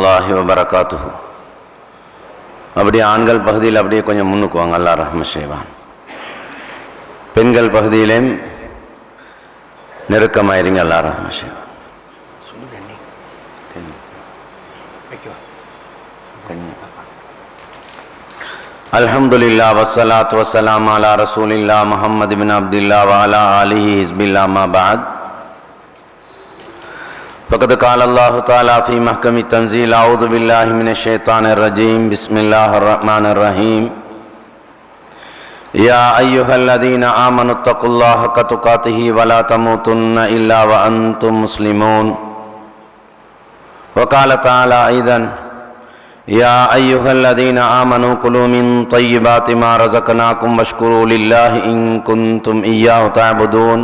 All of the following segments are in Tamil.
வரஹ்மத்துல்லாஹி வபரகாத்துஹு. அப்படியே ஆண்கள் பகுதியில் அப்படியே கொஞ்சம் முன்னுக்கு வாங்க, அல்லாஹ் ரஹ்மத் செய்வான். பெண்கள் பகுதியிலேயும் நெருக்கமாயிருங்க, அல்லாஹ் ரஹ்மத் செய்வான். அல்ஹம்துலில்லாஹ் வஸ்ஸலாத்து வஸ்ஸலாமு அலா ரசூலில்லாஹ் முஹம்மது பின் அப்துல்லாஹ் வ அலா ஆலிஹி ஹிஸ்பில்லாஹ் மா பஅத். فقد قال الله تعالى في محكم التنزيل أعوذ بالله من الشيطان الرجيم بسم الله الرحمن الرحيم يا أيها الذين آمنوا اتقوا الله حق تقاته ولا تموتن إلا وأنتم مسلمون. وقال تعالى أيضا يا أيها الذين آمنوا كلوا من طيبات ما رزقناكم واشكروا لله إن كنتم إياه تعبدون.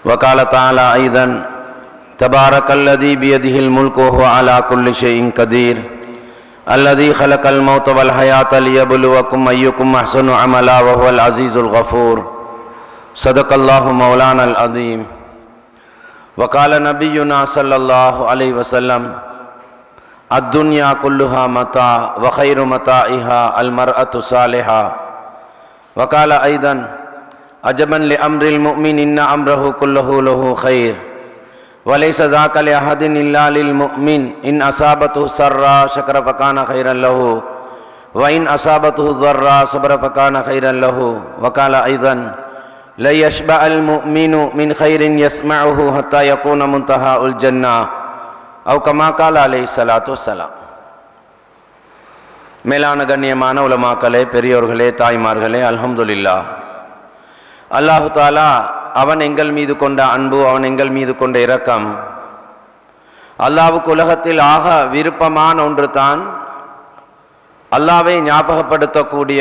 وقال تعالى أيضا تبارك الذي بيده الملك وهو على كل شيء قدير الذي خلق الموت والحياة ليبلوكم أيكم أحسن عملا وهو العزيز الغفور. صدق الله مولانا العظيم. وقال نبينا صلى الله عليه وسلم الدنيا كلها متاع وخير متاعها المرأة الصالحة. وقال أيضا عجبا لأمر المؤمن إن أمره كله له خير وليس ذاك لأحد إلا للمؤمن إن أصابته سرا شكر فكان خيرا له وإن أصابته ضرا صبر فكان خيرا له. وقال أيضا لا يشبع المؤمن من خير يسمعه حتى يكون منتهى الجنة أو كما قال عليه الصلاة والسلام. மேலான கண்ணியமான உலமாக்களே, பெரியோர்களே, தாய்மார்களே, அல்ஹம்துலில்லாஹ். அல்லாஹு தாலா அவன் எங்கள் மீது கொண்ட அன்பு, அவன் எங்கள் மீது கொண்ட இரக்கம், அல்லாஹ்வுக்கு உலகத்தில் ஆக விருப்பமான ஒன்று தான் அல்லாஹ்வை ஞாபகப்படுத்தக்கூடிய,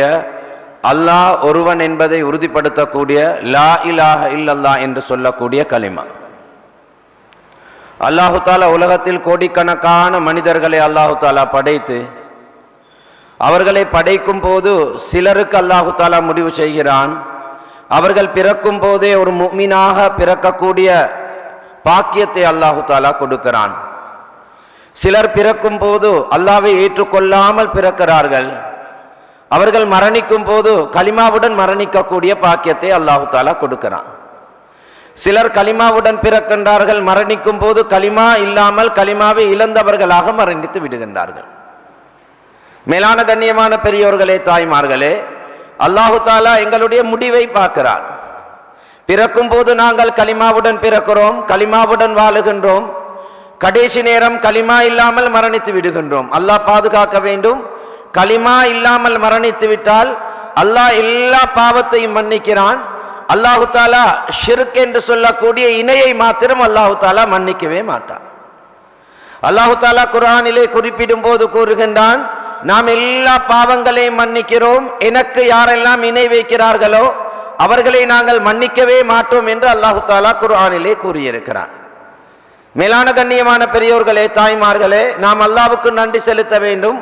அல்லாஹ் ஒருவன் என்பதை உறுதிப்படுத்தக்கூடிய லா இலாஹ இல்லல்லாஹ் என்று சொல்லக்கூடிய கலிமா. அல்லாஹு தாலா உலகத்தில் கோடிக்கணக்கான மனிதர்களை அல்லாஹு தாலா படைத்து, அவர்களை படைக்கும் போது சிலருக்கு அல்லாஹு தாலா முடிவு செய்கிறான், அவர்கள் பிறக்கும் போதே ஒரு முஃமினாக பிறக்கக்கூடிய பாக்கியத்தை அல்லாஹு தாலா கொடுக்கிறான். சிலர் பிறக்கும் போது அல்லாஹ்வை ஏற்றுக்கொள்ளாமல் பிறக்கிறார்கள், அவர்கள் மரணிக்கும் போது கலிமாவுடன் மரணிக்கக்கூடிய பாக்கியத்தை அல்லாஹு தாலா கொடுக்கிறான். சிலர் கலிமாவுடன் பிறக்கின்றார்கள், மரணிக்கும் போது கலிமா இல்லாமல் கலிமாவை இழந்தவர்களாக மரணித்து விடுகின்றார்கள். மேலான கண்ணியமான பெரியோர்களே, தாய்மார்களே, அல்லாஹு தாலா எங்களுடைய முடிவை பார்க்கிறார். பிறக்கும் போது நாங்கள் கலிமாவுடன் பிறக்கிறோம், கலிமாவுடன் வாழுகின்றோம், கடைசி நேரம் கலிமா இல்லாமல் மரணித்து விடுகின்றோம். அல்லாஹ் பாதுகாக்க வேண்டும். கலிமா இல்லாமல் மரணித்து விட்டால் அல்லாஹ் எல்லா பாவத்தையும் மன்னிக்கிறான். அல்லாஹு தாலா ஷிர்க் என்று சொல்லக்கூடிய இணையை மாத்திரம் அல்லாஹு தாலா மன்னிக்கவே மாட்டான். அல்லாஹு தாலா குர்ஆனிலே குறிப்பிடும் போது கூறுகின்றான், நாம் எல்லா பாவங்களையும் மன்னிக்கிறோம், எனக்கு யாரெல்லாம் இணை வைக்கிறார்களோ அவர்களை நாங்கள் மன்னிக்கவே மாட்டோம் என்று அல்லாஹு தாலா குர்ஆனிலே கூறியிருக்கிறான். மேலான கண்ணியமான பெரியோர்களே, தாய்மார்களே, நாம் அல்லாஹ்வுக்கு நன்றி செலுத்த வேண்டும்.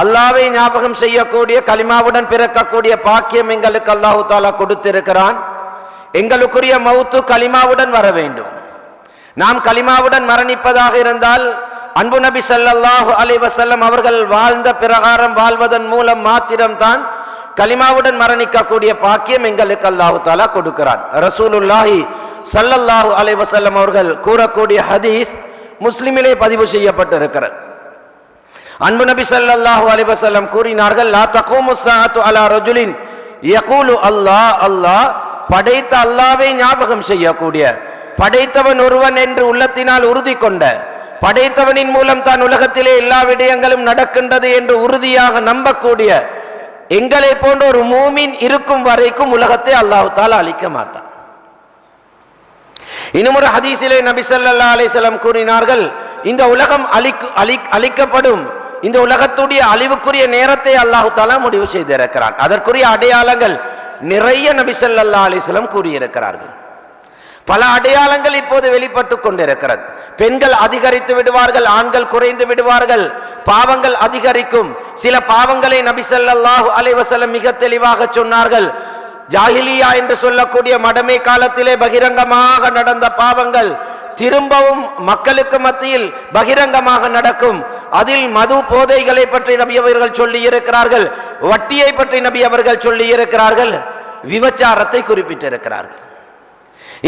அல்லாஹ்வை ஞாபகம் செய்யக்கூடிய, கலிமாவுடன் பிறக்கக்கூடிய பாக்கியம் எங்களுக்கு அல்லாஹு தாலா கொடுத்திருக்கிறான். எங்களுக்குரிய மௌத்து கலிமாவுடன் வர வேண்டும். நாம் கலிமாவுடன் மரணிப்பதாக இருந்தால் அன்பு நபி ஸல்லல்லாஹு அலைஹி வஸல்லம் அவர்கள் வாழ்ந்த பிரகாரம் வாழ்வதன் மூலம் மாத்திரம்தான் கலிமாவுடன் மரணிக்கக்கூடிய பாக்கியம் எங்களுக்கு அல்லாஹு தாலா கொடுக்கிறான். ரசூலுல்லாஹி ஸல்லல்லாஹு அலைஹி வஸல்லம் அவர்கள் கூறக்கூடிய ஹதீஸ் முஸ்லிமிலே பதிவு செய்யப்பட்டிருக்கிறது. அன்பு நபி ஸல்லல்லாஹு அலைஹி வஸல்லம் கூறினார்கள், லா தகூமு ஸாஅத்து அலா ரஜுலின் யகூலு அல்லாஹ் அல்லாஹ், படைத்த அல்லாஹ்வை ஞாபகம் செய்யக்கூடிய, படைத்தவன் ஒருவன் என்று உள்ளத்தினால் உறுதி கொண்ட, படைத்தவனின் மூலம் தான் உலகத்திலே எல்லா விடயங்களும் நடக்கின்றது என்று உறுதியாக நம்பக்கூடிய எங்களை போன்ற ஒரு மூமின் இருக்கும் வரைக்கும் உலகத்தை அல்லாஹ் தஆலா அழிக்க மாட்டான். இன்னும் ஒரு ஹதீஸிலே நபி ஸல்லல்லாஹு அலைஹி வஸல்லம் கூறினார்கள், இந்த உலகம் அழிக்கப்படும், இந்த உலகத்துடைய அழிவுக்குரிய நேரத்தை அல்லாஹ் தஆலா முடிவு செய்திருக்கிறான். அதற்குரிய அடையாளங்கள் நிறைய நபி ஸல்லல்லாஹு அலைஹி வஸல்லம் கூறியிருக்கிறார்கள். பல அடையாளங்கள் இப்போது வெளிப்பட்டு கொண்டிருக்கிறது. பெண்கள் அதிகரித்து விடுவார்கள், ஆண்கள் குறைந்து விடுவார்கள், பாவங்கள் அதிகரிக்கும். சில பாவங்களை நபி ஸல்லல்லாஹு அலைஹி வஸல்லம் மிக தெளிவாக சொன்னார்கள். ஜாஹிலியா என்று சொல்லக்கூடிய மடமை காலத்திலே பகிரங்கமாக நடந்த பாவங்கள், திரும்பவும் மக்களுக்கு மத்தியில் பகிரங்கமாக நடக்கும். அதில் மது போதைகளை பற்றி நபி அவர்கள் சொல்லி இருக்கிறார்கள், வட்டியை பற்றி நபி அவர்கள் சொல்லி இருக்கிறார்கள், விபச்சாரத்தை குறிப்பிட்டிருக்கிறார்கள்.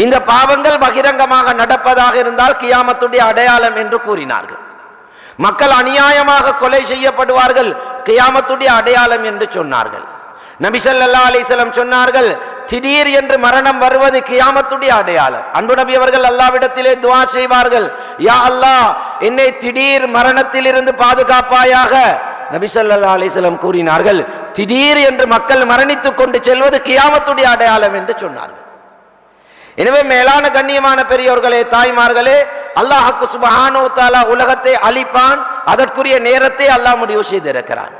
இந்த பாவங்கள் பகிரங்கமாக நடப்பதாக இருந்தால் கியாமத்துடைய அடையாளம் என்று கூறினார்கள். மக்கள் அநியாயமாக கொலை செய்யப்படுவார்கள், கியாமத்துடைய அடையாளம் என்று சொன்னார்கள். நபி ஸல்லல்லாஹு அலைஹி வஸல்லம் சொன்னார்கள், திடீர் என்று மரணம் வருவது கியாமத்துடைய அடையாளம். அன்பு நபி அவர்கள் அல்லாஹ்விடத்திலே துஆ செய்வார்கள், யா அல்லாஹ் என்னை திடீர் மரணத்தில் இருந்து பாதுகாப்பாயாக. நபி ஸல்லல்லாஹு அலைஹி வஸல்லம் கூறினார்கள், திடீர் என்று மக்கள் மரணித்துக் கொண்டு செல்வது கியாமத்துடைய அடையாளம் என்று சொன்னார்கள். எனவே மேலான கண்ணியமான பெரியோர்களே, தாய்மார்களே, அல்லாஹ் சுப்ஹானஹு வ தஆலா உலகத்தை அழிப்பான், அதற்குரிய நேரத்தை அல்லாஹ் முடிவு செய்திருக்கிறான்.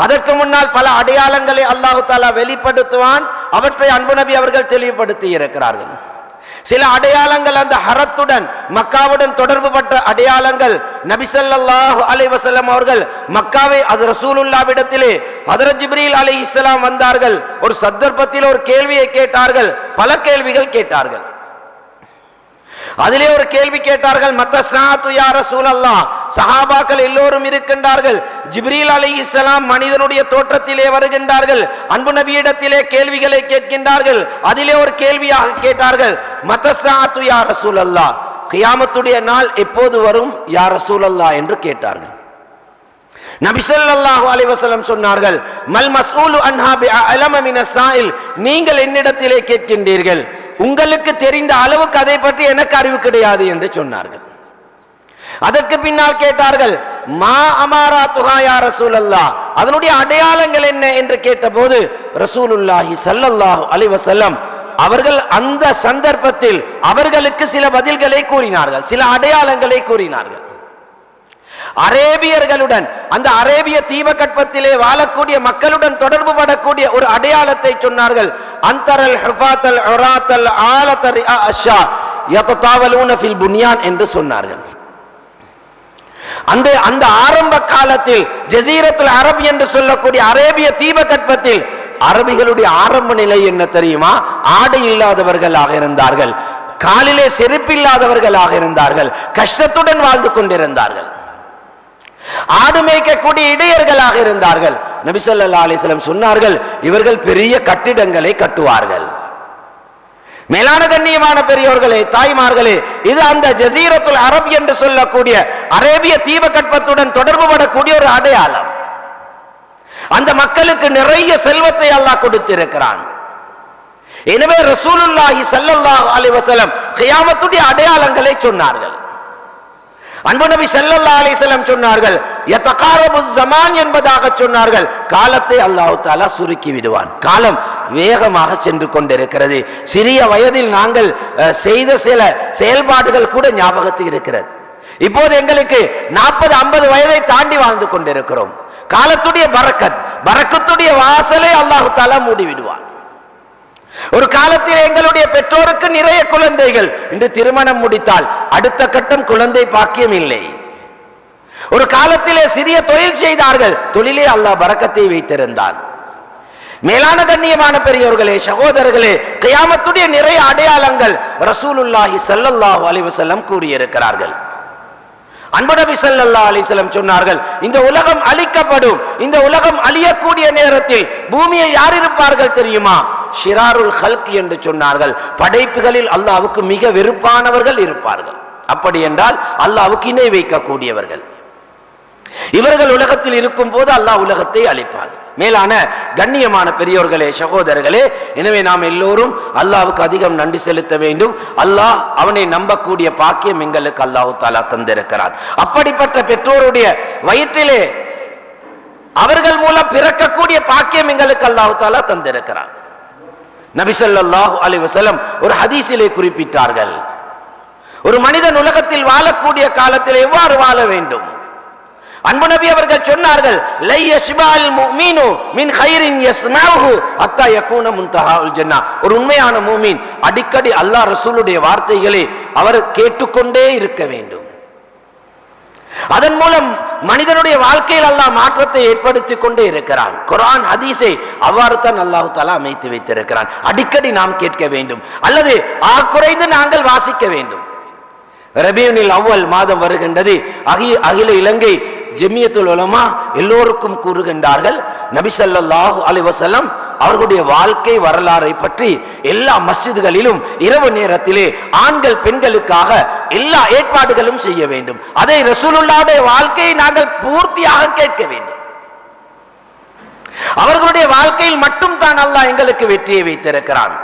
அதற்கு முன்னால் பல அடையாளங்களை அல்லாஹ் தஆலா வெளிப்படுத்துவான், அவற்றை அன்பு நபி அவர்கள் தெளிவுபடுத்தி இருக்கிறார்கள். சில அடையாளங்கள் அந்த ஹரத்துடன் மக்காவுடன் தொடர்பு பட்ட அடையாளங்கள். நபி ஸல்லல்லாஹு அலைஹி வஸல்லம் அவர்கள் மக்காவை அது ரசூலுல்லாஹ்விடத்திலே ஹஜ்ரத் ஜிப்ரீல் அலைஹிஸ்ஸலாம் வந்தார்கள். ஒரு சந்தர்ப்பத்தில் ஒரு கேள்வியை கேட்டார்கள், பல கேள்விகள் கேட்டார்கள். அதிலே ஒரு கேள்வி கேட்டார்கள், மத்த சாத்து யா ரசூலல்லாஹ், சஹாபாக்கள் எல்லோரும் இருக்கின்றார்கள், ஜிப்ரீல் அலைஹிஸ்ஸலாம் மனிதனுடைய தோற்றத்திலே வருகின்றார்கள், அன்பு நபியிடத்திலே கேள்விகளை கேட்கின்றார்கள். அதிலே ஒரு கேள்வியாக கேட்டார்கள், மத்த சாத்து யா ரசூலல்லாஹ், கியாமத்துடைய நாள் எப்போது வரும் யா ரசூலல்லாஹ் என்று கேட்டார்கள். நபி ஸல்லல்லாஹு அலைஹி வஸல்லம் சொன்னார்கள், மல் மஸ்ஊலு அன்ஹா பிஅலம மினஸ் ஸாயில், நீங்கள் என்னிடத்திலே கேட்கின்றீர்கள், உங்களுக்கு தெரிந்த அளவுக்கு அதை பற்றி எனக்கு அறிவு கிடையாது என்று சொன்னார்கள். அதற்கு பின்னால் கேட்டார்கள், மா அமாராத்துஹா யா ரசூலல்லாஹ், அதனுடைய அடையாளங்கள் என்ன என்று கேட்டபோது ரசூலுல்லாஹி ஸல்லல்லாஹு அலைஹி வஸல்லம் அவர்கள் அந்த சந்தர்ப்பத்தில் அவர்களுக்கு சில பதில்களை கூறினார்கள், சில அடையாளங்களை கூறினார்கள். அரேபியர்களுடன், அந்த அரேபிய தீபகற்பத்திலே வாழக்கூடிய மக்களுடன் தொடர்பு படக்கூடிய ஒரு அடையாளத்தை சொன்னார்கள். அந்தரல் ஹுஃபாத்தல் உராத்தல் ஆலத்தர் அஷா யததாவலூன ஃபில் புன்யான் என்று சொன்னார்கள். அந்த ஆரம்ப காலத்தில் ஜஸீரத்துல் அரப் என்று சொல்லக்கூடிய அரேபிய தீபகற்பத்தில் அரபிகளுடைய ஆரம்ப நிலை என்ன தெரியுமா? ஆடை இல்லாதவர்களாக இருந்தார்கள், காலிலே செருப்பில்லாதவர்களாக இருந்தார்கள், கஷ்டத்துடன் வாழ்ந்து கொண்டிருந்தார்கள், ஆடு மேய்க்கக்கூடிய இடையர்களாக இருந்தார்கள். நபி ஸல்லல்லாஹு அலைஹி வஸல்லம் சொன்னார்கள், இவர்கள் பெரிய கட்டிடங்களை கட்டுவார்கள். மேலான கண்ணியமான பெரியோர்களே, தாய்மார்களே, இது அந்த ஜஸீரத்துல் அரப் என்று சொல்லக்கூடிய அரேபிய தீபகற்பத்துடன் தொடர்பு படக்கூடிய ஒரு அடையாளம். அந்த மக்களுக்கு நிறைய செல்வத்தை அல்லாஹ் கொடுத்திருக்கிறான். எனவே ரசூலுல்லாஹி ஸல்லல்லாஹு அலைஹி வஸல்லம் கியாமத்துடைய அடையாளங்களை சொன்னார்கள். அன்பு நபி ஸல்லல்லாஹு அலைஹி வஸல்லம் சொன்னார்கள், யதகாரபு ஸமான் என்பதாக சொன்னார்கள், காலத்தை அல்லாஹ் தஆலா சுருக்கி விடுவான். காலம் வேகமாக சென்று கொண்டிருக்கிறது. சிறிய வயதில் நாங்கள் செய்த சில செயல்பாடுகள் கூட ஞாபகத்தில் இருக்கிறது. இப்போது எங்களுக்கு 40-50 வயதை தாண்டி வாழ்ந்து கொண்டிருக்கிறோம். காலத்துடைய பரக்கத்துடைய வாசலை அல்லாஹ் தஆலா மூடி விடுவான். ஒரு காலத்தில் எங்களுடைய பெற்றோருக்கு நிறைய குழந்தைகள், இன்று திருமணம் முடித்தால் அடுத்த கட்டம் குழந்தை பாக்கியம் இல்லை. ஒரு காலத்திலே சிறிய தொழில் செய்தார்கள், தொழிலே அல்லாஹ் பரக்கத்தை வைத்திருந்தான். மேலான கண்ணியமான பெரியோர்களே, சகோதரர்களே, கியாமத்துடைய நிறைய அடையாளங்கள் ரசூலுல்லாஹி ஸல்லல்லாஹு அலைஹி வஸல்லம் கூறியிருக்கிறார்கள். அன்பு நபி ஸல்லல்லாஹு அலைஹி வஸல்லம் சொன்னார்கள், இந்த உலகம் அழிக்கப்படும், இந்த உலகம் அழியக்கூடிய நேரத்தில் பூமியில் யார் இருப்பார்கள் தெரியுமா? ஷிராருல் ஹல்க் என்று சொன்னார்கள். படைப்புகளில் அல்லாஹ்வுக்கு மிக வெறுப்பானவர்கள் இருப்பார்கள். அப்படி என்றால் அல்லாஹ்வுக்கு இணை வைக்கக்கூடியவர்கள். இவர்கள் உலகத்தில் இருக்கும் போது அல்லாஹ் உலகத்தை அழிப்பான். மேலான கண்ணியமான பெரியோர்களே, சகோதரர்களே, எனவே நாம் எல்லோரும் அல்லாஹ்வுக்கு அதிகம் நன்றி செலுத்த வேண்டும். அல்லாஹ் அவனை நம்பக்கூடிய பாக்கியம் எங்களுக்கு அல்லாஹ் தஆலா தந்திருக்கிறான். அப்படிப்பட்ட பெற்றோருடைய வயிற்றிலே அவர்கள் மூலம் பிறக்கக்கூடிய பாக்கியம் எங்களுக்கு அல்லாஹ் தஆலா தந்திருக்கிறான். நபி ஸல்லல்லாஹு அலைஹி வஸல்லம் ஒரு ஹதீஸிலே குறிப்பிட்டார்கள், ஒரு மனிதன் உலகத்தில் வாழக்கூடிய காலத்தில் எவ்வாறு வாழ வேண்டும். அன்பு நபி அவர்கள் சொன்னார்கள், லை யஷ்பால் முஃமினு மின் கைரின் யஸ்மஉஹு ஹத்தா யகூன முன்தஹாஉல் ஜன்னah. ஒரு உண்மையான மூமின் அடிக்கடி அல்லாஹ் ரசூலுடைய வார்த்தைகளை அவர் கேட்டுக்கொண்டே இருக்க வேண்டும். அதன் மூலம் மனிதனுடைய வாழ்க்கையில் அல்லாஹ் மாற்றத்தை ஏற்படுத்தி கொண்டே இருக்கிறான். குர்ஆன் ஹதீஸை அவ்வாறு தான் அல்லாஹ் தஆலா அமைத்து வைத்திருக்கிறான். அடிக்கடி நாம் கேட்க வேண்டும், அல்லது குறைந்து நாங்கள் வாசிக்க வேண்டும். ரபியுனில் அவ்வல் மாதம் வருகின்றது. அகில இலங்கை ஜமியத்துல் உலமா எல்லோருக்கும் கூறுகின்றார்கள், நபி ஸல்லல்லாஹு அலைஹி வஸல்லம் அவர்களுடைய வாழ்க்கை வரலாறை பற்றி எல்லா மஸ்ஜிதுகளிலும் இரவு நேரத்திலே ஆண்கள் பெண்களுக்காக எல்லா ஏற்பாடுகளும் செய்ய வேண்டும். அதை ரசூலுல்லாஹ்வுடைய வாழ்க்கையை நாங்கள் பூர்த்தியாக கேட்க வேண்டும். அவர்களுடைய வாழ்க்கையில் மட்டும் தான் அல்லாஹ் எங்களுக்கு வெற்றியை வைத்திருக்கிறான்.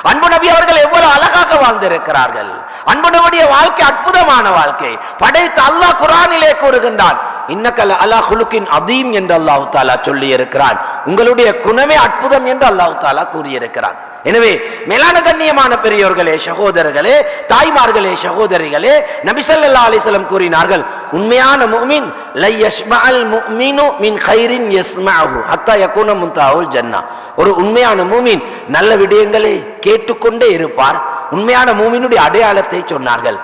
அன்பு நபி அவர்கள் எவ்வளவு அழகாக வாழ்ந்திருக்கிறார்கள். அன்பு நபியுடைய வாழ்க்கை அற்புதமான வாழ்க்கை. படைத்த அல்லாஹ் குர்ஆனிலே கூறுகின்றான், இன்னக லஅலா குலுகின் அதீம் என்று அல்லாஹ் தஆலா சொல்லி இருக்கிறான். உங்களுடைய குணமே அற்புதம் என்று அல்லாஹ் தஆலா கூறியிருக்கிறான். எனவே மேலான கண்ணியமான பெரியோர்களே, சகோதரர்களே, தாய்மார்களே, சகோதரிகளே, நபி ஸல்லல்லாஹு அலைஹி வஸல்லம் கூறினார்கள், உண்மையான முஃமின் லை யஸ்மஅல் முஃமினு மின் கைரின் யஸ்மஅஹு ஹத்தா யகுன முன்தஹுல் ஜன்னah. ஒரு உண்மையான முஃமின் நல்ல விடயங்களை கேட்டுக்கொண்டே இருப்பார். உண்மையான முஃமினுடைய அடையாளத்தை சொன்னார்கள்.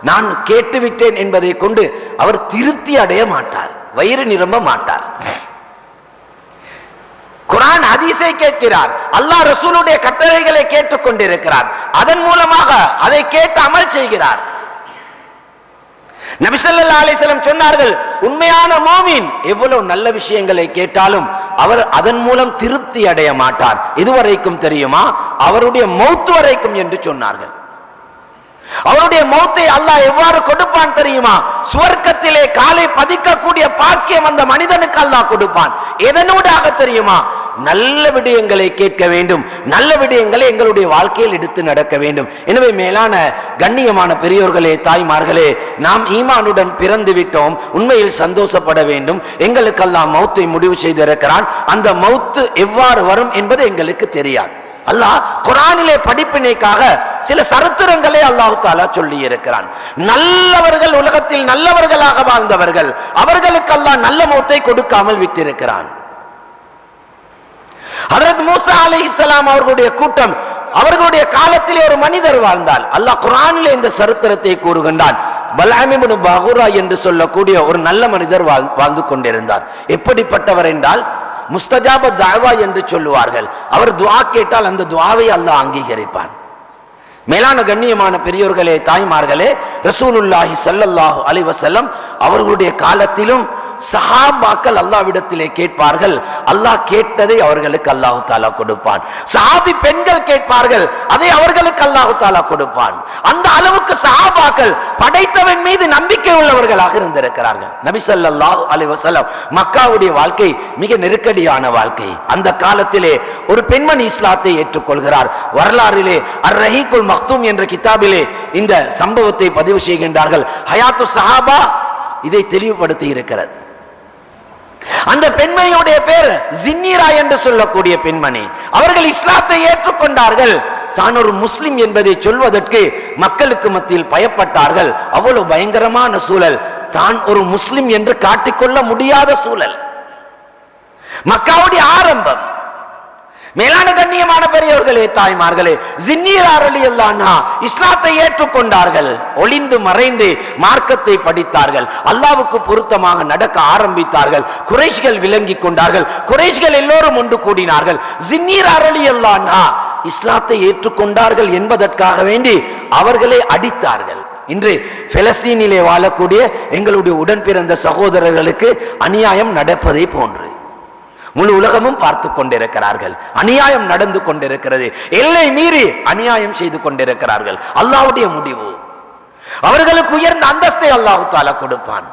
நான் கேட்டுவிட்டேன் என்பதை கொண்டு அவர் திருப்தி அடைய மாட்டார், வயிறு நிரம்ப மாட்டார். குர்ஆன் ஹதீஸை கேட்கிறார், அல்லாஹ் ரசூலுடைய கட்டளைகளை கேட்டுக் கொண்டிருக்கிறார். அதன் மூலமாக அதை கேட்டு அமல் செய்கிறார். நபி ஸல்லல்லாஹு அலைஹி வஸல்லம் சொன்னார்கள், உண்மையான முஃமின் எவ்வளவு நல்ல விஷயங்களை கேட்டாலும் அவர் அதன் மூலம் திருப்தி அடைய மாட்டார். இதுவரைக்கும் தெரியுமா? அவருடைய மௌத் வரைக்கும் என்று சொன்னார்கள். அவருடைய மௌத்தை அல்லாஹ் எவ்வாறு கொடுப்பான் தெரியுமா? சுவர்க்கத்திலே காலை பதிக்கக்கூடிய பாக்கியம் அந்த மனிதனுக்கு அல்லாஹ் கொடுப்பான். எதனூடாக தெரியுமா? நல்ல விடயங்களை கேட்க வேண்டும், நல்ல விடயங்களை எங்களுடைய வாழ்க்கையில் எடுத்து நடக்க வேண்டும். எனவே மேலான கண்ணியமான பெரியோர்களே, தாய்மார்களே, நாம் ஈமானுடன் பிறந்து விட்டோம், உண்மையில் சந்தோஷப்பட வேண்டும். எங்களுக்கு அல்லாஹ் மௌத்தை முடிவு செய்திருக்கிறான். அந்த மௌத்து எவ்வாறு வரும் என்பது எங்களுக்கு தெரியாது. அல்லாஹ் குர்ஆனிலே படிப்பினைக்காக சில சரித்திரங்களை அல்லாஹ் தஆலா சொல்லி இருக்கிறான். நல்லவர்கள், உலகத்தில் நல்லவர்களாக வாழ்ந்தவர்கள், அவர்களுக்கு அல்லாஹ் நல்ல மௌத்தை கொடுக்காமல் விட்டிருக்கிறான். ஹஜ்ரத் மூசா அலைஹிஸ்ஸலாம் அவர்களுடைய கூட்டம், அவர்களுடைய காலத்திலே ஒரு மனிதர் வாழ்ந்தால் அல்லாஹ் குர்ஆனிலே இந்த சரித்திரத்தை கூறுகின்றான். பல்ஆம் இப்னு பஹூரா என்று சொல்லக்கூடிய ஒரு நல்ல மனிதர் வாழ்ந்து கொண்டிருந்தார். எப்படிப்பட்டவர் என்றால், முஸ்தஜாப தஅவா என்று சொல்லுவார்கள். அவர் துஆ கேட்டால் அந்த துஆவை அல்லாஹ் அங்கீகரிப்பான். மேலான கண்ணியமான பெரியோர்களே, தாய்மார்களே, ரசூலுல்லாஹி ஸல்லல்லாஹு அலைஹி வஸல்லம் அவர்களுடைய காலத்திலும் சஹாபாக்கள் அல்லாஹ்விடத்திலே கேட்பார்கள். அல்லாஹ் கேட்டதை அவர்களுக்கு அல்லாஹ் தஆலா கொடுப்பான். சஹாபி பெண்கள் கேட்பார்கள், அதை அவர்களுக்கு அல்லாஹ் தஆலா கொடுப்பான். அந்த அளவுக்கு சஹாபாக்கள் படைத்தவன் மீது நம்பிக்கை உள்ளவர்களாக இருந்திருக்கிறார்கள். நபி ஸல்லல்லாஹு அலைஹி வஸல்லம் மக்காவுடைய வாழ்க்கை மிக நெருக்கடியான வாழ்க்கை. அந்த காலத்திலே ஒரு பெண்மணி இஸ்லாத்தை ஏற்றுக்கொள்கிறார். வரலாறிலே அர்-ரஹீகுல் மக்தூம் என்ற கிதாபிலே இந்த சம்பவத்தை பதிவு செய்கின்றார்கள். ஹயாத்து சஹாபா இதை தெளிவுபடுத்தி இருக்கிறது. அந்த பெண்மணியுடைய பேர் ஜின்னீரா என்று சொல்லக்கூடிய பெண்மணி. அவர்கள் இஸ்லாத்தை ஏற்றுக்கொண்டார்கள். தான் ஒரு முஸ்லிம் என்பதை சொல்வதற்கு மக்களுக்கு மத்தியில் பயப்பட்டார்கள். அவ்வளவு பயங்கரமான சூழல். தான் ஒரு முஸ்லிம் என்று காட்டிக்கொள்ள முடியாத சூழல். மக்காவுடைய ஆரம்பம். மேலான கண்ணியமான பெரியவர்களே, தாய்மார்களே, ஜின்னீரா ரலியல்லாஹு அன்ஹா இஸ்லாத்தை ஏற்றுக்கொண்டார்கள். ஒளிந்து மறைந்து மார்க்கத்தை படித்தார்கள். அல்லாஹ்வுக்கு பொருத்தமாக நடக்க ஆரம்பித்தார்கள். குறைஷ்கள் விளங்கி கொண்டார்கள். குறைஷ்கள் எல்லோரும் ஒன்று கூடினார்கள். ஜின்னீரா ரலியல்லாஹு அன்ஹா இஸ்லாத்தை ஏற்றுக்கொண்டார்கள் என்பதற்காக வேண்டி அவர்களை அடித்தார்கள். இன்று பிலஸ்தீனிலே வாழக்கூடிய எங்களுடைய உடன் பிறந்த சகோதரர்களுக்கு அநியாயம் நடப்பதை போன்று முழு உலகமும் பார்த்து கொண்டிருக்கிறார்கள். அநியாயம் நடந்து கொண்டிருக்கிறது. எல்லை மீறி அநியாயம் செய்து கொண்டிருக்கிறார்கள். அல்லாஹ்வுடைய முடிவு. அவர்களுக்கு உயர்ந்த அந்தஸ்தை அல்லாஹ் தஆலா கொடுப்பான்.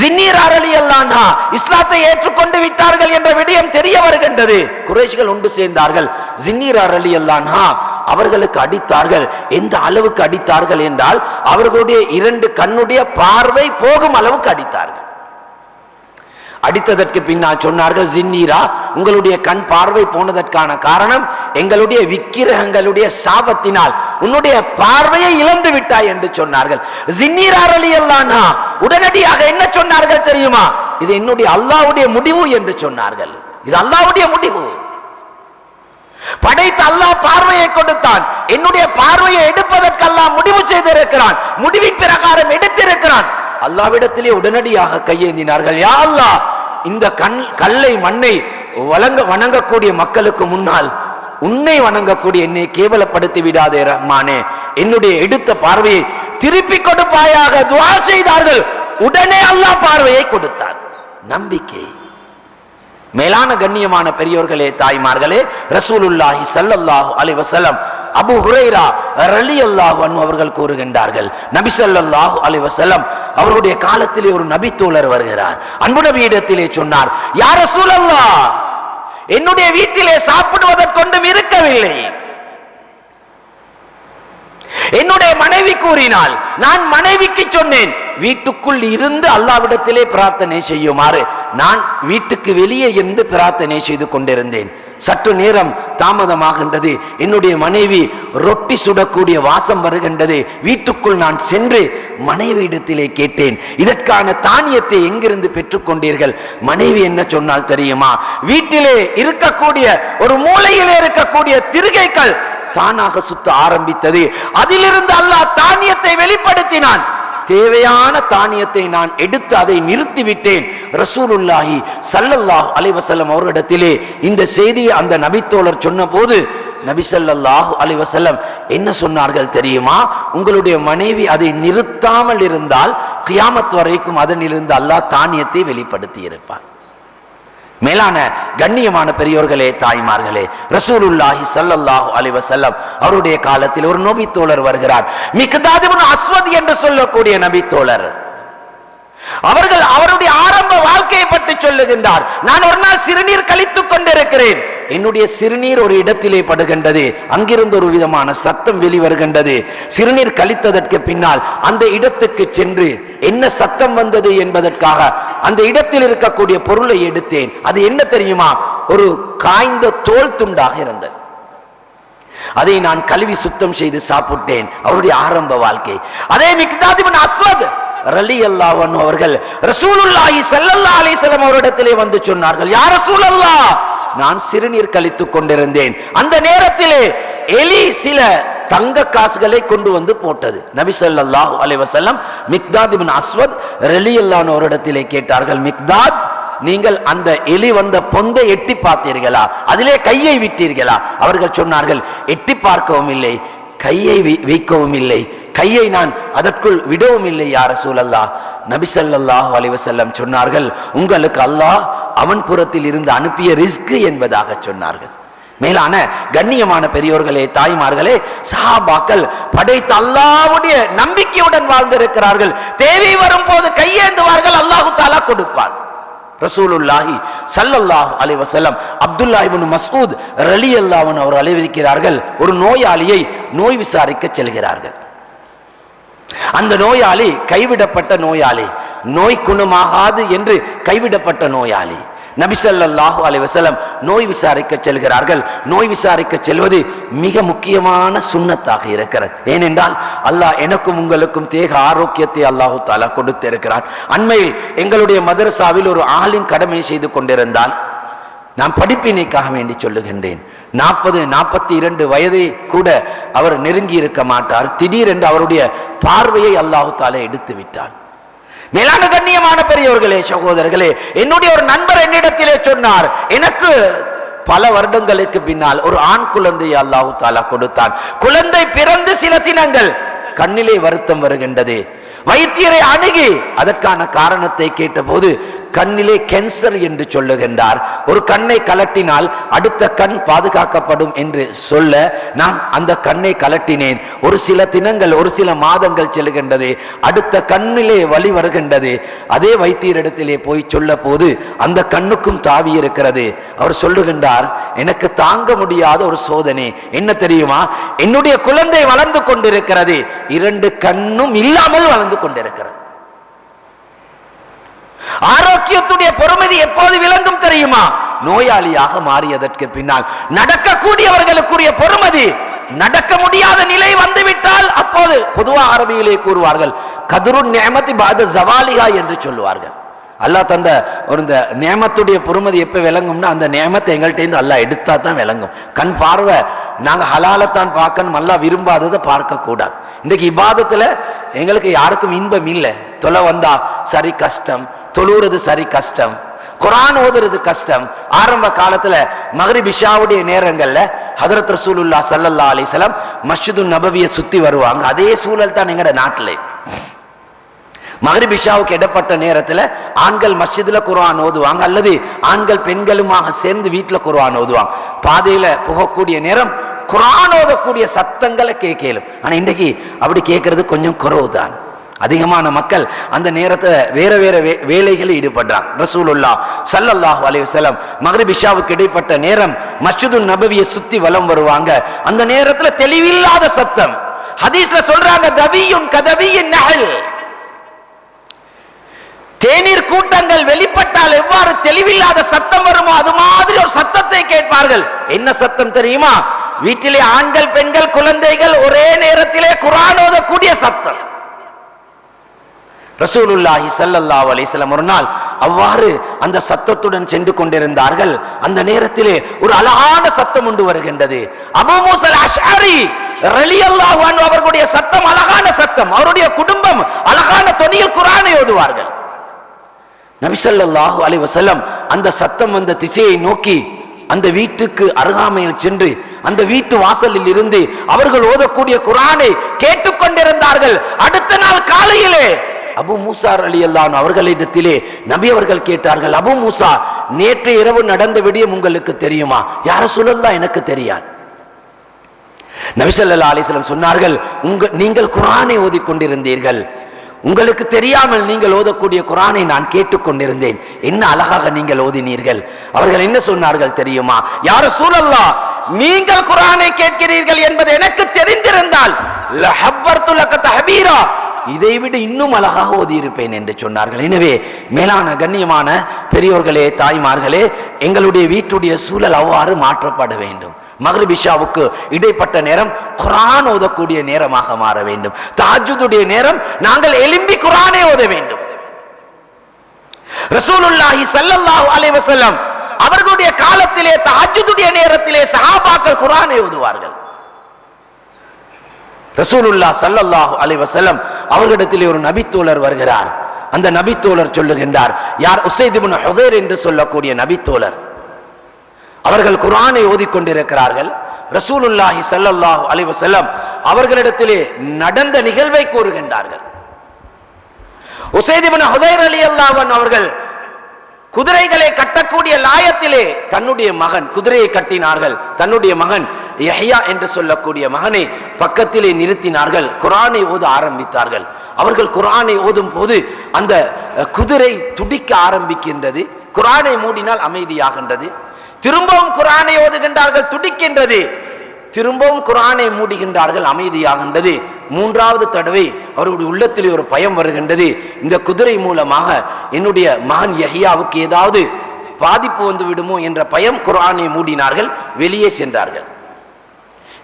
ஜின்னீரா ரலியல்லாஹு அன்ஹா இஸ்லாத்தை ஏற்றுக்கொண்டு விட்டார்கள் என்ற விடயம் தெரிய வருகின்றது. குறைஷ்கள் ஒன்று சேர்ந்தார்கள். ஜின்னீரா ரலியல்லாஹு அன்ஹா அவர்களுக்கு அடித்தார்கள். எந்த அளவுக்கு அடித்தார்கள் என்றால், அவர்களுடைய இரண்டு கண்ணுடைய பார்வை போகும் அளவுக்கு அடித்தார்கள். அடித்ததற்கு பின்னால் சொன்னார்கள், ஜின்னீரா, உங்களுடைய கண் பார்வை போனதற்கான காரணம் எங்களுடைய விக்கிரகங்களுடைய சாபத்தினால் உன்னுடைய பார்வையை இழந்து விட்டாய் என்று சொன்னார்கள். ஜின்னீரா ரலியல்லாஹு அன்ஹா உடனடியாக என்ன சொன்னார்கள் தெரியுமா? இது என்னுடைய அல்லாஹ்வுடைய முடிவு என்று சொன்னார்கள். இது அல்லாஹ்வுடைய முடிவு. படைத்த அல்லாஹ் பார்வையை கொடுத்தான். என்னுடைய பார்வையை எடுப்பதற்கு அல்லாஹ் முடிவு செய்திருக்கிறான். முடிவின் பிரகாரம் எடுத்திருக்கிறான். அல்லாஹ்விடத்திலே உடனடியாக கையேந்தினார்கள். யா அல்லாஹ், இந்த கல்லை மண்ணை வணங்கக்கூடிய மக்களுக்கு முன்னால் உன்னை வணங்கக்கூடிய என்னை கேவலப்படுத்தி விடாதே ரஹ்மானே, என்னுடைய எடுத்த பார்வையை திருப்பி கொடுப்பாயாக துஆ செய்தார்கள். உடனே அல்லாஹ் பார்வையை கொடுத்தான். நம்பிக்கை. மேலான கண்ணியமான பெரியோர்களே, தாய்மார்களே, ரசூலுல்லாஹி ஸல்லல்லாஹு அலைஹி வஸல்லம் அபூ ஹுரைரா ரலியல்லாஹு அன்ஹு அவர்கள் கூறுகின்றார்கள், நபி ஸல்லல்லாஹு அலைஹி வஸல்லம் அவருடைய காலத்திலே ஒரு நபி தோழர் வருகிறார். அன்பு நபியிடத்திலே சொன்னார், யா ரசூலல்லாஹ், என்னுடைய வீட்டிலே சாப்பிடுவதற்கொண்டும் இருக்கவில்லை. என்னுடைய மனைவி கூறினாள், நான் மனைவிக்கு சொன்னேன் வீட்டுக்குள் இருந்து அல்லாஹ்விடத்திலே பிரார்த்தனை செய்யுமாறு. நான் வீட்டுக்கு வெளியே இருந்து பிரார்த்தனை செய்து கொண்டிருந்தேன். சற்று நேரம் தாமதமாகின்றது. என்னுடைய மனைவி ரொட்டி சுடக்கூடிய வாசம் வருகின்றது. வீட்டுக்குள் நான் சென்று மனைவியிடத்திலே கேட்டேன், இதற்கான தானியத்தை எங்கிருந்து பெற்றுக்கொண்டீர்கள்? மனைவி என்ன சொன்னால் தெரியுமா? வீட்டிலே இருக்கக்கூடிய ஒரு மூலையிலே இருக்கக்கூடிய திருகைகள் தானாக சுத்த ஆரம்பித்தது. அதிலிருந்து அல்லாஹ் தானியத்தை வெளிப்படுத்தினான். தேவையான தானியத்தை நான் எடுத்து அதை நிறுத்திவிட்டேன். ரசூலுல்லாஹி ஸல்லல்லாஹு அலைஹி வஸல்லம் அவர்களிடத்திலே இந்த செய்தியை அந்த நபித்தோழர் சொன்ன போது நபி ஸல்லல்லாஹு அலைஹி வஸல்லம் என்ன சொன்னார்கள் தெரியுமா? உங்களுடைய மனைவி அதை நிறுத்தாமல் இருந்தால் கியாமத் வரைக்கும் அதனிலிருந்து அல்லாஹ் தானியத்தை வெளிப்படுத்தி இருப்பான். மேலான கண்ணியமான பெரியோர்களே, தாய்மார்களே, ரசூலுல்லாஹி ஸல்லல்லாஹு அலைஹி வஸல்லம் அவருடைய காலத்தில் ஒரு நபி தோழர் வருகிறார். மிக்தாத் இப்னு அஸ்வத் என்று சொல்லக்கூடிய நபி தோழர். அவர்கள் அவருடைய ஆரம்ப வாழ்க்கையை பற்றி சொல்லுகின்றார். நான் ஒரு நாள் சிறுநீர் கழித்துக் கொண்டிருக்கிறேன். என்னுடைய சிறுநீர் ஒரு இடத்திலே படுகின்றது. அங்கிருந்து ஒரு விதமான சத்தம் வெளிவருகின்றது. சிறுநீர் கழித்ததற்கு பின்னால் அந்த இடத்துக்கு சென்று என்ன சத்தம் வந்தது என்பதற்காக அந்த இடத்தில் இருக்கக்கூடிய பொருளை எடுத்தேன். அது என்ன தெரியுமா? ஒரு காய்ந்த தோல் துண்டாக இருந்தது. அதை நான் கழுவி சுத்தம் செய்து சாப்பிட்டேன். அவருடைய ஆரம்ப வாழ்க்கை. அதே மிக்தாத் இப்னு அஸ்வத் ரலியல்லாஹு அன்ஹு அவர்கள் ரசூலுல்லாஹி ஸல்லல்லாஹு அலைஹி வஸல்லம் அவரிடத்திலே வந்து சொன்னார்கள், யா ரசூலல்லாஹ், நான் சிறுநீர் கழித்துக் கொண்டிருந்தேன். அந்த நேரத்திலே எலி சில தங்க காசுகளை கொண்டு வந்து போட்டது. நபி ஸல்லல்லாஹு அலைஹி வஸல்லம் மிக்தாத் இப்னு அஸ்வத் ரலியல்லாஹு அன்ஹு அவரிடத்திலே கேட்டார்கள், மிக்தாத், நீங்கள் அந்த எலி வந்த பொந்தை எட்டி பார்த்தீர்களா? அதிலே கையை விட்டீர்களா? அவர்கள் சொன்னார்கள், எட்டி பார்க்கவும் இல்லை, கையை வைக்கவும் இல்லை, கையை நான் அதற்குள் விடவும் இல்லை யா ரசூலல்லாஹ். நபி ஸல்லல்லாஹு அலைஹி வஸல்லம் சொன்னார்கள், உங்களுக்கு அல்லாஹ் அவன் புறத்தில் இருந்து அனுப்பிய ரிஸ்க் என்பதாக சொன்னார்கள். மேலான கண்ணியமான பெரியோர்களே, தாய்மார்களே, சஹாபாக்கள் படைத்த அல்லாஹ்வுடைய நம்பிக்கையுடன் வாழ்ந்திருக்கிறார்கள். தேவை வரும்போது கையேந்துவார்கள், அல்லாஹ் தஆலா கொடுப்பார். ரசூலுல்லாஹி ஸல்லல்லாஹு அலைஹி வஸல்லம் அப்துல்லாஹ் இப்னு மஸ்ஊத் ரலியல்லாஹு அன்ஹு அவர் அறிவிக்கிறார்கள், ஒரு நோயாளியை நோய் விசாரிக்க செல்கிறார்கள். அந்த நோயாளி கைவிடப்பட்ட நோயாளி, நோய் குணமாகாது என்று கைவிடப்பட்ட நோயாளி. நபி ஸல்லல்லாஹு அலைஹி வஸல்லம் நோய் விசாரிக்க செல்கிறார்கள். நோய் விசாரிக்க செல்வது மிக முக்கியமான சுன்னத்தாக இருக்கிறது. ஏனென்றால் அல்லாஹ் எனக்கும் உங்களுக்கும் தேக ஆரோக்கியத்தை அல்லாஹு தஆலா கொடுத்திருக்கிறார். அண்மையில் எங்களுடைய மதரசாவில் ஒரு ஆலிம் கடமை செய்து கொண்டிருந்தால், நான் படிப்பினைக்காக வேண்டி சொல்லுகின்றேன், 40-42 வயதை கூட அவர் நெருங்கி இருக்க மாட்டார். திடீரென்று அவருடைய பார்வையை அல்லாஹு தஆலா எடுத்து விட்டான். மேலான கண்ணியமான பெரியவர்களே, சகோதரர்களே, என்னுடைய ஒரு நண்பர் என்னிடத்திலே சொன்னார், எனக்கு பல வருடங்களுக்கு பின்னால் ஒரு ஆண் குழந்தையை அல்லாஹு தஆலா கொடுத்தான். குழந்தை பிறந்து சில தினங்கள் கண்ணிலே வருத்தம் வருகின்றது. வைத்தியரை அணுகி அதற்கான காரணத்தை கேட்டபோது கண்ணிலே கேன்சர் என்று சொல்லுகின்றார். ஒரு கண்ணை கலட்டினால் அடுத்த கண் பாதுகாக்கப்படும் என்று சொல்ல நான் அந்த கண்ணை கலட்டினேன். ஒரு சில தினங்கள், ஒரு சில மாதங்கள் செல்கின்றது. அடுத்த கண்ணிலே வலி வருகின்றது. அதே வைத்தியரிடத்திலே போய் சொல்ல போது அந்த கண்ணுக்கும் தாவி இருக்கிறது. அவர் சொல்லுகின்றார், எனக்கு தாங்க முடியாத ஒரு சோதனை என்ன தெரியுமா? என்னுடைய குழந்தை வளர்ந்து கொண்டிருக்கிறது, 2 கண்ணும் இல்லாமல் வளர்ந்து கொண்டிருக்கிறது. ஆரோக்கியத்துடைய பொறுமதி எப்போது விளங்கும் தெரியுமா? நோயாளியாக மாறியதற்கு பின்னால். நடக்கக்கூடியவர்களுக்குரிய பொறுமதி, நடக்க முடியாத நிலை வந்துவிட்டால் அப்போது பொதுவாக அரபியிலே கூறுவார்கள், கதுரு நிஅமதி பாத ஜவாலிஹா என்று சொல்லுவார்கள். அல்லாஹ் தந்த ஒரு இந்த நியமத்துடைய பொறுமதி எப்போ விளங்கும்னா, அந்த நியமத்தை எங்கள்கிட்ட அல்லாஹ் எடுத்தா தான் விளங்கும். கண் பார்வை நாங்கள் ஹலாலத்தான் பார்க்கணும், அல்லாஹ் விரும்பாததை பார்க்கக்கூடாது. இன்றைக்கு இபாதத்தில் எங்களுக்கு யாருக்கும் இன்பம் இல்லை. தொலை வந்தா சரி கஷ்டம், தொழுறது சரி கஷ்டம், குர்ஆன் ஓதுறது கஷ்டம். ஆரம்ப காலத்தில் மக்ரிப் இஷாவுடைய நேரங்களில் ஹதரத் ரசூலுல்லாஹ் ஸல்லல்லாஹு அலைஹி வஸல்லம் மஸ்ஜிது நபவியை சுத்தி வருவாங்க. அதே சூழல் தான் எங்கட நாட்டிலே. மக்ரிப் இஷாவுக்கு இடப்பட்ட நேரத்தில் ஆண்கள் மஸ்ஜிதுல குர்ஆன் ஓதுவாங்க, அல்லது ஆண்கள் பெண்களுமாக சேர்ந்து வீட்டில் குர்ஆன் ஓதுவாங்க. பாதையில போகக்கூடிய நேரம் குர்ஆன் ஓதக்கூடிய சத்தங்களை கேட்கலும். ஆனா இன்றைக்கு அப்படி கேட்கறது கொஞ்சம் குறைவுதான். அதிகமான மக்கள் அந்த நேரத்தை வேற வேற வேலைகளில் ஈடுபடுறாங்க. ரசூலுல்லாஹ் ஸல்லல்லாஹு அலைஹி வஸல்லம் மக்ரிப் இஷாவுக்கு இடைப்பட்ட நேரம் மஸ்ஜிது நபவியை சுத்தி வலம் வருவாங்க. அந்த நேரத்தில் தெளிவில்லாத சத்தம். ஹதீஸ்ல சொல்றாங்க, தபியுன் கதபியின் நஹல், தேநீர் கூட்டங்கள் வெளிப்பட்டால் எவ்வாறு தெளிவில்லாத சத்தம் வருமோ அது மாதிரி ஒரு சத்தத்தை கேட்பார்கள். என்ன சத்தம் தெரியுமா? வீட்டிலே ஆண்கள் பெண்கள் குழந்தைகள் ஒரே நேரத்திலே குர்ஆன் ஓதக்கூடிய சத்தம். ரசூலுல்லாஹி ஸல்லல்லாஹு அலைஹி வஸல்லம் ஒரு நாள் அவ்வாறு அந்த சத்தத்துடன் சென்று கொண்டிருந்தார்கள். அந்த நேரத்திலே ஒரு அழகான சத்தம் உண்டு வருகின்றது. அபூ மூஸா அல்-அஷ்அரி ரலியல்லாஹு அன்ஹு அவர்களுடைய சத்தம் அழகான சத்தம். அவருடைய குடும்பம் அழகான தொனியில் குர்ஆனை ஓதுவார்கள். நபி ஸல்லல்லாஹு அலைஹி வஸல்லம் அந்த சத்தம் வந்த திசையை நோக்கி அந்த வீட்டுக்கு அருகாமையில் சென்று அந்த வீட்டு வாசலில் இருந்து அவர்கள் ஓதக்கூடிய குர்ஆனை கேட்டுக்கொண்டிருந்தார்கள். அடுத்த நாள் காலையிலே அபூ மூஸா ரலியல்லாஹு அன்ஹு அவர்களிடத்திலே நபி அவர்கள் கேட்டார்கள், அபூ மூஸா, நேற்று இரவு நடந்த விடயம் உங்களுக்கு தெரியுமா? யா ரசூலல்லாஹ், எனக்கு தெரியாது. நபி ஸல்லல்லாஹு அலைஹி வஸல்லம் சொன்னார்கள், நீங்கள் குர்ஆனை ஓதிக்கொண்டிருந்தீர்கள், உங்களுக்கு தெரியாமல் நீங்கள் ஓதக்கூடிய குர்ஆனை நான் கேட்டுக்கொண்டிருந்தேன். என்ன அழகாக நீங்கள் ஓதினீர்கள். அவர்கள் என்ன சொன்னார்கள் தெரியுமா? யா ரசூலல்லாஹ், நீங்கள் குர்ஆனை கேட்கிறீர்கள் என்பது எனக்கு தெரிந்திருந்தால் லஹப்பர்து லக தஹபீரா, இதைவிட இன்னும் அழகாக ஓதியிருப்பேன் என்று சொன்னார்கள். எனவே மேலான கண்ணியமான பெரியோர்களே, தாய்மார்களே, எங்களுடைய வீட்டுடைய சூழல் அவ்வாறு மாற்றப்பட வேண்டும். மக்ரிப் இஷாவுக்கு இடைப்பட்ட நேரம் குர்ஆன் ஓதக்கூடிய நேரமாக மாற வேண்டும். தஹஜ்ஜுதுடைய நேரம் நாங்கள் எழும்பி குர்ஆனை ஓத வேண்டும். ரசூலுல்லாஹி ஸல்லல்லாஹு அலைஹி வஸல்லம் அவர்களுடைய காலத்திலே தஹஜ்ஜுதுடைய நேரத்திலே சஹாபாக்கள் குர்ஆனை ஓதுவார்கள். ரசூலுல்லாஹ் ஸல்லல்லாஹு அலைஹி வஸல்லம் அவர்களிடத்திலே ஒரு நபித்தோழர் வருகிறார். அந்த நபித்தோழர் சொல்லுகின்றார், யார்? உஸைத் இப்னு ஹுதைர் என்று சொல்லக்கூடிய நபித்தோழர். அவர்கள் குர்ஆனை ஓதிக்கொண்டிருக்கிறார்கள். ரசூலுல்லாஹி ஸல்லல்லாஹு அலைஹி வஸல்லம் அவர்களிடத்திலே நடந்த நிகழ்வை கூறுகின்றார்கள். உஸைத் இப்னு ஹுதைர் ரலியல்லாஹு அன்ஹு அவர்கள் குதிரைகளை கட்டக்கூடிய லாயத்திலே தன்னுடைய மகன் குதிரையை கட்டினார்கள். தன்னுடைய மகன் யஹ்யா என்று சொல்லக்கூடிய மகனை பக்கத்திலே நிறுத்தினார்கள். குர்ஆனை ஓத ஆரம்பித்தார்கள். அவர்கள் குர்ஆனை ஓதும் போது அந்த குதிரை துடிக்க ஆரம்பிக்கின்றது. குர்ஆனை மூடினால் அமைதியாகின்றது. திரும்பவும் குர்ஆனை ஓதுகின்றார்கள், துடிக்கின்றது. திரும்பவும் குர்ஆனை மூடுகின்றார்கள், அமைதியாகின்றது. மூன்றாவது தடவை அவருடைய உள்ளத்திலே ஒரு பயம் வருகின்றது. இந்த குதிரை மூலமாக என்னுடைய மகன் யஹ்யாவுக்கு ஏதாவது பாதிப்பு வந்து விடுமோ என்ற பயம். குர்ஆனை மூடினார்கள், வெளியே சென்றார்கள்.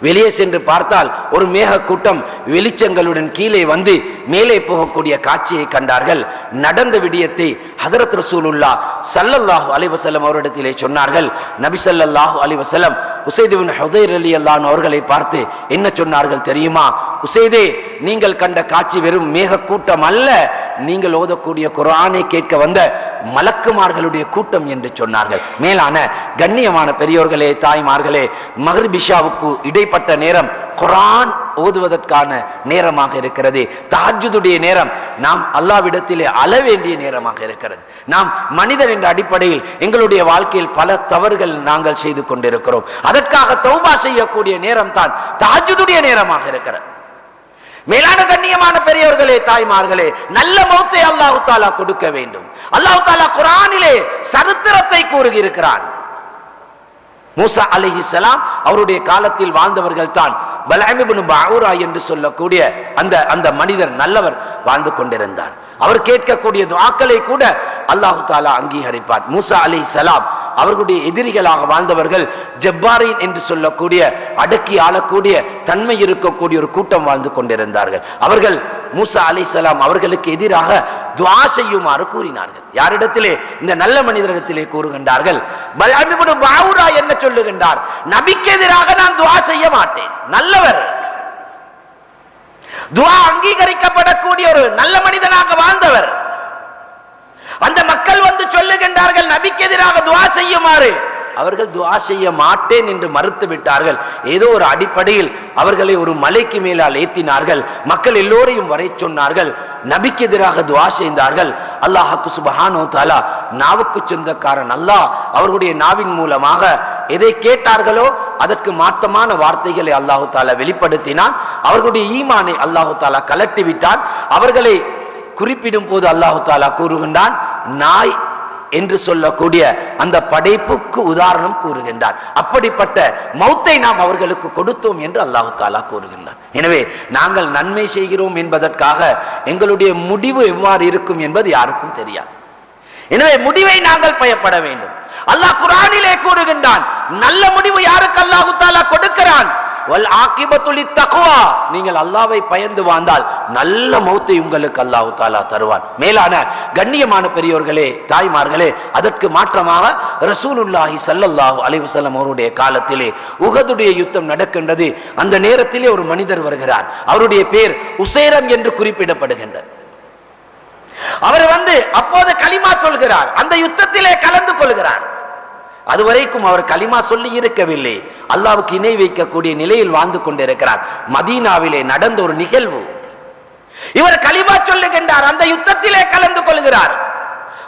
வெளியே சென்று பார்த்தால் ஒரு மேக கூட்டம் வெளிச்சங்களுடன் கீழே வந்து மேலே போகக்கூடிய காட்சியை கண்டார்கள். நடந்த விடயத்தை ஹதரத் ரசூலுல்லாஹ் ஸல்லல்லாஹு அலைஹி வஸல்லம் அவரிடத்திலே சொன்னார்கள். நபி ஸல்லல்லாஹு அலைஹி வஸல்லம் உஸைத் இப்னு ஹுதைர் ரலியல்லாஹு அன்ஹு அவர்களை பார்த்து என்ன சொன்னார்கள் தெரியுமா? உஸைதே, நீங்கள் கண்ட காட்சி வெறும் மேக கூட்டம் அல்ல, நீங்கள் ஓதக்கூடிய குர்ஆனை கேட்க வந்த மலக்குமார்களுடைய கூட்டம் என்று சொன்னார்கள். மேலான கண்ணியமான பெரியோர்களே, தாய்மார்களே, மக்ரிப் இஷாவுக்கு இடைப்பட்ட நேரம் குர்ஆன் ஓதுவதற்கான நேரமாக இருக்கிறது. தஹஜ்ஜுதுடைய நேரம் நாம் அல்லாஹ்விடத்திலே அழ வேண்டிய நேரமாக இருக்கிறது. நாம் மனிதர் என்ற அடிப்படையில் எங்களுடைய வாழ்க்கையில் பல தவறுகள் நாங்கள் செய்து கொண்டிருக்கிறோம். அதற்காக தௌபா செய்யக்கூடிய நேரம் தான் தஹஜ்ஜுதுடைய நேரமாக இருக்கிறது. மேலான கண்ணியமான பெரியவர்களே, தாய்மார்களே, நல்ல மௌத்தை அல்லாஹ் தஆலா கொடுக்க வேண்டும். அல்லாஹ் தஆலா குர்ஆனிலே சரித்திரத்தை கூறுகிறான். மூசா அலைஹிஸ்ஸலாம் அவருடைய காலத்தில் வாழ்ந்தவர்கள் தான் பல்அம் இப்னு பஅூரா என்று சொல்லக்கூடிய அந்த மனிதர் நல்லவர் வாழ்ந்து கொண்டிருந்தார். அவர் கேட்கக்கூடிய துஆக்களை கூட அல்லாஹ் தஆலா அங்கீகரிப்பார். மூசா அலைஹிஸ்ஸலாம் அவர்களுடைய எதிரிகளாக வாழ்ந்தவர்கள் ஜப்பாரின் என்று சொல்லக்கூடிய அடக்கி ஆளக்கூடிய தன்மை இருக்கக்கூடிய ஒரு கூட்டம் வாழ்ந்து கொண்டிருந்தார்கள். அவர்கள் மூசா அலைஹிஸ்ஸலாம் அவர்களுக்கு எதிராக துஆ செய்யுமாறு கூறினார்கள். யாரிடத்திலே? இந்த நல்ல மனிதரிடத்திலே கூறுகின்றார்கள். பல்அம் இப்னு பஅூரா என்ன சொல்லுகின்றார்? நபிக்கு எதிராக நான் துஆ செய்ய மாட்டேன். நல்லவர், துஆ அங்கீகரிக்கப்படக்கூடிய ஒரு நல்ல மனிதனாக வாழ்ந்தவர். அந்த மக்கள் வந்து சொல்லுகின்றார்கள், நபிக்கு எதிராக துஆ செய்யுமாறு. அவர்கள் துஆ செய்ய மாட்டேன் என்று மறுத்து விட்டார்கள். ஏதோ ஒரு அடிப்படையில் அவர்களை ஒரு மலைக்கு மேலால் ஏற்றினார்கள். மக்கள் எல்லோரையும் வரை சொன்னார்கள். நபிக்கு எதிராக துஆ செய்தார்கள். அல்லாஹ் சுப்ஹானஹு வ தஆலா நாவுக்கு சொந்தக்காரன் அல்லாஹ் அவர்களுடைய நாவின் மூலமாக எதை கேட்டார்களோ அதற்கு மாற்றமான வார்த்தைகளை அல்லாஹு தாலா வெளிப்படுத்தினான். அவர்களுடைய ஈமானை அல்லாஹு தாலா கலட்டி விட்டான். அவர்களை குறிப்பிடும் போது அல்லாஹு தாலா கூறுகின்றான், நாய் என்று சொல்லக்கூடிய அந்த படைப்புக்கு உதாரணம் கூறுகின்றான். அப்படிப்பட்ட மௌத்தை நாம் அவர்களுக்கு கொடுத்தோம் என்று அல்லாஹு தாலா கூறுகின்றான். எனவே நாங்கள் நன்மை செய்கிறோம் என்பதற்காக எங்களுடைய முடிவு எவ்வாறு இருக்கும் என்பது யாருக்கும் தெரியாது. எனவே முடிவை நாங்கள் பயப்பட வேண்டும். அல்லாஹ் குர்ஆனிலே கூறுகின்றான், நல்ல முடிவு யாருக்கு அல்லாஹு தாலா கொடுக்கிறான், வல் ஆகிபத்து லித்தக்வா, நீங்கள் அல்லாஹ்வை பயந்து வாழ்ந்தால் நல்ல மௌத்தை உங்களுக்கு அல்லாஹு தாலா தருவான். மேலான கண்ணியமான பெரியோர்களே, தாய்மார்களே, அதற்கு மாற்றமாக ரசூலுல்லாஹி ஸல்லல்லாஹு அலைஹி வஸல்லம் அவருடைய காலத்திலே உஹதுடைய யுத்தம் நடக்கின்றது. அந்த நேரத்திலே ஒரு மனிதர் வருகிறார். அவருடைய பேர் உசைரம் என்று குறிப்பிடப்படுகின்றது. அவர் அப்போது கலிமா சொல்கிறார். அந்த யுத்தத்திலே கலந்து கொள்கிறார். அதுவரைக்கும் அவர் கலிமா சொல்லி இருக்கவில்லை. அல்லாஹ்வுக்கு இணை வைக்கக்கூடிய நிலையில் வாழ்ந்து கொண்டிருக்கிறார். மதீனாவிலே நடந்த ஒரு நிகழ்வு, இவர் கலிமா சொல்லுகின்றார். அந்த யுத்தத்திலே கலந்து கொள்கிறார்.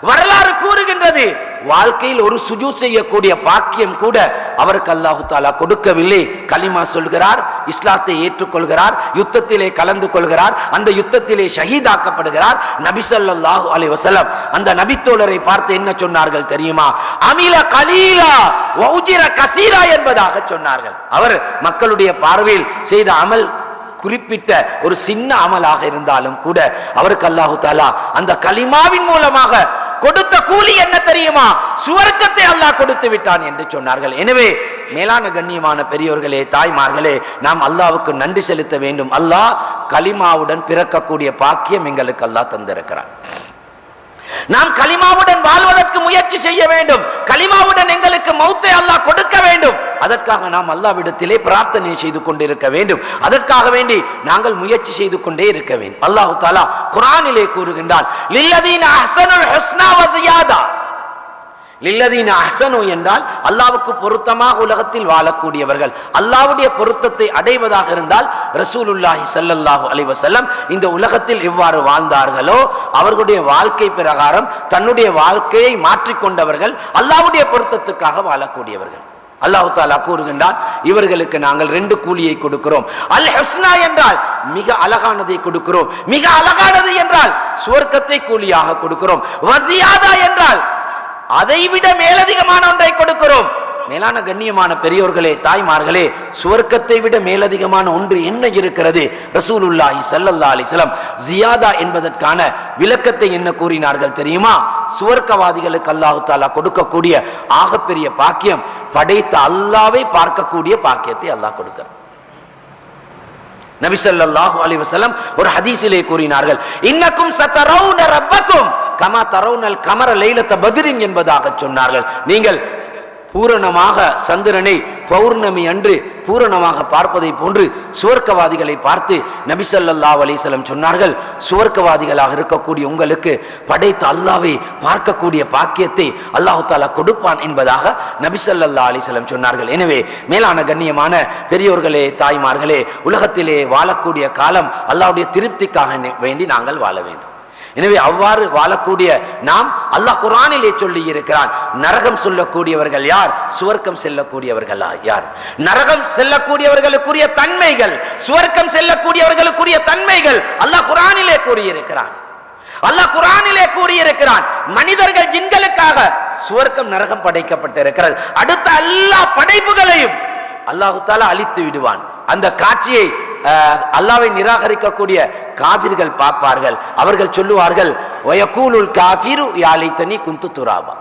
வரலாறு கூறுகின்றது, வாழ்க்கையில் ஒரு சுஜூத் செய்யக்கூடிய பாக்கியம் கூட அவருக்கு அல்லாஹு தாலா கொடுக்கவில்லை. கலிமா சொல்கிறார், இஸ்லாத்தை ஏற்றுக்கொள்கிறார், யுத்தத்திலே கலந்து கொள்கிறார், அந்த யுத்தத்திலே ஷஹீதாக்கப்படுகிறார். நபி ஸல்லல்லாஹு அலைஹி வஸல்லம் அந்த நபித்தோழரை பார்த்து என்ன சொன்னார்கள் தெரியுமா? அமில கலீலா வ உஜிர கஸீரா என்பதாக சொன்னார்கள். அவர் மக்களுடைய பார்வையில் செய்த அமல் குறிப்பிட்ட ஒரு சின்ன அமலாக இருந்தாலும் கூட அவருக்கு அல்லாஹு தாலா அந்த கலிமாவின் மூலமாக கொடுத்த கூலி என்ன தெரியுமா? சுவர்க்கத்தை அல்லாஹ் கொடுத்து விட்டான் என்று சொன்னார்கள். எனவே மேலான கண்ணியமான பெரியோர்களே, தாய்மார்களே, நாம் அல்லாஹ்வுக்கு நன்றி செலுத்த வேண்டும். அல்லாஹ் கலிமாவுடன் பிறக்கக்கூடிய பாக்கியம் எங்களுக்கு அல்லாஹ் தந்திருக்கிறான். நாம் கலிமாவுடன் வாழ்வதற்கு முயற்சி செய்ய வேண்டும். கலிமாவுடன் எங்களுக்கு மௌத்தை அல்லாஹ் கொடுக்க வேண்டும். அதற்காக நாம் அல்லாஹ்விடத்திலே பிரார்த்தனை செய்து கொண்டிருக்க வேண்டும். அதற்காக வேண்டி நாங்கள் முயற்சி செய்து கொண்டே இருக்க வேண்டும். அல்லாஹ் தஆலா குர்ஆனிலே கூறுகின்றான், லில்லதீன அஹ்ஸனுல் ஹுஸ்னா வ ஜியாதா. லில்லதீன அஹ்ஸனு என்றால் அல்லாஹ்வுக்கு பொருத்தமாக உலகத்தில் வாழக்கூடியவர்கள். அல்லாஹ்வுடைய பொருத்தத்தை அடைவதாக இருந்தால் ரசூலுல்லாஹி ஸல்லல்லாஹு அலைஹி வஸல்லம் இந்த உலகத்தில் எவ்வாறு வாழ்ந்தார்களோ அவர்களுடைய வாழ்க்கை பிரகாரம் தன்னுடைய வாழ்க்கையை மாற்றிக்கொண்டவர்கள், அல்லாஹ்வுடைய பொருத்தத்துக்காக வாழக்கூடியவர்கள். அல்லாஹ் தஆலா கூறுகின்றான், இவர்களுக்கு நாங்கள் 2 கூலியை கொடுக்கிறோம். அல் ஹுஸ்னா என்றால் மிக அழகானதை கொடுக்கிறோம். மிக அழகானது என்றால் சுவர்க்கத்தை கூலியாக கொடுக்கிறோம். வஸியாதா என்றால் அதைவிட மேலதிகமான ஒன்றை கொடுக்கிறோம். மேலான கண்ணியமான பெரியோர்களே, தாய்மார்களே, சுவர்க்கத்தை விட மேலதிகமான ஒன்று என்ன இருக்கிறது? ரசூலுல்லாஹி ஸல்லல்லாஹு அலைஹி வஸல்லம் ஜியாதா என்பதற்கான விளக்கத்தை என்ன கூறினார்கள் தெரியுமா? சுவர்க்கவாதிகளுக்கு அல்லாஹ் தஆலா கொடுக்கக்கூடிய ஆகப்பெரிய பாக்கியம், படைத்த அல்லாஹ்வை பார்க்கக்கூடிய பாக்கியத்தை அல்லாஹ் கொடுக்கிறார். நபி ஸல்லல்லாஹு அலைஹி வஸல்லம் ஒரு ஹதீஸிலே கூறினார்கள், இன்னக்கும் சதரவுன ரப்பக்கும் கமா தரவுனல் கமர லைலத்த பத்ரின் என்பதாக சொன்னார்கள். நீங்கள் பூரணமாக சந்திரனை பௌர்ணமி அன்று பூரணமாக பார்ப்பதை போன்று சுவர்க்கவாதிகளை பார்த்து நபி ஸல்லல்லாஹு அலைஹி வஸல்லம் சொன்னார்கள், சுவர்க்கவாதிகளாக இருக்கக்கூடிய உங்களுக்கு படைத்த அல்லாஹ்வை பார்க்கக்கூடிய பாக்கியத்தை அல்லாஹ் தஆலா கொடுப்பான் என்பதாக நபி ஸல்லல்லாஹு அலைஹி வஸல்லம் சொன்னார்கள். எனவே மேலான கண்ணியமான பெரியோர்களே, தாய்மார்களே, உலகத்திலே வாழக்கூடிய காலம் அல்லாஹ்வுடைய திருப்திக்காக வேண்டி நாங்கள் வாழ வேண்டும். எனவே அவ்வாறு வாழக்கூடிய நாம் அல்லாஹ் குர்ஆனிலே சொல்லி இருக்கிறான், நரகம் சொல்லக்கூடியவர்கள் யார், சுவர்க்கம் செல்லக்கூடியவர்கள் யார். நரகம் செல்லக்கூடியவர்களுக்குரிய தன்மைகள், சுவர்க்கம் செல்லக்கூடியவர்களுக்குரிய தன்மைகள் அல்லாஹ் குர்ஆனிலே கூறியிருக்கிறான். அல்லாஹ் குர்ஆனிலே கூறியிருக்கிறான், மனிதர்கள் ஜின்களுக்காக சுவர்க்கம் நரகம் படைக்கப்பட்டிருக்கிறது. அடுத்த எல்லா படைப்புகளையும் அல்லாஹ் தஆலா அழித்து விடுவான். அந்த காட்சியை அல்லாஹ்வை நிராகரிக்கக்கூடிய காஃபிர்கள் பார்ப்பார்கள். அவர்கள் சொல்லுவார்கள், வயகூலுல் காஃபிரு யா லைத்தனி குன்து துராபா.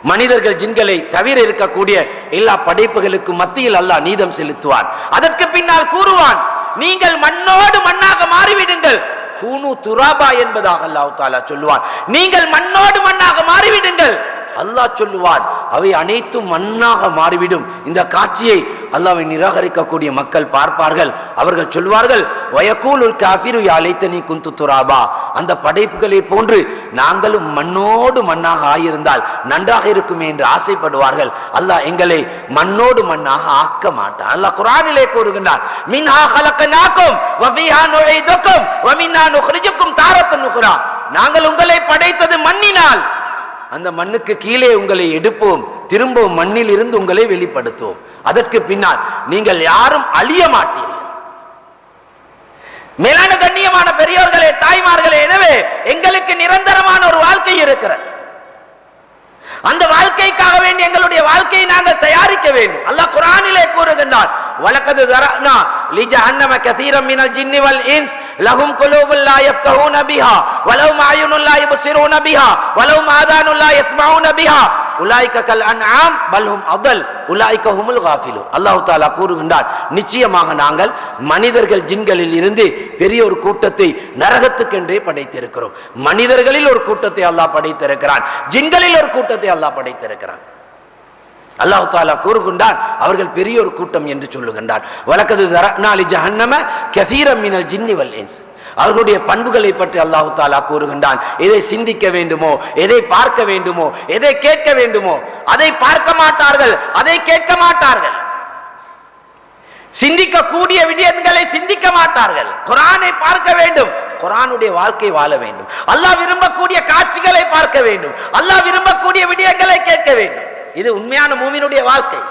மனிதர்கள் ஜின்களை தவிர இருக்கக்கூடிய எல்லா படைப்புகளுக்கு மத்தியில் அல்லாஹ் நீதம் செலுத்துவான். அதற்கு பின்னால் கூறுவான், நீங்கள் மண்ணோடு மண்ணாக மாறிவிடுங்கள். கூனு துராபா என்பதாக அல்லாஹ் தஆலா சொல்லுவான். நீங்கள் மண்ணோடு மண்ணாக மாறிவிடுங்கள். அல்லாஹ் சொல்லுவான், அவை அனைத்தும் மண்ணாக மாறிவிடும். இந்த காட்சியை அல்லாஹ்வை நிராகரிக்கக்கூடிய மக்கள் பார்ப்பார்கள். அவர்கள் சொல்வார்கள், வயக்கூலுல் காஃபிரு யா லைத்தனி குந்து துராபா, அந்த படைப்புகளை போன்று நாங்களும் மண்ணோடு மண்ணாக ஆயிருந்தால் நன்றாக இருக்குமே என்று ஆசைப்படுவார்கள். அல்லாஹ் எங்களை மண்ணோடு மண்ணாக ஆக்க மாட்டான். அல்லாஹ் குர்ஆனிலே கூறுகின்றான், மின்ஹா ஹலக்னாகும் வ ஃபீஹா நுஈதுகும் வ மின்ஹா நுக்ரிஜுகும் தாரத்தன் உக்ரா, நாங்கள் உங்களை படைத்தது மண்ணினால், அந்த மண்ணுக்கு கீழே உங்களை எடுப்போம், திரும்பவும் மண்ணில் இருந்து உங்களை வெளிப்படுத்துவோம், அதற்கு பின்னால் நீங்கள் யாரும் அழிய மாட்டீர்கள். மேலான கண்ணியமான பெரியோர்களே, தாய்மார்களே, எனவே எங்களுக்கு நிரந்தரமான ஒரு வாழ்க்கை இருக்கிறது. அந்த வாழ்க்கைக்காக வேண்டி எங்களுடைய வாழ்க்கையை நாங்கள் தயாரிக்க வேண்டும். அல்லாஹ் குர்ஆனிலே கூறுகின்றான், வலகத் தரனா லிஜஹன்னம கஸீரம் மினல் ஜின்னி வல் இன்ஸ் லஹும் குலூபுல் லா யஃப்கஹூன பிஹா வலஹும் அயுனுல் லா யுப்சிரூன பிஹா வலஹும் ஆதானுல் லா யஸ்மஊன பிஹா உலாயிக கல் அன்ஆம் பல்ஹும் அதல் உலாயிக ஹுமுல் காஃபிலூன். அல்லாஹ் தஆலா கூறுகின்றார், நிச்சயமாக நாங்கள் மனிதர்கள் ஜின்களில் இருந்து பெரிய ஒரு கூட்டத்தை நரகத்துக்கென்றே படைத்திருக்கிறோம். மனிதர்களில் ஒரு கூட்டத்தை அல்லாஹ் படைத்திருக்கிறான், ஜின்களில் ஒரு கூட்டத்தை அல்லாஹ் படைத்திருக்கிறான். அல்லாஹ் தஆலா கூறுகின்றான், அவர்கள் பெரிய ஒரு கூட்டம் என்று சொல்லுகின்றான். வலகத் தரனா லிஜஹன்னம கஸீரம் மினல் ஜின்னி வல் இன்ஸ், அவர்களுடைய பண்புகளை பற்றி அல்லாஹ் தஆலா கூறுகின்றான். எதை சிந்திக்க வேண்டுமோ, எதை பார்க்க வேண்டுமோ, எதை கேட்க வேண்டுமோ அதை பார்க்க மாட்டார்கள், அதை கேட்க மாட்டார்கள். சிந்திக்க கூடிய விடயங்களை சிந்திக்க மாட்டார்கள். குர்ஆனை பார்க்க வேண்டும், குர்ஆனுடைய வாழ்க்கை வாழ வேண்டும். அல்லாஹ் விரும்பக்கூடிய காட்சிகளை பார்க்க வேண்டும், அல்லாஹ் விரும்பக்கூடிய விடயங்களை கேட்க வேண்டும். இது உண்மையான மூமினுடைய வாழ்க்கை.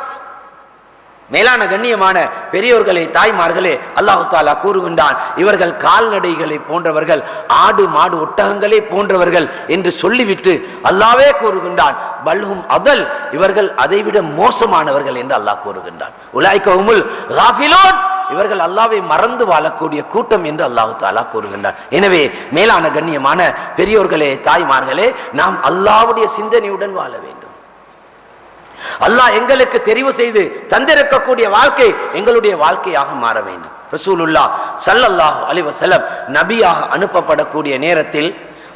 மேலான கண்ணியமான பெரியோர்களே, தாய்மார்களே, அல்லாஹ் தஆலா கூறுகின்றான், இவர்கள் கால்நடைகளை போன்றவர்கள், ஆடு மாடு ஒட்டகங்களே போன்றவர்கள் என்று சொல்லிவிட்டு அல்லாஹ்வே கூறுகின்றான், பல்ஹும் அதல், இவர்கள் அதைவிட மோசமானவர்கள் என்று அல்லாஹ் கூறுகின்றான். உலாயிக ஹுமுல் காஃபிலூன், இவர்கள் அல்லாஹ்வை மறந்து வாழக்கூடிய கூட்டம் என்று அல்லாஹ் தஆலா கூறுகின்றான். எனவே மேலான கண்ணியமான பெரியோர்களே, தாய்மார்களே, நாம் அல்லாஹ்வுடைய சிந்தனையுடன் வாழ வேண்டும். அல்லாஹ் எங்களுக்கு தெரிவு செய்து தந்திருக்கக்கூடிய வாழ்க்கை எங்களுடைய வாழ்க்கையாக மாற வேண்டும். ரசூலுல்லாஹ் ஸல்லல்லாஹு அலைஹி வஸல்லம் நபியாக அனுப்பப்படக்கூடிய நேரத்தில்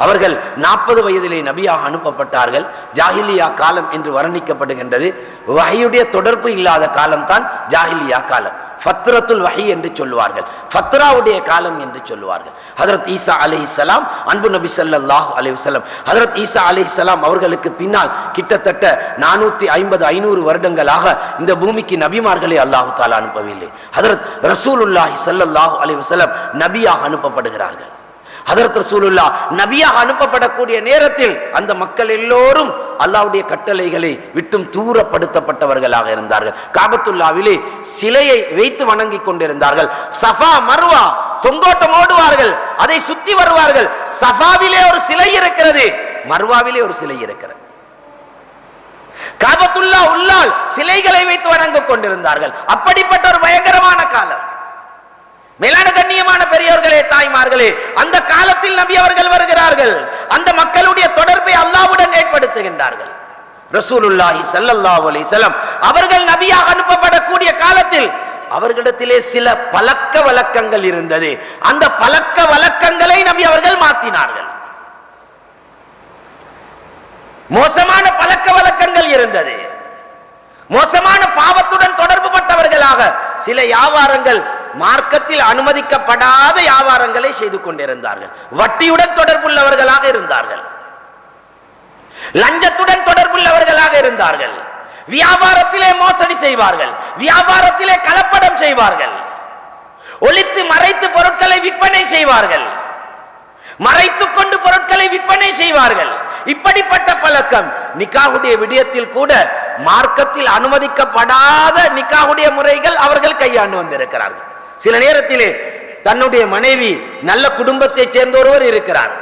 அவர்கள் 40 வயதிலே நபியாக அனுப்பப்பட்டார்கள். ஜாஹிலியா காலம் என்று வர்ணிக்கப்படுகின்றது. வஹீயுடைய தொடர்பு இல்லாத காலம்தான் ஜாஹிலியா காலம். ஃபத்ரத்துல் வஹி என்று சொல்லுவார்கள், ஃபத்ராவுடைய காலம் என்று சொல்லுவார்கள். ஹஜ்ரத் ஈசா அலைஹிஸ்ஸலாம், அன்பு நபி ஸல்லல்லாஹு அலைஹி வஸல்லம், ஹஜ்ரத் ஈசா அலைஹிஸ்ஸலாம் அவர்களுக்கு பின்னால் கிட்டத்தட்ட 450-500 வருடங்களாக இந்த பூமிக்கு நபிமார்களை அல்லாஹ் தஆலா அனுப்பவில்லை. ஹஜ்ரத் ரசூலுல்லாஹி ஸல்லல்லாஹு அலைஹி வஸல்லம் நபியாக அனுப்பப்படுகிறார்கள். ஹஜ்ரத் ரசூலுல்லாஹ் நபியாக அனுப்பப்படக்கூடிய நேரத்தில் அந்த மக்கள் எல்லோரும் அல்லாஹ்வுடைய கட்டளைகளை விட்டும் தூரப்படுத்தப்பட்டவர்களாக இருந்தார்கள். காபத்துல்லாவிலே சிலையை வைத்து வணங்கி கொண்டிருந்தார்கள். சஃபா மர்வா தொங்கோட்டம் ஓடுவார்கள், அதை சுத்தி வருவார்கள். சஃபாவிலே ஒரு சிலை இருக்கிறது, மர்வாவிலே ஒரு சிலை இருக்கிறது. காபத்துல்லா உள்ளால் சிலைகளை வைத்து வணங்கிக் கொண்டிருந்தார்கள். அப்படிப்பட்ட ஒரு பயங்கரமான காலம். மேலான கண்ணியமான பெரியோர்களே, தாய்மார்களே, அந்த காலத்தில் நபி அவர்கள் வருகிறார்கள். அந்த மக்களுடைய தொடர்பை அல்லாஹ்வுடன் ஏற்படுத்துகின்றார்கள். ரசூலுல்லாஹி ஸல்லல்லாஹு அலைஹி வஸல்லம் அவர்கள் நபியாக அனுப்பப்படக்கூடிய காலத்தில் அவர்களிடத்திலே சில பழக்க வழக்கங்கள் இருந்தது. அந்த பழக்க வழக்கங்களை நபி அவர்கள் மாற்றினார்கள். மோசமான பழக்க வழக்கங்கள் இருந்தது. மோசமான பாவத்துடன் தொடர்பு பட்டவர்களாக சில வியாபாரங்கள், மார்க்கத்தில் அனுமதிக்கப்படாத வியாபாரங்களை செய்து கொண்டிருந்தார்கள். வட்டியுடன் தொடர்புள்ளவர்களாக இருந்தார்கள், லஞ்சத்துடன் தொடர்புள்ளவர்களாக இருந்தார்கள். வியாபாரத்திலே மோசடி செய்வார்கள், வியாபாரத்திலே கலப்படம் செய்வார்கள், ஒளித்து மறைத்து பொருட்களை விற்பனை செய்வார்கள், மறைத்துக் கொண்டு பொருட்களை விற்பனை செய்வார்கள். இப்படிப்பட்ட பழக்கம் நிக்காஹுடைய விடயத்தில் கூட மார்க்கத்தில் அனுமதிக்கப்படாத நிக்காஹுடைய முறைகள் அவர்கள் கையாண்டு வந்திருக்கிறார்கள். சில நேரத்திலே தன்னுடைய மனைவி நல்ல குடும்பத்தை சேர்ந்த ஒருவர் இருக்கிறார்.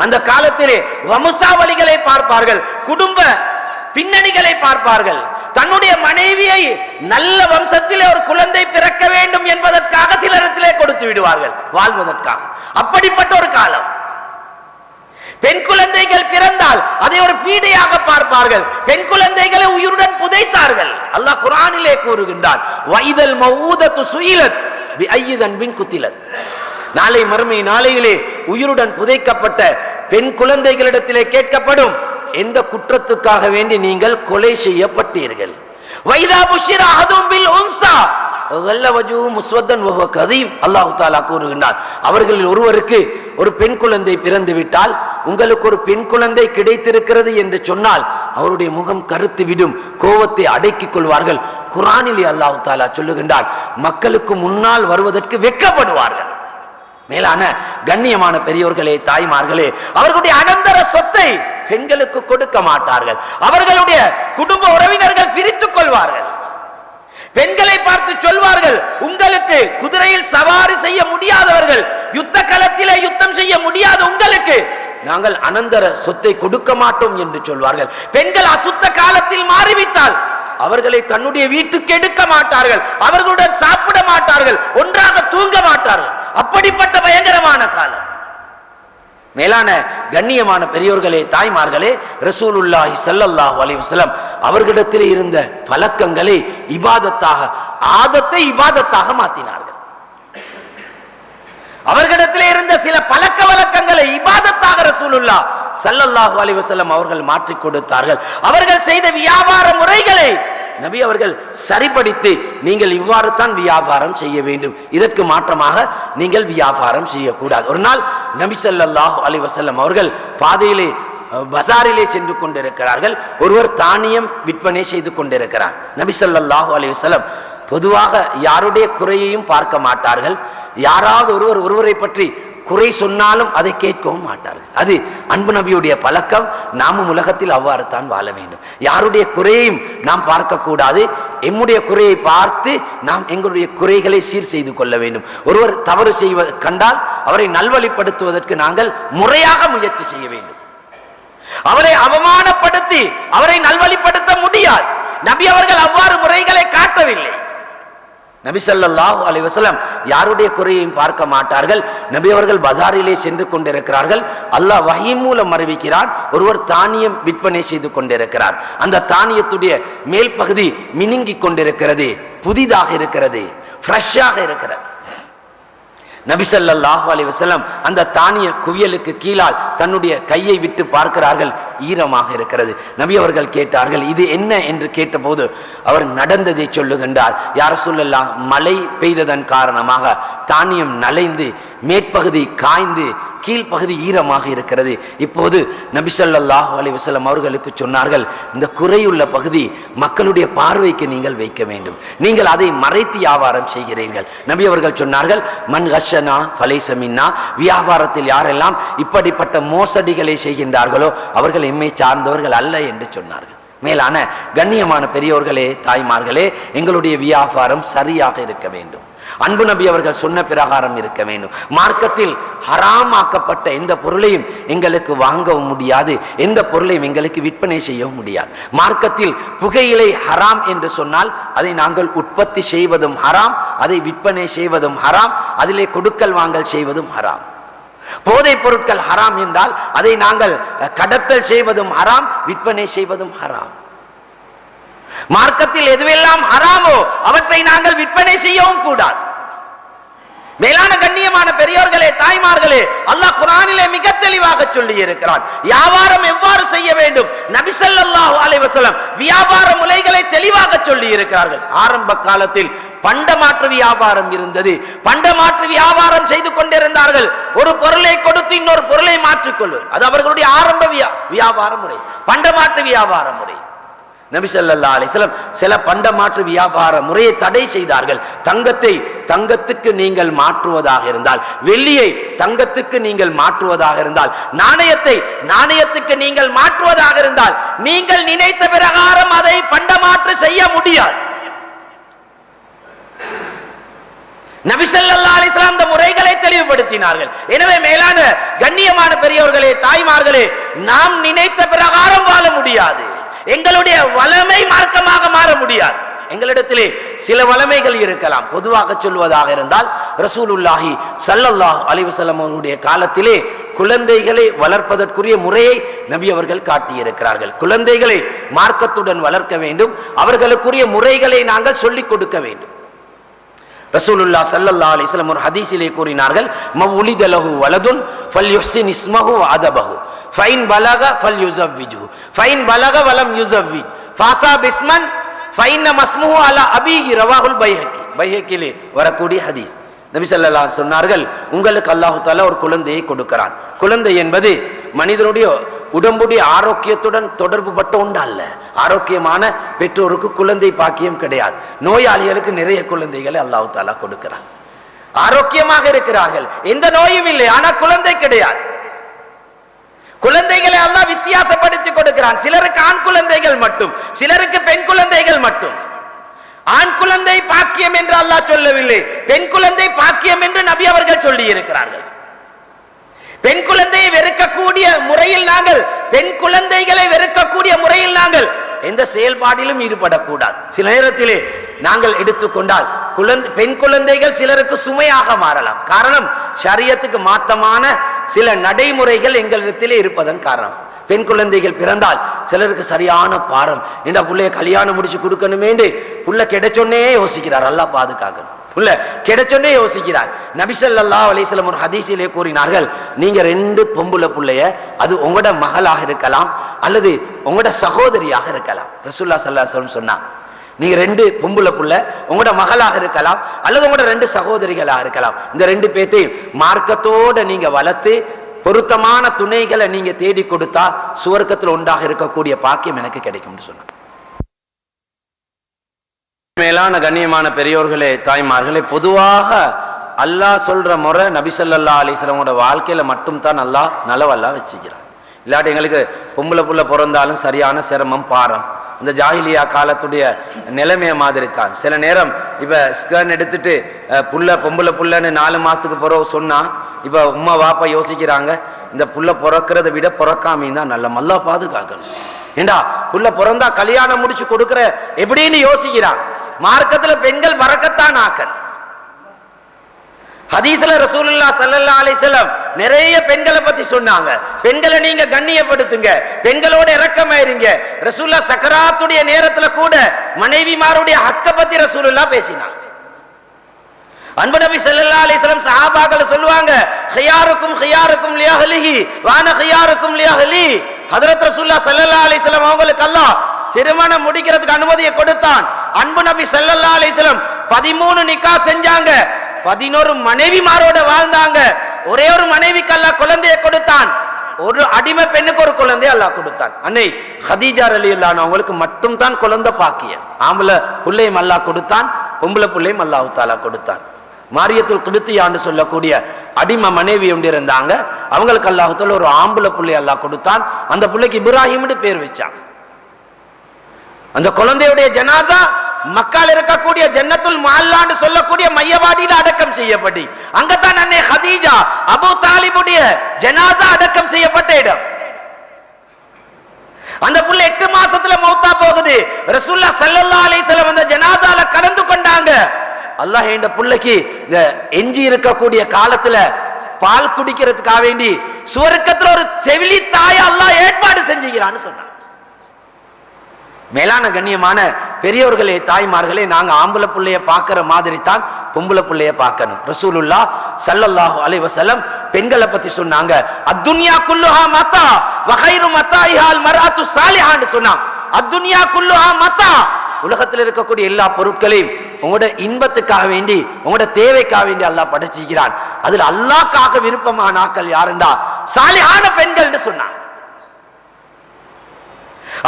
அந்த காலத்திலே வம்சாவளிகளை பார்ப்பார்கள், குடும்ப பின்னணிகளை பார்ப்பார்கள். தன்னுடைய மனைவியை நல்ல வம்சத்திலே ஒரு குழந்தை பிறக்க வேண்டும் என்பதற்காக சிலரிடத்திலே கொடுத்து விடுவார்கள், வாழ்வதற்காக. அப்படிப்பட்ட ஒரு காலம். பெண் குழந்தைகள் பிறந்தால் அதை ஒரு பீடையாக பார்ப்பார்கள். பெண் குழந்தைகளை உயிருடன் புதைத்தார்கள். அல்லாஹ் குர்ஆனிலே கூறுகின்றான், வைதல் மௌஊதத்து சுயிலத் பிஐயி தன்பின் குத்திலத். நாளை மறுமை நாளையிலே உயிருடன் புதைக்கப்பட்ட பெண் குழந்தைகளிடத்திலே கேட்கப்படும், எந்த குற்றத்துக்காக வேண்டி நீங்கள் கொலை செய்யப்பட்டீர்கள்? வைதா புஷிர அஹதும் பில் உன்ஸா வல்ல வஜூஹு முஸ்வத்தன் வஹுவ கதீம். அல்லாஹ் தஆலா கூறுகின்றார், அவர்களில் ஒருவருக்கு ஒரு பெண் குழந்தை பிறந்து விட்டால், உங்களுக்கு ஒரு பெண் குழந்தை கிடைத்திருக்கிறது என்று சொன்னால் அவருடைய முகம் கருத்து விடும், கோபத்தை அடக்கிக் கொள்வார்கள். குர்ஆனிலே அல்லாஹ் தஆலா சொல்லுகின்றார், மக்களுக்கு முன்னால் வருவதற்கு வெட்கப்படுவார்கள். மேலான கண்ணியமான பெரியோர்களே, தாய்மார்களே, அவர்களுடைய அனந்தர சொத்தை பெண்களுக்கு கொடுக்க மாட்டார்கள். அவர்களுடைய குடும்ப உறவினர்கள் பிரித்துக் கொள்வார்கள். பெண்களை பார்த்து சொல்வார்கள், உங்களுக்கு குதிரையில் சவாரி செய்ய முடியாதவர்கள், யுத்த களத்திலே யுத்தம் செய்ய முடியாத உங்களுக்கு நாங்கள் அனந்தர சொத்தை கொடுக்க மாட்டோம் என்று சொல்வார்கள். பெண்கள் அசுத்த காலத்தில் மாறிவிட்டால் அவர்களை தன்னுடைய வீட்டுக்கு எடுக்க மாட்டார்கள், அவர்களுடன் சாப்பிட மாட்டார்கள், ஒன்றாக தூங்க மாட்டார்கள். அப்படிப்பட்ட பயங்கரமான காலம். மேலான கண்ணியமான பெரியோர்களே, தாய்மார்களே, ரசூலுல்லாஹி ஸல்லல்லாஹு அலைஹி வஸல்லம் அவர்களிடத்தில் இருந்த பழக்கங்களை இபாதத்தாக, ஆதத்தை இபாதத்தாக மாற்றினார்கள். அவர்களிடத்தில் இருந்த சில பழக்க வழக்கங்களை இபாதத்தாக ரசூலுல்லாஹ் ஸல்லல்லாஹு அலைஹி வஸல்லம் அவர்கள் மாற்றி கொடுத்தார்கள். அவர்கள் செய்த வியாபார முறைகளை நபி அவர்கள் சரிபடித்து, நீங்கள் இவ்வாறு தான் வியாபாரம் செய்ய வேண்டும், இதற்கு மாற்றமாக நீங்கள் வியாபாரம் செய்யக்கூடாது. ஒரு நாள் நபி ஸல்லல்லாஹு அலைஹி வஸல்லம் அவர்கள் பாதையிலே பஜாரிலே சென்று கொண்டிருக்கிறார்கள். ஒருவர் தானியம் விற்பனை செய்து கொண்டிருக்கிறார். நபி ஸல்லல்லாஹு அலைஹி வஸல்லம் பொதுவாக யாருடைய குறையையும் பார்க்க மாட்டார்கள். யாராவது ஒருவரை பற்றி குறை சொன்னாலும் அதை கேட்கவும் மாட்டார்கள். அது அன்பு நபியுடைய பழக்கம். நாமும் உலகத்தில் அவ்வாறு தான் வாழ வேண்டும். யாருடைய குறையையும் நாம் பார்க்க கூடாது. எம்முடைய குறையை பார்த்து நாம் எங்களுடைய குறைகளை சீர் செய்து கொள்ள வேண்டும். ஒருவர் தவறு செய்வது கண்டால் அவரை நல்வழிப்படுத்துவதற்கு நாங்கள் முறையாக முயற்சி செய்ய வேண்டும். அவரை அவமானப்படுத்தி அவரை நல்வழிப்படுத்த முடியாது. நபி அவர்கள் அவ்வாறு முறைகளை காட்டவில்லை. நபி ஸல்லல்லாஹு அலைஹி வஸல்லம் யாருடைய குறையையும் பார்க்க மாட்டார்கள். நபி அவர்கள் பஜாரிலே சென்று கொண்டிருக்கிறார்கள். அல்லாஹ் வஹீ மூலம் அறிவிக்கிறான், ஒருவர் தானியம் விற்பனை செய்து கொண்டிருக்கிறார். அந்த தானியத்துடைய மேல் பகுதி மினுங்கி கொண்டிருக்கிறது, புதிதாக இருக்கிறது, ஃப்ரெஷ்ஷாக இருக்கிறது. நபி ஸல்லல்லாஹு அலைஹி வஸல்லம் அந்த தானிய குவியலுக்கு கீழால் தன்னுடைய கையை விட்டு பார்க்கிறார்கள், ஈரமாக இருக்கிறது. நபி அவர்கள் கேட்டார்கள், இது என்ன என்று கேட்டபோது அவர் நடந்ததை சொல்லுகின்றார். யா ரசூலல்லாஹ், மழை பெய்ததன் காரணமாக தானியம் நனைந்து மேற்பகுதி காய்ந்து கீழ்ப்பகுதி ஈரமாக இருக்கிறது. இப்போது நபி ஸல்லல்லாஹு அலைஹி வஸல்லம் அவர்களுக்கு சொன்னார்கள், இந்த குறையுள்ள பகுதி மக்களுடைய பார்வைக்கு நீங்கள் வைக்க வேண்டும், நீங்கள் அதை மறைத்து வியாபாரம் செய்கிறீர்கள். நபி அவர்கள் சொன்னார்கள், மன் கஷனா ஃபலைஸ மின்னா, வியாபாரத்தில் யாரெல்லாம் இப்படிப்பட்ட மோசடிகளை செய்கின்றார்களோ அவர்கள் எம்மை சார்ந்தவர்கள் அல்ல என்று சொன்னார்கள். மேலான கண்ணியமான பெரியோர்களே, தாய்மார்களே, எங்களுடைய வியாபாரம் சரியாக இருக்க வேண்டும். அன்பு நபி அவர்கள் சொன்ன பிரகாரம் இருக்க வேண்டும். மார்க்கத்தில் ஹராம் ஆக்கப்பட்ட எந்த பொருளையும் எங்களுக்கு வாங்கவும் முடியாது, எந்த பொருளையும் எங்களுக்கு விற்பனை செய்யவும் முடியாது. மார்க்கத்தில் புகையிலை ஹராம் என்று சொன்னால் அதை நாங்கள் உற்பத்தி செய்வதும் ஹராம், அதை விற்பனை செய்வதும் ஹராம், அதிலே கொடுக்கல் வாங்கல் செய்வதும் ஹராம். போதைப் பொருட்கள் ஹராம் என்றால் அதை நாங்கள் கடத்தல் செய்வதும் ஹராம், விற்பனை செய்வதும் ஹராம். மார்க்கத்தில் எதுவெல்லாம் ஹராமோ அவற்றை நாங்கள் விற்பனை செய்யவும் கூடாது. மேலான கண்ணியமான பெரியோர்களே, தாய்மார்களே, அல்லாஹ் குர்ஆனிலே மிக தெளிவாக சொல்லி இருக்கிறான், வியாபாரம் எவ்வாறு செய்ய வேண்டும். நபி ஸல்லல்லாஹு அலைஹி வஸல்லம் வியாபார முறைகளை தெளிவாக சொல்லி இருக்கிறார்கள். ஆரம்ப காலத்தில் பண்டமாற்று வியாபாரம் இருந்தது. பண்டமாற்று வியாபாரம் செய்து கொண்டிருந்தார்கள். ஒரு பொருளை கொடுத்து இன்னொரு பொருளை மாற்றிக்கொள்வது, அது அவர்களுடைய ஆரம்ப வியாபார முறை, பண்டமாற்று வியாபார முறை. நபி ஸல்லல்லாஹு அலைஹி வஸல்லம் சில பண்டமாற்று வியாபார முறையை தடை செய்தார்கள். தங்கத்தை தங்கத்துக்கு நீங்கள் மாற்றுவதாக இருந்தால், வெள்ளியை தங்கத்துக்கு நீங்கள் மாற்றுவதாக இருந்தால், நாணயத்தை நாணயத்துக்கு நீங்கள் மாற்றுவதாக இருந்தால், நீங்கள் நினைத்த பிரகாரம் அதை பண்டமாற்று செய்ய முடியாது. நபி ஸல்லல்லாஹு அலைஹி வஸல்லம் அந்த முறைகளை தெளிவுபடுத்தினார்கள். எனவே மேலான கண்ணியமான பெரியவர்களே, தாய்மார்களே, நாம் நினைத்த பிரகாரம் வாழ முடியாது. எங்களுடைய வளமை மார்க்கமாக மாற முடியாது. எங்களிடத்திலே சில வளமைகள் இருக்கலாம். பொதுவாக சொல்வதாக இருந்தால், ரசூலுல்லாஹி ஸல்லல்லாஹு அலைஹி வஸல்லம் அவருடைய காலத்திலே குழந்தைகளை வளர்ப்பதற்குரிய முறையை நபி அவர்கள் காட்டியிருக்கிறார்கள். குழந்தைகளை மார்க்கத்துடன் வளர்க்க வேண்டும், அவர்களுக்குரிய முறைகளை நாங்கள் சொல்லிக் கொடுக்க வேண்டும். ரசூலுல்லாஹ் ஸல்லல்லாஹு அலைஹி வஸல்லம் ஒரு ஹதீஸிலே கூறினார்கள், மவ்லித லஹு வலதுன் ஃபல்யுஹ்சின் இஸ்மஹு வ அதபஹு. ஃபைன் பலக ஃபல் யுஸவ்விஜு ஃபைன் பலக வலம் யுஸவ்விஜ் ஃபாஸா பிஸ்மன் ஃபைன் மஸ்முஹு அலா அபீஹி ரவாஹுல் பைஹகி. பைஹகிலே வரக்கூடிய ஹதீஸ். நபி ஸல்லல்லாஹு அலைஹி சொன்னார்கள், உங்களுக்கு அல்லாஹ் தஆலா ஒரு குழந்தையை கொடுக்கிறான். குழந்தை என்பது மனிதனுடைய உடம்புடைய ஆரோக்கியத்துடன் தொடர்பு பட்ட ஒன்று அல்ல. ஆரோக்கியமான பெற்றோருக்கு குழந்தை பாக்கியம் கிடையாது. நோயாளிகளுக்கு நிறைய குழந்தைகளை அல்லாஹ் தஆலா கொடுக்கிறான். ஆரோக்கியமாக இருக்கிறார்கள், எந்த நோயும் இல்லை, ஆனா குழந்தை கிடையாது. குழந்தைகளை அல்லாஹ் வித்தியாசப்படுத்தி கொடுக்கிறான். சிலருக்கு ஆண் குழந்தைகள் மட்டும், சிலருக்கு பெண் குழந்தைகள் மட்டும். ஆண் குழந்தை பாக்கியம் என்று அல்லாஹ் சொல்லவில்லை, பெண் குழந்தை பாக்கியம் என்று நபி அவர்கள் சொல்லி இருக்கிறார்கள். பெண் குழந்தையை வெறுக்கக்கூடிய முறையில் நாங்கள், பெண் குழந்தைகளை வெறுக்கக்கூடிய முறையில் நாங்கள் எந்த செயல்பாடிலும் ஈடுபடக்கூடாது. சில நேரத்திலே நாங்கள் எடுத்துக்கொண்டால் பெண் குழந்தைகள் சிலருக்கு சுமையாக மாறலாம். காரணம், ஷரியத்துக்கு மாத்தமான சில நடைமுறைகள் எங்களிடத்திலே இருப்பதன் காரணம். பெண் குழந்தைகள் பிறந்தால் சிலருக்கு சரியான பாரம், இந்த புள்ளைய கல்யாணம் முடிச்சு கொடுக்கணுமேண்டு புள்ள கிடைச்சொன்னே யோசிக்கிறார். அல்லாஹ் பாதுகாக்கணும். புள்ள கிடைச்சொன்னே யோசிக்கிறார். நபி ஸல்லல்லாஹு அலைஹி வஸல்லம் ஒரு ஹதீஸிலே கூறினார்கள், நீங்க 2 பொம்பளை புள்ளைய, அது உங்களோட மகளாக இருக்கலாம் அல்லது உங்களோட சகோதரியாக இருக்கலாம். ரசூலுல்லாஹி ஸல்லல்லாஹு அலைஹி வஸல்லம் சொன்னாங்க, நீங்க 2 பொம்பளை புள்ள உங்களோட மகளாக இருக்கலாம் அல்லது உங்களோட 2 சகோதரிகளாக இருக்கலாம். இந்த 2 பேத்தையும் மார்க்கத்தோட நீங்க வளர்த்து பொருத்தமான துணைகளை நீங்க தேடி கொடுத்தா சுவர்க்கத்தில் உண்டாக இருக்கக்கூடிய பாக்கியம் எனக்கு கிடைக்கும்னு சொன்னாங்க. மேலான கண்ணியமான பெரியோர்களே, தாய்மார்களே, பொதுவாக அல்லாஹ் சொல்ற முறை நபி ஸல்லல்லாஹு அலைஹி வஸல்லமோட வாழ்க்கையில மட்டும் தான் அல்லாஹ் நலவல்லா வச்சுக்கிறான். இல்லாட்டி எங்களுக்கு பொம்பளை புள்ள பிறந்தாலும் சரியான சிரமம், பாரம். இந்த ஜாஹிலியா காலத்துடைய நிலைமைய மாதிரி தான். சில நேரம் இப்ப ஸ்கேன் எடுத்துட்டு புள்ள பொம்பளை புள்ளன்னு 4 மாசத்துக்கு பிறகு சொன்னா, இப்ப உம்மா வாப்பா யோசிக்கிறாங்க, இந்த புள்ள பிறக்கிறத விட பிறக்காமையும் தான் நல்ல. நல்லா பாதுகாக்கணும். ஏண்டா புள்ள பிறந்தா கல்யாணம் முடிச்சு கொடுக்கிற எப்படின்னு யோசிக்கிறான். மார்க்கத்துல பெண்கள் பரக்கத்தான் ஆக்கல். ஹதீஸ்ல ரசூலுல்லாஹ் ஸல்லல்லாஹு அலைஹி வஸல்லம் நிறைய பெண்களை பத்தி சொன்னாங்க. பெண்களை நீங்க கண்ணியப்படுத்துங்க, பெண்களோட இரக்கமாயிருங்க. ரசூலுல்லாஹ் சக்கராத்துடைய நேரத்துல கூட மனைவிமாருடைய ஹக்க பத்தி ரசூலுல்லாஹ் பேசினாங்க. அன்பு நபி ஸல்லல்லாஹு அலைஹி வஸல்லம் சஹாபாக்களை சொல்லுவாங்க, ഖിയാറുக்கும் ഖിയാറുக்கும் லியஹ்லிஹி வான ഖിയാറുக்கும் லியஹ்லி. ஹஜ்ரத் ரசூலுல்லாஹ் ஸல்லல்லாஹு அலைஹி வஸல்லம் அவங்களுக்கு அல்லாஹ் திருமணம் முடிக்கிறதுக்கு அனுமதியை கொடுத்தான். அன்பு நபி ஸல்லல்லாஹு அலைஹி வஸல்லம் 13 நிக்கா செஞ்சாங்க, 11 மனைவிமாரோட வாழ்ந்தாங்க. ஒரே ஒரு மனைவிக்கு அல்லாஹ் குழந்தையை கொடுத்தான். ஒரு அடிமை பெண்ணுக்கு ஒரு குழந்தையை அல்லாஹ் கொடுத்தான். அன்னை ஹதீஜா ரலியல்லாஹு அன்ஹா அவங்களுக்கு மட்டும் தான் குழந்தை பாக்கியம். ஆம்பளை புள்ளையும் அல்லாஹ் கொடுத்தான், பொம்பளை புள்ளையும் அல்லாஹ் தஆலா கொடுத்தான். மாரியத்துல் கிப்தியான்னு சொல்லக்கூடிய அடிமை மனைவி ஒன்று இருந்தாங்க. அவங்களுக்கு அல்லாஹ் தஆலா ஒரு ஆம்பளை புள்ளை அல்லாஹ் கொடுத்தான். அந்த புள்ளைக்கு இப்ராஹிம்னு பேர் வச்சாங்க. அந்த குழந்தையுடைய ஜனாசா மக்கால் இருக்கக்கூடிய ஜன்னத்துல் முஅல்லான்னு சொல்லக்கூடிய மையவாடியில் அடக்கம் செய்யப்பட்டு, அங்கதான் அன்னை ஹதீஜா அபூ தாலிபுடைய ஜனாசா அடக்கம் செய்யப்பட்ட இடம். அந்த புள்ள 8 மாசத்துல மௌத்தா போகுது. ரசூலுல்லாஹ் ஸல்லல்லாஹு அலைஹி வஸல்லம் அந்த ஜனாசால கடந்து கொண்டாங்க. அல்லாஹ் இந்த புள்ளைக்கு இந்த எஞ்சி இருக்கக்கூடிய காலத்துல பால் குடிக்கிறதுக்காக வேண்டி சுவர்க்கத்துல ஒரு செவிலி தாய அல்லாஹ் ஏற்பாடு செஞ்சுக்கிறான்னு சொன்னான். மேலான கண்ணியமான பெரியவர்களே, தாய்மார்களே, நாங்க ஆம்பளை புள்ளைய பார்க்கிற மாதிரி தான் பொம்பளை புள்ளைய பார்க்கணும். ரசூலுல்லாஹ் ஸல்லல்லாஹு அலைஹி வஸல்லம் பெண்களை பத்தி சொன்னாங்க, அத்துன்யா குல்லுஹா மத்தா வ கைரு மத்தாஇஹால் மர்அத்து ஸாலிஹான்னு சொன்னாங்க. அத்துன்யா குல்லுஹா மத்தா, உலகத்தில் இருக்கக்கூடிய எல்லா பொருட்களையும் உங்களோட இன்பத்துக்காக வேண்டி, உங்களோட தேவைக்காக வேண்டி அல்லாஹ் படைச்சிக்கிறான். அதுல அல்லாஹ்க்காக விருப்பமான ஆட்கள் யாருண்டா சாலிஹான பெண்கள்னு சொன்னாங்க.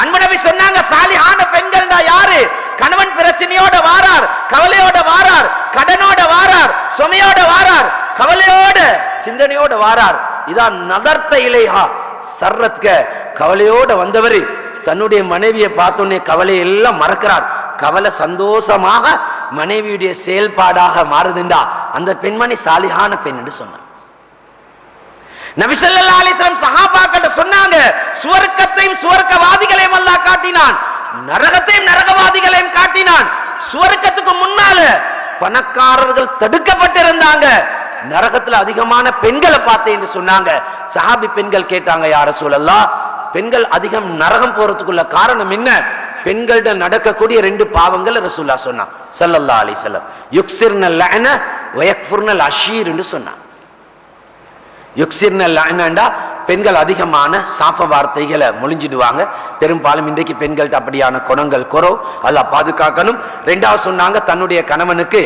அன்பு நபி சொன்னாங்க, சாலிஹான பெண்கள்டா யாரு? கணவன் பிரச்சனையோட வாரார், கவலையோட வாரார், கடனோட வாரார், சுமையோட வாரார், கவலையோட சிந்தனையோட வாரார். இதான் நதர்த்த இலைஹா சர்ரத்க, கவலையோட வந்தவர் தன்னுடைய மனைவியை பார்த்தோன்னே கவலை எல்லாம் மறக்கிறார். கவலை சந்தோஷமாக மனைவியுடைய செயல்பாடாக மாறுதுண்டா அந்த பெண்மணி சாலிஹான பெண் என்று சொன்னார். நபி ஸல்லல்லாஹு அலைஹி வஸல்லம் சஹாபாக்கள் சொன்னாங்க, சுவர்க்கத்தையும் சுவர்க்கவாதிகளையும் அல்லாஹ் காட்டினான், நரகத்தையும் நரகவாதிகளையும் காட்டினான். சுவர்க்கத்துக்கு முன்னால பணக்காரர்கள் தடுக்கப்பட்டிருந்தாங்க, நரகத்துல அதிகமான பெண்களை பார்த்தேன் என்று சொன்னாங்க. சஹாபி பெண்கள் கேட்டாங்க, யா ரசூலல்லாஹ், பெண்கள் அதிகம் நரகம் போறதுக்குள்ள காரணம் என்ன? பெண்கள்ட நடக்கக்கூடிய 2 பாவங்கள் ரசூலுல்லாஹ் சொன்னாங்க ஸல்லல்லாஹு அலைஹி வஸல்லம். யுக்ஸிர்னல் லஅன வ யக்ஃபுர்னல் அஷீர் என்று சொன்னாங்க. யுக்ஸிர்னல் லஅனண்டா பெண்கள் அதிகமான சாப வார்த்தைகளை மொழிஞ்சிடுவாங்க. பெரும்பாலும் இன்றைக்கு பெண்கள்ட்ட அப்படியான குணங்கள் குறவு, அல்லாஹ் பாதுகாக்கணும். ரெண்டாவது சொன்னாங்க, தன்னுடைய கணவனுக்கு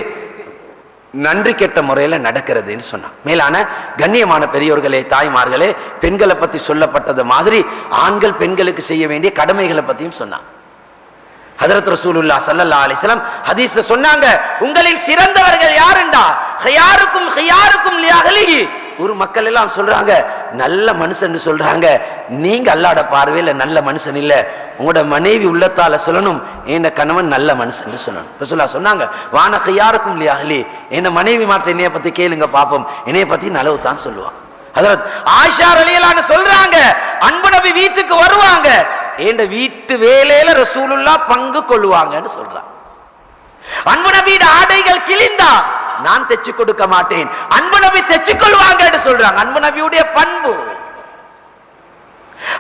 நன்றி கெட்ட முறையில் நடக்கிறதுன்னு சொன்னாங்க. மேலான கண்ணியமான பெரியோர்களே, தாய்மார்களே, பெண்களை பற்றி சொல்லப்பட்டது மாதிரி ஆண்கள் பெண்களுக்கு செய்ய வேண்டிய கடமைகளை பற்றியும் சொன்னாங்க. ஹஜ்ரத் ரசூலுல்லாஹ் ஸல்லல்லாஹு அலைஹி வஸல்லம் ஹதீஸ்ல சொன்னாங்க, உங்களில் சிறந்தவர்கள் யாருண்டா, ஹியாருக்கும் ஹியாருக்கும் லிஅஹ்லிஹி. ஒரு மக்கள் எல்லாம் சொல்றாங்க நல்ல மனுஷன் சொல்றாங்க. நீங்க அல்லாஹ்வுடைய பார்வையில நல்ல மனுஷன் இல்ல, உங்களோட மனைவி உள்ளத்தால சொல்லணும் என் கணவன் நல்ல மனுஷன் சொல்லணும். ரசூலுல்லாஹ் சொன்னாங்க, வான ஹியாருக்கும் லிஅஹ்லி, என் மனைவி மாற்ற என்னைய பத்தி கேளுங்க பாப்போம், என்னைய பத்தி நலவு தான் சொல்லுவான். ஹஜ்ரத் ஆயிஷா ரலியல்லாஹு அன்ஹா சொல்றாங்க, அன்பு நபி வீட்டுக்கு வருவாங்க, என் வீட்டு வேலையில ரசூலுல்லாஹ் பங்கு கொள்வாங்கன்னு சொல்றான். அன்பு நபியோட ஆடைகள் கிழிந்தா நான் தைச்சு கொடுக்க மாட்டேன், அன்பு நபி தைச்சு கொள்வாங்கன்னு சொல்றாங்க. அன்பு நபியுடைய பண்பு.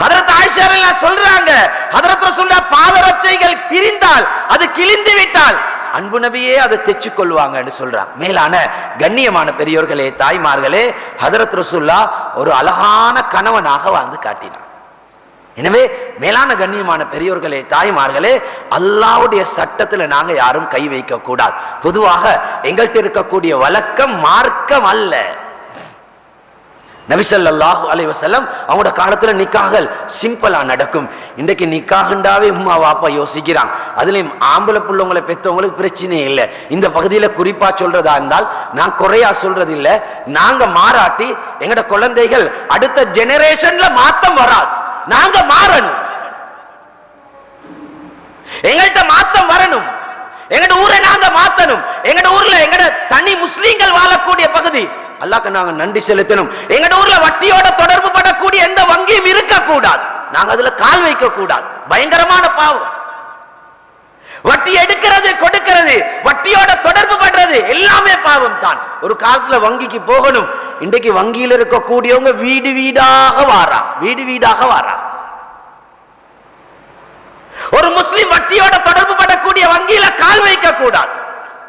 ஹஜ்ரத் ஆயிஷா ரலியல்லாஹு சொல்றாங்க, ஹஜ்ரத் ரசூலுல்லாஹ் பாதரட்சைகள் பிரிந்தால், அது கிழிந்து விட்டால் அன்பு நபியே அதை தைச்சு கொள்வாங்கன்னு சொல்றாங்க. மேலான கண்ணியமான பெரியோர்களே, தாய்மார்களே, ஹஜ்ரத் ரசூலுல்லாஹ் ஒரு அழகான கணவனாக வாழ்ந்து காட்டினார். எனவே மேலான கண்ணியமான பெரியோர்களே, தாய்மார்களே, அல்லாஹ்வுடைய சட்டத்தில் நாங்க யாரும் கை வைக்க கூடாது. பொதுவாக எங்கள்கிட்ட இருக்கக்கூடிய வழக்கம் மார்க்கம் அல்ல. நபி ஸல்லல்லாஹு அலைஹி வஸல்லம் அவங்களோட காலத்துல நிக்காஹ்கள் சிம்பிளா நடக்கும். இன்றைக்கு நிக்காஹ்ண்டாவே உம்மா வாப்பா யோசிக்கிறாங்க. அதுலயும் ஆம்பளை பிள்ளைங்களை பெற்றவங்களுக்கு பிரச்சனையே இல்லை. இந்த பகுதியில குறிப்பா சொல்றதா இருந்தால், நான் குறையா சொல்றது இல்லை, நாங்க மாறாட்டி எங்கட குழந்தைகள் அடுத்த ஜெனரேஷன்ல மாத்தம் வராது. நாங்க மாறணும், எங்கள்கிட்ட மாத்தம் வரணும். எங்கட ஊரை நாங்க மாத்தணும். எங்கட ஊர்ல எங்கட தனி முஸ்லீம்கள் வாழக்கூடிய பகுதி, அல்லாஹ்க்கு நாங்க நன்றி செலுத்தணும். எங்கட ஊர்ல வட்டியோட தொடர்பு படக்கூடிய எந்த வங்கியும் இருக்கக்கூடாது. நாங்க அதுல கால் வைக்க கூடாது. பயங்கரமான பாவம். வட்டி எடுக்கிறது, கொடுக்கிறது, வட்டியோட தொடர்பு படுறது எல்லாமே பாவம் தான். ஒரு காலத்துல வங்கிக்கு போகணும். இன்றைக்கு வங்கியில் இருக்கக்கூடியவங்க வீடு வீடாக வாரா, வீடு வீடாக வாரா. ஒரு முஸ்லிம் வட்டியோட தொடர்பு படக்கூடிய வங்கியில கால் வைக்க கூடாது.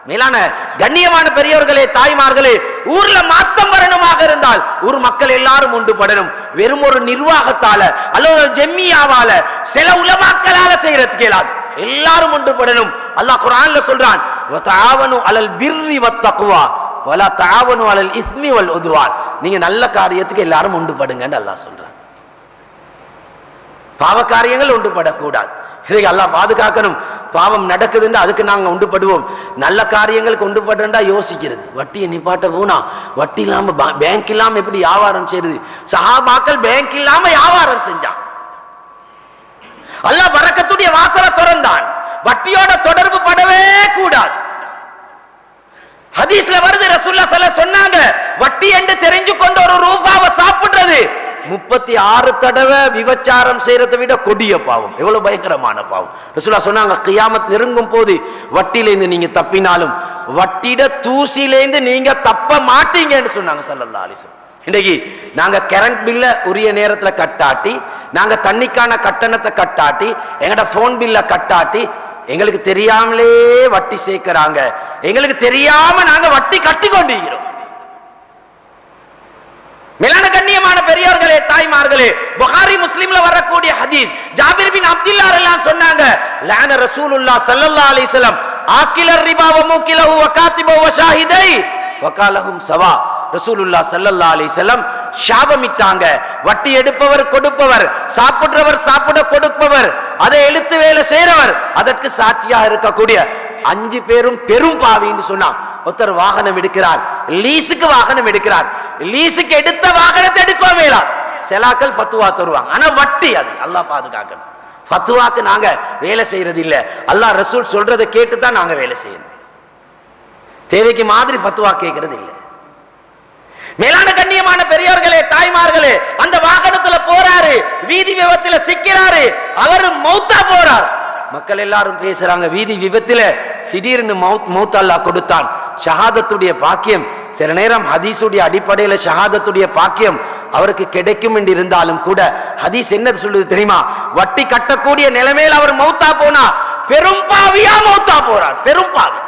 மேலான கண்ணியமான பெரியவர்களே, தாய்மார்களே, ஊர்ல மாத்தம் வரணுமாக இருந்தால் ஊர் மக்கள் எல்லாரும் ஒன்றுபடணும். வெறும் ஒரு நிர்வாகத்தால அல்லது ஒரு ஜெம்மியாவால சில உலமாக்களால செய்யறதுக்கு இயலாது. எல்லாரும் ஒன்றுபடணும். அல்லாஹ் குர்ஆன்ல சொல்றான், வதஆவனு அலல் பிர்ரி வத்தக்வா வலா தஆவனு அலல் இஸ்மி வல் உத்வான். நீங்க நல்ல காரியத்துக்கு எல்லாரும் ஒன்றுபடுங்கன்னு அல்லாஹ் சொல்றான். பாவ காரியங்கள் ஒன்றுபடக்கூடாது. இதுக்கு அல்லாஹ் பாதுகாக்கணும். பாவம் நடக்குதுன்னா அதுக்கு நாங்க ஒன்றுபடுவோம். நல்ல காரியங்களுக்கு ஒன்றுபடுறா யோசிக்கிறது. வட்டியை நிப்பாட்ட போனா வட்டி இல்லாம பேங்க் இல்லாம எப்படி வியாபாரம் செய்யறது? சஹாபாக்கள் பேங்க் இல்லாம வியாபாரம் செஞ்சான். அல்லாஹ் பரக்கத்துடைய வாசலை திறந்தான். வட்டியோட தொடர்பு படவே கூடாது. ஹதீஸ்ல வருது, ரசூலுல்லாஹ் ஸல்லல்லாஹு அலைஹி வஸல்லம் சொன்னாங்க, வட்டி என்று தெரிஞ்சு கொண்டு ஒரு ரூபாவை சாப்பிடுறது 36 தடவை விபச்சாரம் செய்யறதை விட கொடிய பாவம். எவ்வளவு பயங்கரமான பாவம். ரசூலுல்லாஹ் சொன்னாங்க, கியாமத் நெருங்கும் போது வட்டியிலேருந்து நீங்க தப்பினாலும் வட்டிட தூசிலேருந்து நீங்க தப்ப மாட்டீங்கன்னு சொன்னாங்க ஸல்லல்லாஹு அலைஹி வஸல்லம். இன்றைக்கு நாங்க கரண்ட் பில்ல உரிய நேரத்துல கட்டாட்டி, நாங்க தண்ணிக்கான கட்டணத்தை கட்டாட்டி, எங்கட போன் பில்ல கட்டாட்டி, எங்களுக்கு தெரியாமலே வட்டி சேர்க்கிறாங்க. எங்களுக்கு தெரியாம நாங்க வட்டி கட்டி கொண்டிருக்கிறோம். மேலான கண்ணியமான பெரியோர்களே, தாய்மார்களே, புகாரி முஸ்லிம்ல வரக்கூடிய ஹதீஸ், ஜாபிர் பின் அப்துல்லாஹ் ரலியல்லாஹு சொன்னாங்க, லான ரசூலுல்லாஹ் ஸல்லல்லாஹு அலைஹி வஸல்லம் ஆகிலர் ரிபா வ மூகிலஹு வ காத்திபஹு வ ஷாஹிதை வ காலஹும் சவா. ரசூலுல்லாஹ் ஸல்லல்லாஹு அலைஹி வஸல்லம் சாபமிட்டாங்க. வட்டி எடுப்பவர் கொடுப்பவர், சாப்பிடுறவர் சாப்பிட கொடுப்பவர், அதை எழுத்து வேலை செய்றவர், அதற்கு சாட்சியாக இருக்கக்கூடிய 5 பேரும் பெரும் பாவின்னு சொன்னா. ஒருத்தர் வாகனம் எடுக்கிறார், லீஸுக்கு வாகனம் எடுக்கிறார், லீஸுக்கு எடுத்த வாகனத்தை எடுக்க வேணாம். செலாக்கள் ஃபத்வா தருவாங்க, ஆனா வட்டி அது அல்லாஹ் பாதுகாக்கணும். ஃபத்வாக்கு நாங்க வேலை செய்யறது இல்ல, அல்லாஹ் ரசூல் சொல்றதை கேட்டு தான் நாங்க வேலை செய்யணும். தேவைக்கு மாதிரி ஃபத்வா கேட்கறது இல்லை. மேலான கண்ணியமான பெரியோர்களே, தாய்மார்களே, அந்த வாகனத்துல போறாரு, வீதி விபத்துல சிக்கிறாரு, அவர் மௌத்தா போறார். மக்கள் எல்லாரும் பேசுறாங்க, வீதி விபத்துல திடீர்னு மௌத் அல்லாஹ் கொடுத்தான். ஷஹாதத்துடைய பாக்கியம், சில நேரம் ஹதீஸுடைய அடிப்படையில ஷஹாதத்துடைய பாக்கியம் அவருக்கு கிடைக்கும் என்று இருந்தாலும் கூட ஹதீஸ் என்ன சொல்லுது தெரியுமா? வட்டி கட்டக்கூடிய நிலைமையில் அவர் மௌத்தா போனா பெரும் பாவியா மௌத்தா போறார். பெரும் பாவி.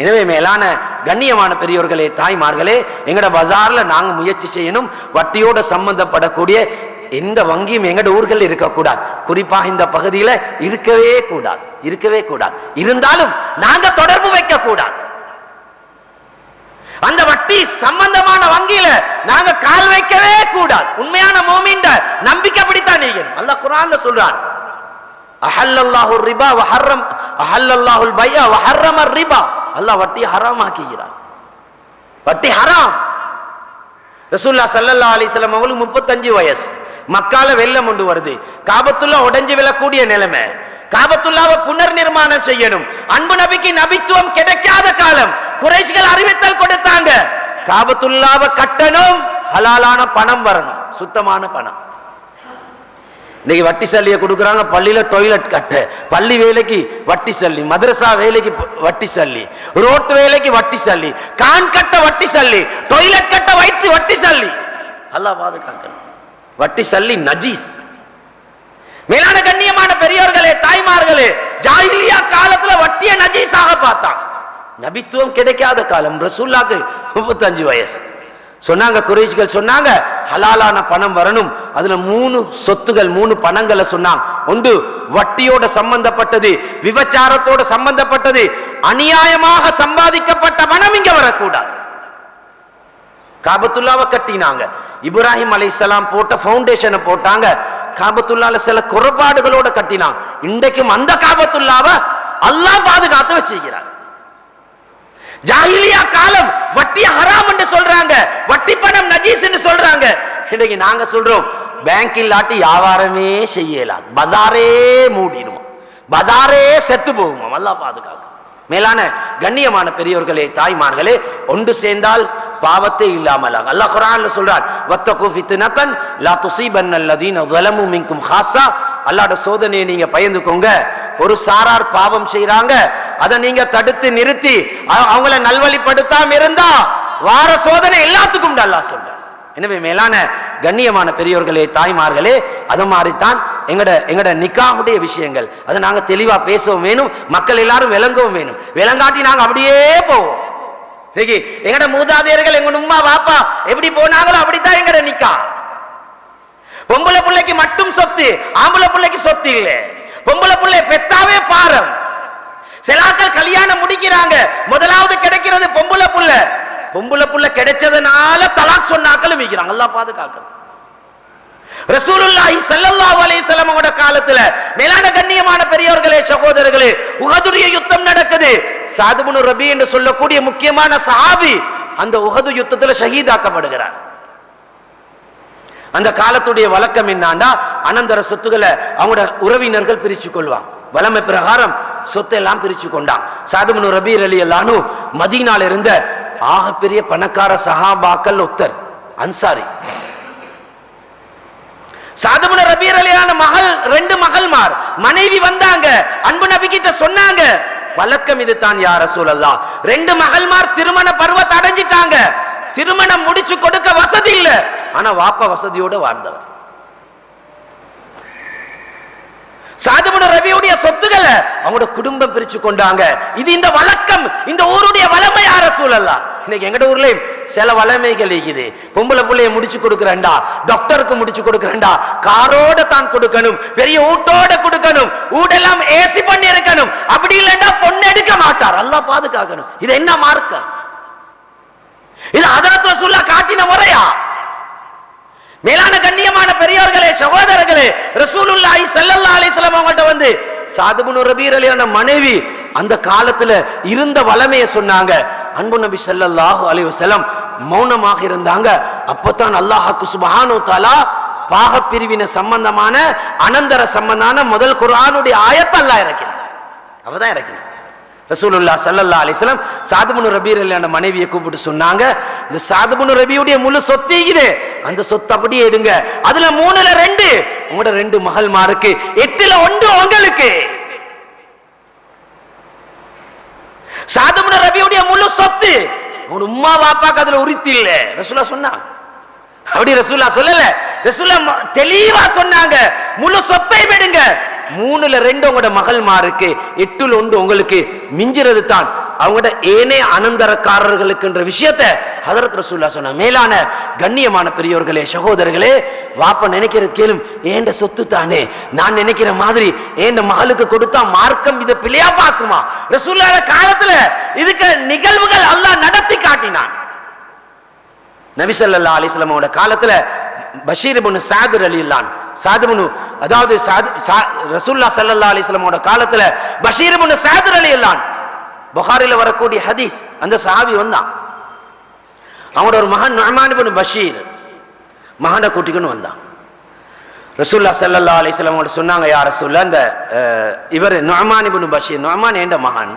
எனவே மேலான கண்ணியமான பெரியோர்களே, தாய்மார்களே, எங்கட பஜார்ல நாங்க முயற்சி செய்யணும், வட்டியோட சம்பந்தப்படக்கூடிய எந்த வங்கியும் எங்கட ஊர்கள் இருக்கக்கூடாது. குறிப்பாக இந்த பகுதியில இருக்கவே கூடாது. இருந்தாலும் நாங்க தொடர்பு வைக்க கூடாது. அந்த வட்டி சம்பந்தமான வங்கியில நாங்க கால் வைக்கவே கூடாது. உண்மையான மோமின் நம்பிக்கை அப்படித்தான் நீங்க. அல்லாஹ் குர்ஆன்ல சொல்றான், அஹல்லல்லாஹு ரிபா வ ஹர்ரம் அஹல்லல்லாஹுல் பைஅ வ ஹர்ரம ரிபா. அல்லாஹ் வட்டி ஹராம் ஆக்கிக்கிறான். வட்டி ஹராம். ரசூலுல்லாஹ் ஸல்லல்லாஹு அலைஹி வஸல்லம் அவங்களுக்கு 35 வயசு. மக்கால வெள்ளம் கொண்டு வருது. காபத்துல்லா உடைஞ்சு விழக்கூடிய நிலைமை. காபத்துல்லாவை புனர் நிர்மாணம் செய்யணும். அன்பு நபிக்கு நபித்துவம் கிடைக்காத காலம். குறைஷிகள் அறிவித்தல் கொடுத்தாங்க, காபத்துல்லாவை கட்டணும், ஹலாலான பணம் வரணும், சுத்தமான பணம். இன்னைக்கு வட்டி சல்லியை கொடுக்குறாங்க. பள்ளியில டாய்லெட் கட்ட, பள்ளி வேலைக்கு வட்டி சல்லி, மதரசா வேலைக்கு வட்டி சல்லி, ரோட்டு வேலைக்கு வட்டி சல்லி, கான் கட்ட வட்டி சல்லி, டாய்லெட் கட்ட வட்டி சல்லி. அல்லாஹ் பாதுகாக்கணும். வட்டி சல்லி நஜீஸ். மேலான கண்ணியமான பெரியோர்களே, தாய்மார்களே, ஜாஹிலியா காலத்துல வட்டிய நஜீஸாக பார்த்தான். நபித்துவம் கிடைக்காத காலம். ரசூலுல்லாஹ்க்கு 35 வயசு. சொன்னாங்க, குறைஷிகள் சொன்னாங்க, ஹலாலான பணம் வரணும். அதுல 3 சொத்துகள், 3 பணங்களை சொன்னாங்க. ஒன்று வட்டியோட சம்பந்தப்பட்டது, விபச்சாரத்தோட சம்பந்தப்பட்டது, அநியாயமாக சம்பாதிக்கப்பட்ட பணம் இங்க வரக்கூடாது. காபத்துல்லாவை கட்டினாங்க. இப்ராஹிம் அலைஹிஸ்ஸலாம் போட்ட ஃபவுண்டேஷனை போட்டாங்க. காபத்துல்லால சில குறைபாடுகளோட கட்டினாங்க. இன்றைக்கும் அந்த காபத்துல்லாவை அல்லாஹ் பாதுகாத்து வச்சிருக்கிறார். ஜாஹிலியா காலம் வட்டி ஹராம் என்று சொல்றாங்க, வட்டி பணம் நஜீஸ் என்று சொல்றாங்க. இன்னைக்கு நாங்க சொல்றோம், பேங்க் இல்லாட்டி வியாபாரமே செய்யலாம், பஜாரே மூடிடுவோம், பஜாரே செத்து போவோம். அல்லாஹ் பாதுகாக்க. மேலான கண்ணியமான பெரியோர்களே, தாய்மார்களே, ஒன்று சேர்ந்தால் பாவத்தை இல்லாமல் அல்லாஹ் குர்ஆன்ல சொல்றான், வத்தகு ஃபித்னத்தன் லா துஸீபன்னல்லதீன ஸலமு மின்கும் ஹாஸா. அல்லாஹ்வோட சோதனையை நீங்க பயந்துக்கோங்க. ஒரு சாரார் பாவம் செய்றாங்க, அதை நீங்க தடுத்து நிறுத்தி அவங்கள நல்வழிப்படுத்தாம இருந்தா வார சோதனை எல்லாத்துக்கும் அல்லாஹ் சொல்றான். எனவே மேலான கண்ணியமான பெரியோர்களே, தாய்மார்களே, அது மாதிரித்தான் எங்கட நிக்காஹுடைய விஷயங்கள். அதை நாங்க தெளிவா பேசவும் வேணும், மக்கள் எல்லாரும் விளங்கவும் வேணும். விளங்காட்டி நாங்க அப்படியே போவோம். எங்கட மூதாதையர்கள், எங்க உம்மா வாப்பா எப்படி போனாங்களோ அப்படித்தான் எங்கட நிக்கா. பொம்பளை பிள்ளைக்கு மட்டும் சொத்து, ஆம்பளை பிள்ளைக்கு சொத்து இல்ல. பொம்பளை பிள்ளை பெத்தாவே பாரம். சிலாக்கள் கல்யாணம் முடிக்கிறாங்க, முதலாவது கிடைக்கிறது பொம்பளை புள்ள. பொம்பளை புள்ள கிடைச்சதுனால தலாக் சொன்னாக்களும் வைக்கிறாங்க. அல்லாஹ் பாதுகாக்கணும். ரசூலுல்லாஹி ஸல்லல்லாஹு அலைஹி வஸல்லம் அவரோட காலத்துல மேலான கண்ணியமான பெரியோர்களே, சகோதரர்களே, உஹதுடைய யுத்தம் நடக்குது. ஸஅத் இப்னு ரபீ என்று சொல்லக்கூடிய முக்கியமான சஹாபி அந்த உஹது யுத்தத்துல ஷஹீதாக்கப்படுகிறார். அந்த காலத்துடைய வழக்கம் என்னன்னா, அனந்தர சொத்துக்களை அவங்களோட உறவினர்கள் பிரிச்சு கொள்வாங்க. வலமை பிரகாரம் சொத்தை எல்லாம் பிரிச்சு கொண்டான். ஸஅத் இப்னு ரபீ ரலியல்லாஹு அன்ஹு மதீனால இருந்த ஆகப்பெரிய பணக்கார சஹாபாக்கள் ஒருத்தர், அன்சாரி. ஸஅத் இப்னு ரபீ ரலியல்லாஹு மகள், 2 மகள்மார், மனைவி வந்தாங்க, அன்பு நபி கிட்ட சொன்னாங்க, பழக்கம் இது தான் யா ரசூலல்லாஹ், 2 மகள்மார் திருமண பருவத்தை அடைஞ்சிட்டாங்க, திருமணம் முடிச்சு கொடுக்க வசதி இல்ல, ஆனா வாப்பா வசதியோட வாழ்ந்தவர். ஸஅத் இப்னு ரபீயுடைய சொத்துக்களை அவங்களோட குடும்பம் பிரிச்சு கொண்டாங்க. இது இந்த வழக்கம், இந்த ஊருடைய வளமை யா ரசூலல்லாஹ். இன்னைக்கு எங்கட ஊர்ல சில வளமைகள் இருக்குது. பொம்பளை பிள்ளைய முடிச்சு கொடுக்கிறேன்டா, டாக்டருக்கு முடிச்சு கொடுக்கிறேன்டா, காரோட தான் கொடுக்கணும், பெரிய ஊட்டோட கொடுக்கணும், ஊடெல்லாம் ஏசி பண்ணி இருக்கணும், அப்படி இல்லைன்னா பொண்ணு எடுக்க மாட்டார். அல்லாஹ் பாதுகாக்கணும். இது என்ன மார்க்கம்? இது ஹஜ்ரத் ரசூலுல்லாஹ் காட்டின முறையா? மேலான கண்ணியமான பெரியோர்களே, சகோதரர்களே, ரசூலுல்லாஹி ஸல்லல்லாஹு அலைஹி வஸல்லம் அவங்கள்ட்ட வந்து ஸஅத் இப்னு ரபீ ரலியல்லாஹு மனைவி அந்த காலத்துல இருந்த வளமையை சொன்னாங்க. அன்பு நபி ஸல்லல்லாஹு அலைஹி வஸல்லம் மௌனமாக இருந்தாங்க. அப்பதான் அல்லாஹ் சுப்ஹானஹு வ தஆலா பாகப்பிரிவின சம்பந்தமான அனந்தர சம்பந்தமான முதல் குர்ஆனுடைய ஆயத்தை அல்லாஹ் இறக்கினார். அவதான் இறக்கினார். ரசூலுல்லாஹ் ஸல்லல்லாஹு அலைஹி வஸல்லம் ஸஅத் இப்னு ரபீ ரலியல்லாஹு மனைவியை கூப்பிட்டு சொன்னாங்க, இந்த ஸஅத் இப்னு ரபீயுடைய முழு சொத்து இது, அந்த சொத்து அப்படியே எடுங்க, அதுல 3ல 2 உங்களோட 2 மகள்மாருக்கு, 8ல 1 உங்களுக்கு. ஸஅத் இப்னு ரபீயுடைய முழு சொத்து உங்க உம்மா வாப்பாக்கு அதுல உரித்து இல்ல. ரசூலுல்லாஹ் சொன்னாங்க. அப்படி ரசூலுல்லாஹ் சொல்லல, ரசூலுல்லாஹ் தெளிவா சொன்னாங்க, முழு சொத்தை எடுங்க, 3ல 2 உங்களோட மகள்மாருக்கு, 8ல 1 உங்களுக்கு, மிஞ்சிறது தான் அவங்களோட ஏனே அனந்தரக்காரர்களுக்குன்ற விஷயத்தை ஹதரத் ரசூலுல்லாஹ் சொன்ன. மேலான கண்ணியமான பெரியோர்களே, சகோதரர்களே, வாப்ப நினைக்கிறது கேளும், ஏண்ட சொத்து தானே, நான் நினைக்கிற மாதிரி ஏண்ட மகளுக்கு கொடுத்தா மார்க்கம் இதை பிழையா பார்க்குமா? ரசூலுல்லாஹ் காலத்துல இதுக்கு நிகழ்வுகள் அல்லாஹ் நடத்தி காட்டினான். நபி ஸல்லல்லாஹு அலைஹி வஸல்லம் காலத்துல பஷீர் இப்னு சாத் ரலியல்லாஹு அன்ஹு, அதாவது ரசூலுல்லாஹ் ஸல்லல்லாஹு அலைஹி வஸல்லம் காலத்துல பஷீர் இப்னு சாத் ரலியல்லாஹு அன்ஹு, புகாரில வரக்கூடிய ஹதீஸ், அந்த சஹாபி வந்தான். அவனோட ஒரு மகன் நுஅமான் இப்னு பஷீர் மகனை கூட்டிக்கொண்டு வந்தான். ரசூலுல்லாஹ் ஸல்லல்லாஹு அலைஹி வஸல்லம் சொன்னாங்க, யா ரசூலுல்லாஹ், இந்த இவர் நுஅமான் இப்னு பஷீர், நுஅமான் என்ற மகன்,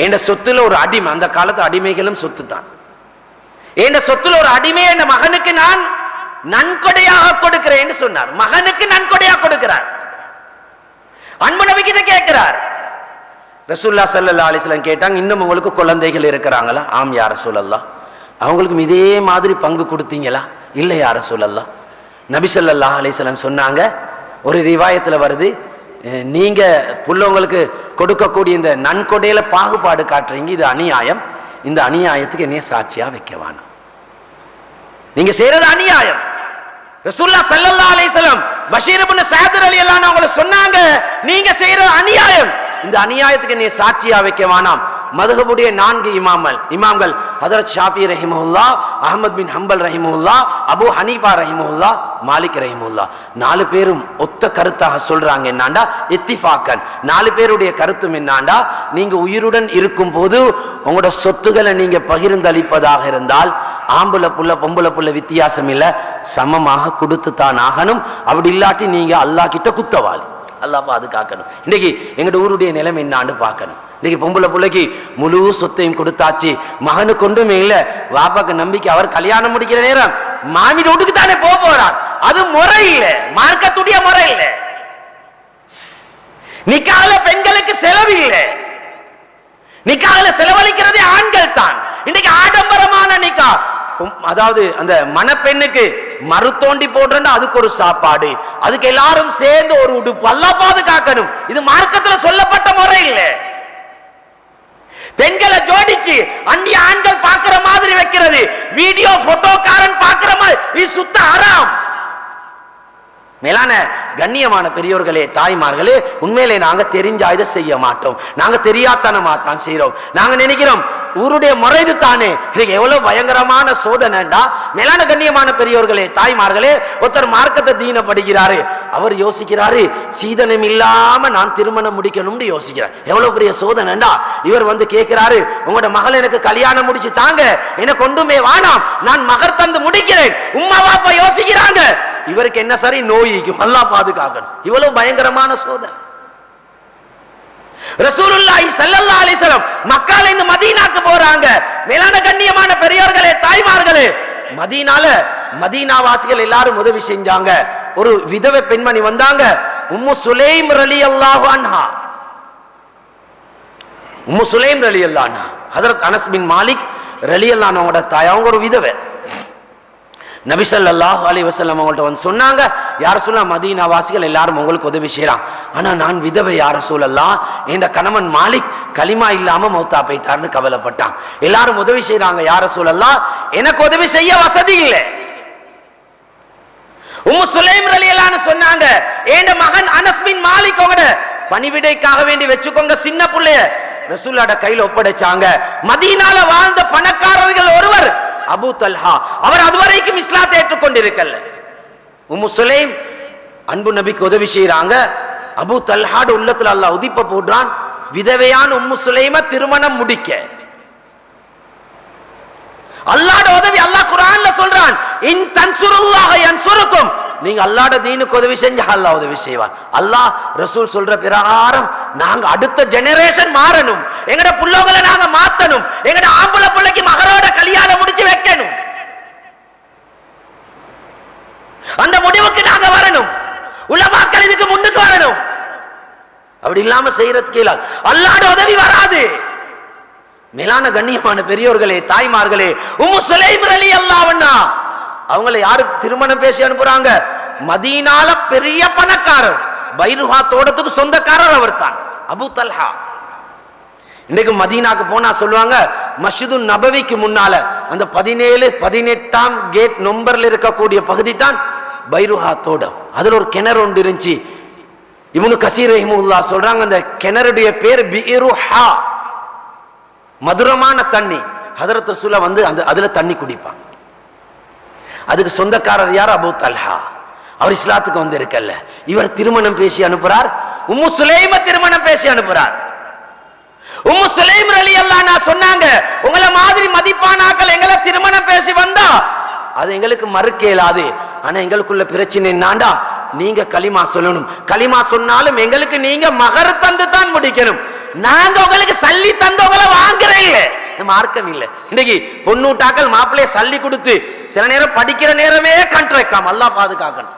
என்ற சொத்துல ஒரு அடிமை, அந்த காலத்து அடிமைகளும் சொத்து தான், என்ற சொத்துல ஒரு அடிமை என்ற மகனுக்கு நான் நன்கொடையாக கொடுக்கிறேன் சொன்னார். மகனுக்கு நன்கொடையாக கொடுக்கிறார். அன்பு நபி கிட்ட கேட்கிறார். ரசூலுல்லாஹ் ஸல்லல்லாஹு அலைஹி வஸல்லம் கேட்டாங்க, இன்னும் உங்களுக்கு குழந்தைகள் இருக்கிறாங்களா? ஆம் யா ரசூலல்லாஹ். அவங்களுக்கும் இதே மாதிரி பங்கு கொடுத்தீங்களா? இல்லை யா ரசூலல்லாஹ். நபி ஸல்லல்லாஹு அலைஹி வஸல்லம் சொன்னாங்க, ஒரு ரிவாயத்துல வருது, நீங்க புள்ளவங்களுக்கு கொடுக்கக்கூடிய இந்த நன்கொடையில பாகுபாடு காட்டுறீங்க, இது அநியாயம், இந்த அநியாயத்துக்கு என்னைய சாட்சியா வைக்கவானா, நீங்க செய்யறது அநியாயம். ரசூலுல்லாஹ் ஸல்லல்லாஹு அலைஹி வஸல்லம் பஷீர் இப்னு சாத் ரலியல்லாஹு அன்ஹு அவங்கள சொன்னாங்க, நீங்க செய்யறது அநியாயம், இந்த அநியாயத்துக்கு நீ சாட்சியா வைக்க வேணாம். மதுஹபுடைய 4 இமாம்கள் ஹஜ்ரத் ஷாஃபி ரஹிமஹுல்லாஹ், அஹ்மத் பின் ஹம்பல் ரஹிமஹுல்லாஹ், அபூ ஹனீஃபா ரஹிமஹுல்லாஹ், மாலிக் ரஹிமஹுல்லாஹ், 4 பேரும் ஒத்த கருத்தாக சொல்றாங்க. என்னண்டா இத்திஃபாக்கன், 4 பேருடைய கருத்தும் என்னண்டா, நீங்க உயிருடன் இருக்கும் போது உங்களோட சொத்துக்களை நீங்க பகிர்ந்தளிப்பதாக இருந்தால் ஆம்புல புள்ள பொம்புல புள்ள வித்தியாசம் இல்லை, சமமாக கொடுத்து தான் ஆகணும். அப்படி இல்லாட்டி நீங்க அல்லாஹ் கிட்ட குத்தவாளி. அல்லாஹ் பாதுகாக்கணும். இன்னைக்கு எங்கட ஊருடைய நிலைமை என்னான்னு பார்க்கணும். இன்னைக்கு பொம்பளை பிள்ளைக்கு முழு சொத்தையும் கொடுத்தாச்சு, மகனுக்கு ஒன்றுமே இல்லை, வாப்பாக்கு நம்பிக்கை, அவர் கல்யாணம் முடிக்கிற நேரம் மாமி வீட்டுக்கு தானே போறார். அது முறை இல்லை, மார்க்கத்துடைய முறை இல்லை. நிக்கால பெண்களுக்கு செலவு இல்லை, நிக்கால செலவழிக்கிறதே ஆண்கள் தான். இன்னைக்கு ஆடம்பரமான நிக்கா, அதாவது அந்த மணப்பெண்ணுக்கு மறுத்தோண்டி போடுறா, அதுக்கு ஒரு சாப்பாடு, அதுக்கு எல்லாரும் சேர்ந்து ஒரு உடுப்பு, அல்லாஹ் பாதுகாக்கணும். இது மார்க்கத்துல சொல்லப்பட்ட முறை இல்லை. பெண்களை ஜோடிச்சு அந்நிய ஆண்கள் பார்க்கிற மாதிரி வைக்கிறது, வீடியோ போட்டோக்காரன் பார்க்கிற மாதிரி, இது சுத்த ஹராம். மேலான கண்ணியமான பெரியோர்களே, தாய்மார்களே, உண்மையிலே நாங்க தெரிஞ்சா இதை செய்ய மாட்டோம், நாங்க தெரியாதனமா தான் செய்யறோம். நாங்க நினைக்கிறோம் ஊருடைய முறைது தானே. எவ்வளவு பயங்கரமான சோதனைண்டா. மேலான கண்ணியமான பெரியோர்களே, தாய்மார்களே, ஒருத்தர் மார்க்கத்தை தீனப்படுகிறாரு, அவர் யோசிக்கிறாரு சீதனம் இல்லாம நான் திருமணம் முடிக்கணும்னு யோசிக்கிறார். எவ்வளவு பெரிய சோதனைண்டா. இவர் வந்து கேட்கிறாரு, உங்களோட மகள் எனக்கு கல்யாணம் முடிச்சு தாங்க, எனக்கு ஒன்றுமே வேணாம், நான் மகர் தந்து முடிக்கிறேன். உம்மா வாப்பா யோசிக்கிறாங்க, இவருக்கு என்ன சரி நோய்க்கும், அல்லாஹ் பாதுகாக்கணும். இவ்வளவு பயங்கரமான சோதனை. ரசூலுல்லாஹி ஸல்லல்லாஹு அலைஹி வஸல்லம் மக்கால இருந்து மதீனாக்கு போறாங்க. மேலான கண்ணியமான பெரியோர்களே, தாய்மார்களே, மதீனாவாசிகள் எல்லாரும் உதவி செஞ்சாங்க. ஒரு விதவை பெண்மணி வந்தாங்க, உம்மு சுலைம் ரலியல்லாஹு அன்ஹா. உம்மு சுலைம் ரலியல்லாஹு அன்ஹா ஹஜ்ரத் அனஸ் பின் மாலிக் ரலியல்லாஹு அன்ஹுவோட தாய். அவங்க ஒரு விதவை. நபி ஸல்லல்லாஹு அலைஹி வஸல்லம் அவங்கள்ட்ட வந்து சொன்னாங்க, யா ரசூலல்லாஹ், மதீனா வாசிகள் எல்லாரும் உங்களுக்கு உதவி செய்றான், ஆனா நான் விதவை யா ரசூலல்லாஹ், என்ற கணவன் மாலிக் கலிமா இல்லாம மௌத்தா போயிட்டார்னு கவலைப்பட்டான். எல்லாரும் உதவி செய்றாங்க யா ரசூலல்லாஹ், எனக்கு உதவி செய்ய வசதி இல்லை. உம்மு சுலைம் ரலியல்லாஹு அன்ஹா சொன்னாங்க, என்ற மகன் அனஸ் பின் மாலிக் உங்களோட பணிவிடைக்காக வேண்டி வச்சுக்கோங்க, சின்ன புள்ளைய ரசூலுல்லாஹ்ட கையில ஒப்படைச்சாங்க. மதீனால வாழ்ந்த பணக்காரர்கள் ஒருவர் அபூ தல்ஹா, அவர் அதுவரைக்கும் இஸ்லாத்தை ஏற்றுக்கொண்டிருக்கல. உம்மு சுலைம் அன்பு நபிக்கு உதவி செய்யறாங்க. அபூ தல்ஹாட உள்ளத்துல அல்லாஹ் உதிப்ப போடுறான், விதவையான உம்மு சுலைம திருமணம் முடிக்க. அல்லாஹ்ட உதவி அல்லாஹ் குர்ஆன்ல சொல்றான், இன் தன்சுருல்லாஹ யன்சுருக்கும், நீங்க அல்லாஹ்ட தீனுக்கு உதவி செஞ்சா அல்லாஹ் உதவி செய்வான். அல்லாஹ் ரசூல் சொல்ற பிரகாரம் நாங்க அடுத்த ஜெனரேஷன் மாறணும், எங்கட புள்ளோகளை நாங்க மாத்தணும், எங்கட ஆம்பள புள்ளைக்கு மகரோட கல்யாணம் முடிச்சு வைக்கணும், அந்த முடிவுக்கு நாங்க வரணும். உலமாக்கள் இதுக்கு முன்னுக்கு வரணும். அப்படி இல்லாம செய்யறதுக்கு அல்லாஹ்ட உதவி வராது. மேலான கண்ணியமான பெரியோர்களே, தாய்மார்களே, உம்மு சுலைம் ரலியல்லாஹு அன்ஹா அவங்களை யாரு திருமணம் பேசி அனுப்புறாங்க? மதீனால பெரிய பணக்காரர், பைருஹா தோட்டத்துக்கு சொந்தக்காரர் அவர் தான் அபூ தல்ஹா. இன்றைக்கு மதீனாக்கு போனா சொல்லுவாங்க, மஸ்ஜிது நபவிக்கு முன்னால அந்த 17, 18ஆம் கேட் நம்பர்ல இருக்கக்கூடிய பகுதி தான் பைருஹா தோட்டம். அதுல ஒரு கிணறு ஒன்று இருந்துச்சு. இப்னு கசீர் ரஹிமஹுல்லாஹ் சொல்றாங்க, அந்த கிணறுடைய பேர் பிஇருஹா, மதுரமான தண்ணி. ஹஜ்ரத் ரசூலுல்லாஹ் வந்து அதுல தண்ணி குடிப்பாங்க. அதுக்கு சொந்தக்காரர் யார்? Abu Talha. அவர் இஸ்லாத்துக்கு வந்து இருக்கல்ல, இவர் திருமணம் பேசி அனுப்புறார். உம்மு சுலைம திருமணம் பேசி அனுப்புறார். உம்மு சுலைம் ரலியல்லாஹு அன்ஹா சொன்னாங்க, உங்களை மாதிரி மதிப்பானாக்கள் எங்களை திருமணம் பேசி வந்தா அது எங்களுக்கு மறுக்க இயலாது. ஆனா எங்களுக்குள்ள பிரச்சனை என்னாண்டா, நீங்க களிமா சொல்லணும். களிமா சொன்னாலும் எங்களுக்கு நீங்க மகர் தந்து தான் முடிக்கணும். நாங்க உங்களுக்கு சல்லி தந்தவங்களை வாங்குறீங்க, மார்க்கம் இல்லை. இன்னைக்கு பொண்ணூட்டாக்கள் மாப்பிள்ளைய சல்லி கொடுத்து சில நேரம் படிக்கிற நேரமே கண்ட்ராக்டாம். அல்லாஹ் பாதுகாக்கணும்.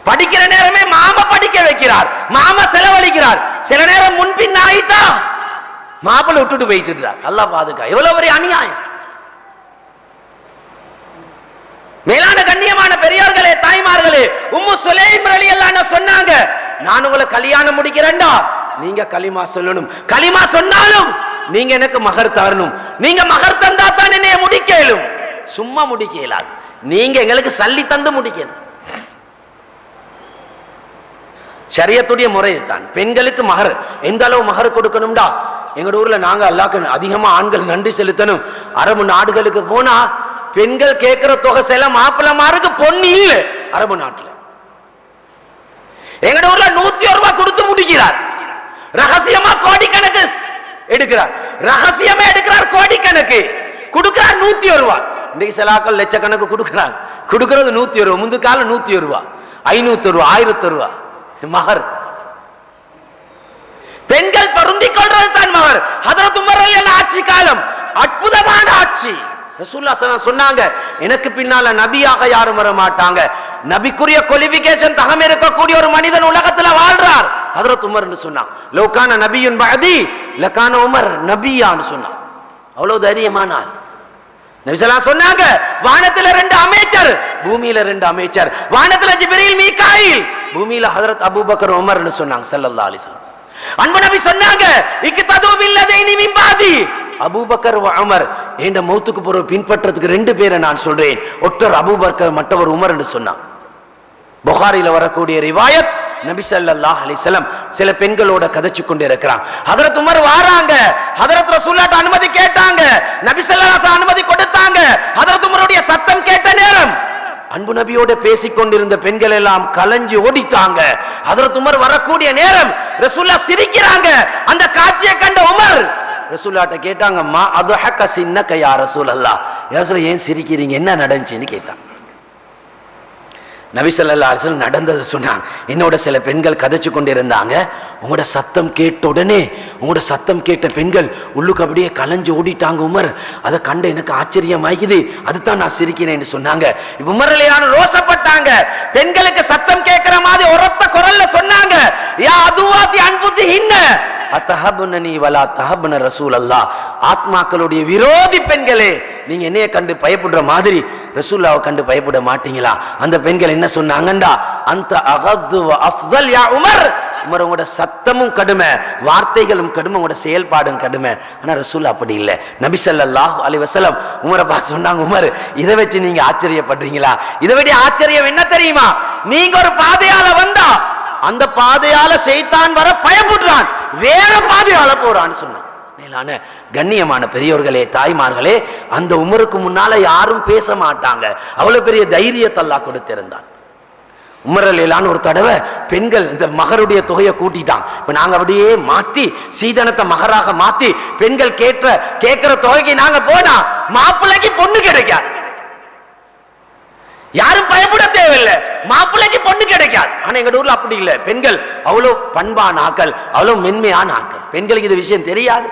படிக்கிற நேரமே மாமா படிக்க வைக்கிறார், மாமா செலவழிக்கிறார். சில நேரம் முன்பின் ஆயிட்டா மாப்பிள்ளை விட்டுட்டு போயிட்டு. அல்லாஹ் பாதுகா. எவ்வளவு பெரிய அநியாயம். மேலான கண்ணியமான பெரியார்களே, தாய்மார்களே, உம்மு சுலைம் ரலியல்லாஹு அன்ஹா சொன்னாங்க, நான் உங்களை கல்யாணம் முடிக்கிறேன்டா, நீங்க களிமா சொல்லணும். களிமா சொன்னாலும் நீங்க எனக்கு மகர் தரணும். நீங்க மகர் தந்தா தான் என்னைய முடிக்கலும். சும்மா முடிக்க இயலாது. நீங்க எங்களுக்கு சல்லி தந்து முடிக்கணும். ஷரியத்துடைய முறை தான். பெண்களுக்கு மகர் எந்த அளவு மகர் கொடுக்கணும்டா, எங்க ஊர்ல நாங்க அல்லாஹ்க்கு அதிகமா ஆண்கள் நன்றி செலுத்தணும். அரபு நாடுகளுக்கு போனா பெண்கள் கேட்கிற தொகை சில மாப்பிள்ளமாருக்கு பொண்ணு இல்ல. அரபு நாட்டுல எங்க ஊர்ல 101 ரூபாய் கொடுத்து முடிக்கிறார். ரகசியமா கோடிக்கணக்கு எடுக்கிறார். ரகசியமா எடுக்கிறார், கோடிக்கணக்கு கொடுக்கிறார். 101 ரூபாய். இன்னைக்கு சில ஆக்கள் லட்சக்கணக்கு கொடுக்கிறார். கொடுக்கிறது 101 ரூபாய். முந்து காலம் 101 ரூபாய், 500 ரூபாய், 1000 ரூபாய் மகர். பெண்கள் பொருந்திக் கொள்றது தான் மகர். ஹஜ்ரத் உமர் ரலியல்லாஹு ஆட்சி காலம் அற்புதமான ஆட்சி. ரசூலுல்லாஹ் ஸல்லல்லாஹு அலைஹி வஸல்லம் சொன்னாங்க, எனக்கு பின்னால நபியாக யாரும் வர மாட்டாங்க. நபிக்குரிய குவாலிஃபிகேஷன் தகம் இருக்கக்கூடிய ஒரு மனிதன் உலகத்துல வாழ்றார். ஹஜ்ரத் உமர்னு சொன்னாங்க. லோகான நபியுன் பஅதி லகான உமர் நபியான்னு சொன்னாங்க. அவ்வளவு தைரியமான ஆள். நபி ஸல்லல்லாஹு அலைஹி வஸல்லம் சொன்னாங்க, வானத்துல 2 அமைச்சர், பூமியில 2 அமைச்சர். வானத்துல ஜிப்ரீல், மீகாயில், பூமியில ஹஜ்ரத் அபூபக்கர், உமர்னு சொன்னாங்க ஸல்லல்லாஹு அலைஹி வஸல்லம். அன்பு நபி சொன்னாங்க, இக்தது பில்லதைனி மின் பாதி, அபூபக்கர் உமர், என்ற மௌத்துக்கு பிறகு பின்பற்றதுக்கு 2 பேரை நான் சொல்றேன். ஒருத்தர் அபூபக்கர், மற்றவர் உமர் என்று சொன்னாங்க. புகாரில வரக்கூடிய ரிவாயத், நபி ஸல்லல்லாஹு அலைஹி வஸல்லம் சில பெண்களோட கதைச்சு கொண்டு இருக்கிறாங்க. ஹஜ்ரத் உமர் வாராங்க, ஹஜ்ரத் ரசூலுல்லாஹ் அனுமதி கேட்டாங்க, நபி ஸல்லல்லாஹு அலைஹி வஸல்லம் அனுமதி கொடுத்தாங்க. ஹஜ்ரத் உமருடைய சத்தம் கேட்ட நேரம் அன்பு நபியோட பேசிக் கொண்டிருந்த பெண்கள் எல்லாம் கலஞ்சி ஓடிட்டாங்க. ஹஜ்ரத் உமர் வரக்கூடிய நேரம் ரசூலுல்லாஹ் சிரிக்கிறாங்க. அந்த காட்சியை கண்ட உமர் ரசூலுல்லாஹ்ட்ட கேட்டாங்க, மா அதுஹக சின்னக யா ரசூலல்லாஹ், யா ரசூலல்லாஹ் ஏன் சிரிக்கிறீங்க, என்ன நடந்துச்சுன்னு கேட்டாங்க. நபி ஸல்லல்லாஹு அலைஹி வஸல்லம் நடந்ததை சொன்னாங்க. என்னோட சில பெண்கள் கதைச்சு கொண்டிருந்தாங்க. உங்களோட சத்தம் கேட்ட உடனே, உங்களோட சத்தம் கேட்ட பெண்கள் உள்ளுக்கு அப்படியே கலஞ்சு ஓடிட்டாங்க உமர். அதை கண்டு எனக்கு ஆச்சரியமாகிது, அதுதான் நான் சிரிக்கிறேன்னு சொன்னாங்க. இப்ப உமர் ரலியல்லாஹு அன்ஹு ரோஷப்பட்டாங்க. பெண்களுக்கு சத்தம் கேட்கிற மாதிரி உரத்த குரல்ல சொன்னாங்க, யா அதுவாதி அன்புசிஹின்ன அத்தஹபுனனி வலா தஹபுன ரசூலல்லாஹ், ஆத்மாக்களுடைய விரோதி பெண்களே, நீங்க என்னைய கண்டு பயப்படுற மாதிரி ரசூலுல்லாஹ்வை கண்டு பயப்பட மாட்டீங்களா? அந்த பெண்கள் என்ன சொன்னாங்கண்டா, அந்த அகது வ அஃதல் யா உமர், உமர் உங்களோட சத்தமும் கடுமை, வார்த்தைகளும் கடுமை, உங்களோட செயல்பாடும் கடுமை. ஆனா ரசூலுல்லாஹ் அப்படி இல்லை. நபி ஸல்லல்லாஹு அலைஹி வஸல்லம் உமரை பார்த்து சொன்னாங்க, உமர் இதை வச்சு நீங்க ஆச்சரியப்படுறீங்களா? இதை விட ஆச்சரியம் என்ன தெரியுமா? நீங்க ஒரு பாதையால வந்தா அந்த பாதையால ஷைத்தான் வர பயப்படுறான், வேற பாதையால போறான்னு சொன்னான். மேலான கண்ணியமான பெரியோர்களே, தாய்மார்களே, அந்த உமருக்கு முன்னால யாரும் பேச மாட்டாங்க. அவ்வளவு பெரிய தைரியத்தை அல்லாஹ் கொடுத்திருந்தான். உமர் ரலியல்லாஹு ஒரு தடவை பெண்கள் இந்த மகருடைய தொகையை கூட்டிட்டான். இப்ப நாங்க அப்படியே மாத்தி சீதனத்தை மகராக மாத்தி பெண்கள் கேட்கிற தொகைக்கு நாங்க போனா மாப்பிள்ளைக்கு பொண்ணு கிடைக்காது. யாரும் பயப்பட தேவையில்லை, மாப்பிள்ளைக்கு பொண்ணு கிடைக்காது. ஆனா எங்க ஊர்ல அப்படி இல்லை. பெண்கள் அவ்வளவு பண்பான ஆக்கள், அவ்வளவு மென்மையான ஆக்கள். பெண்களுக்கு இது விஷயம் தெரியாது.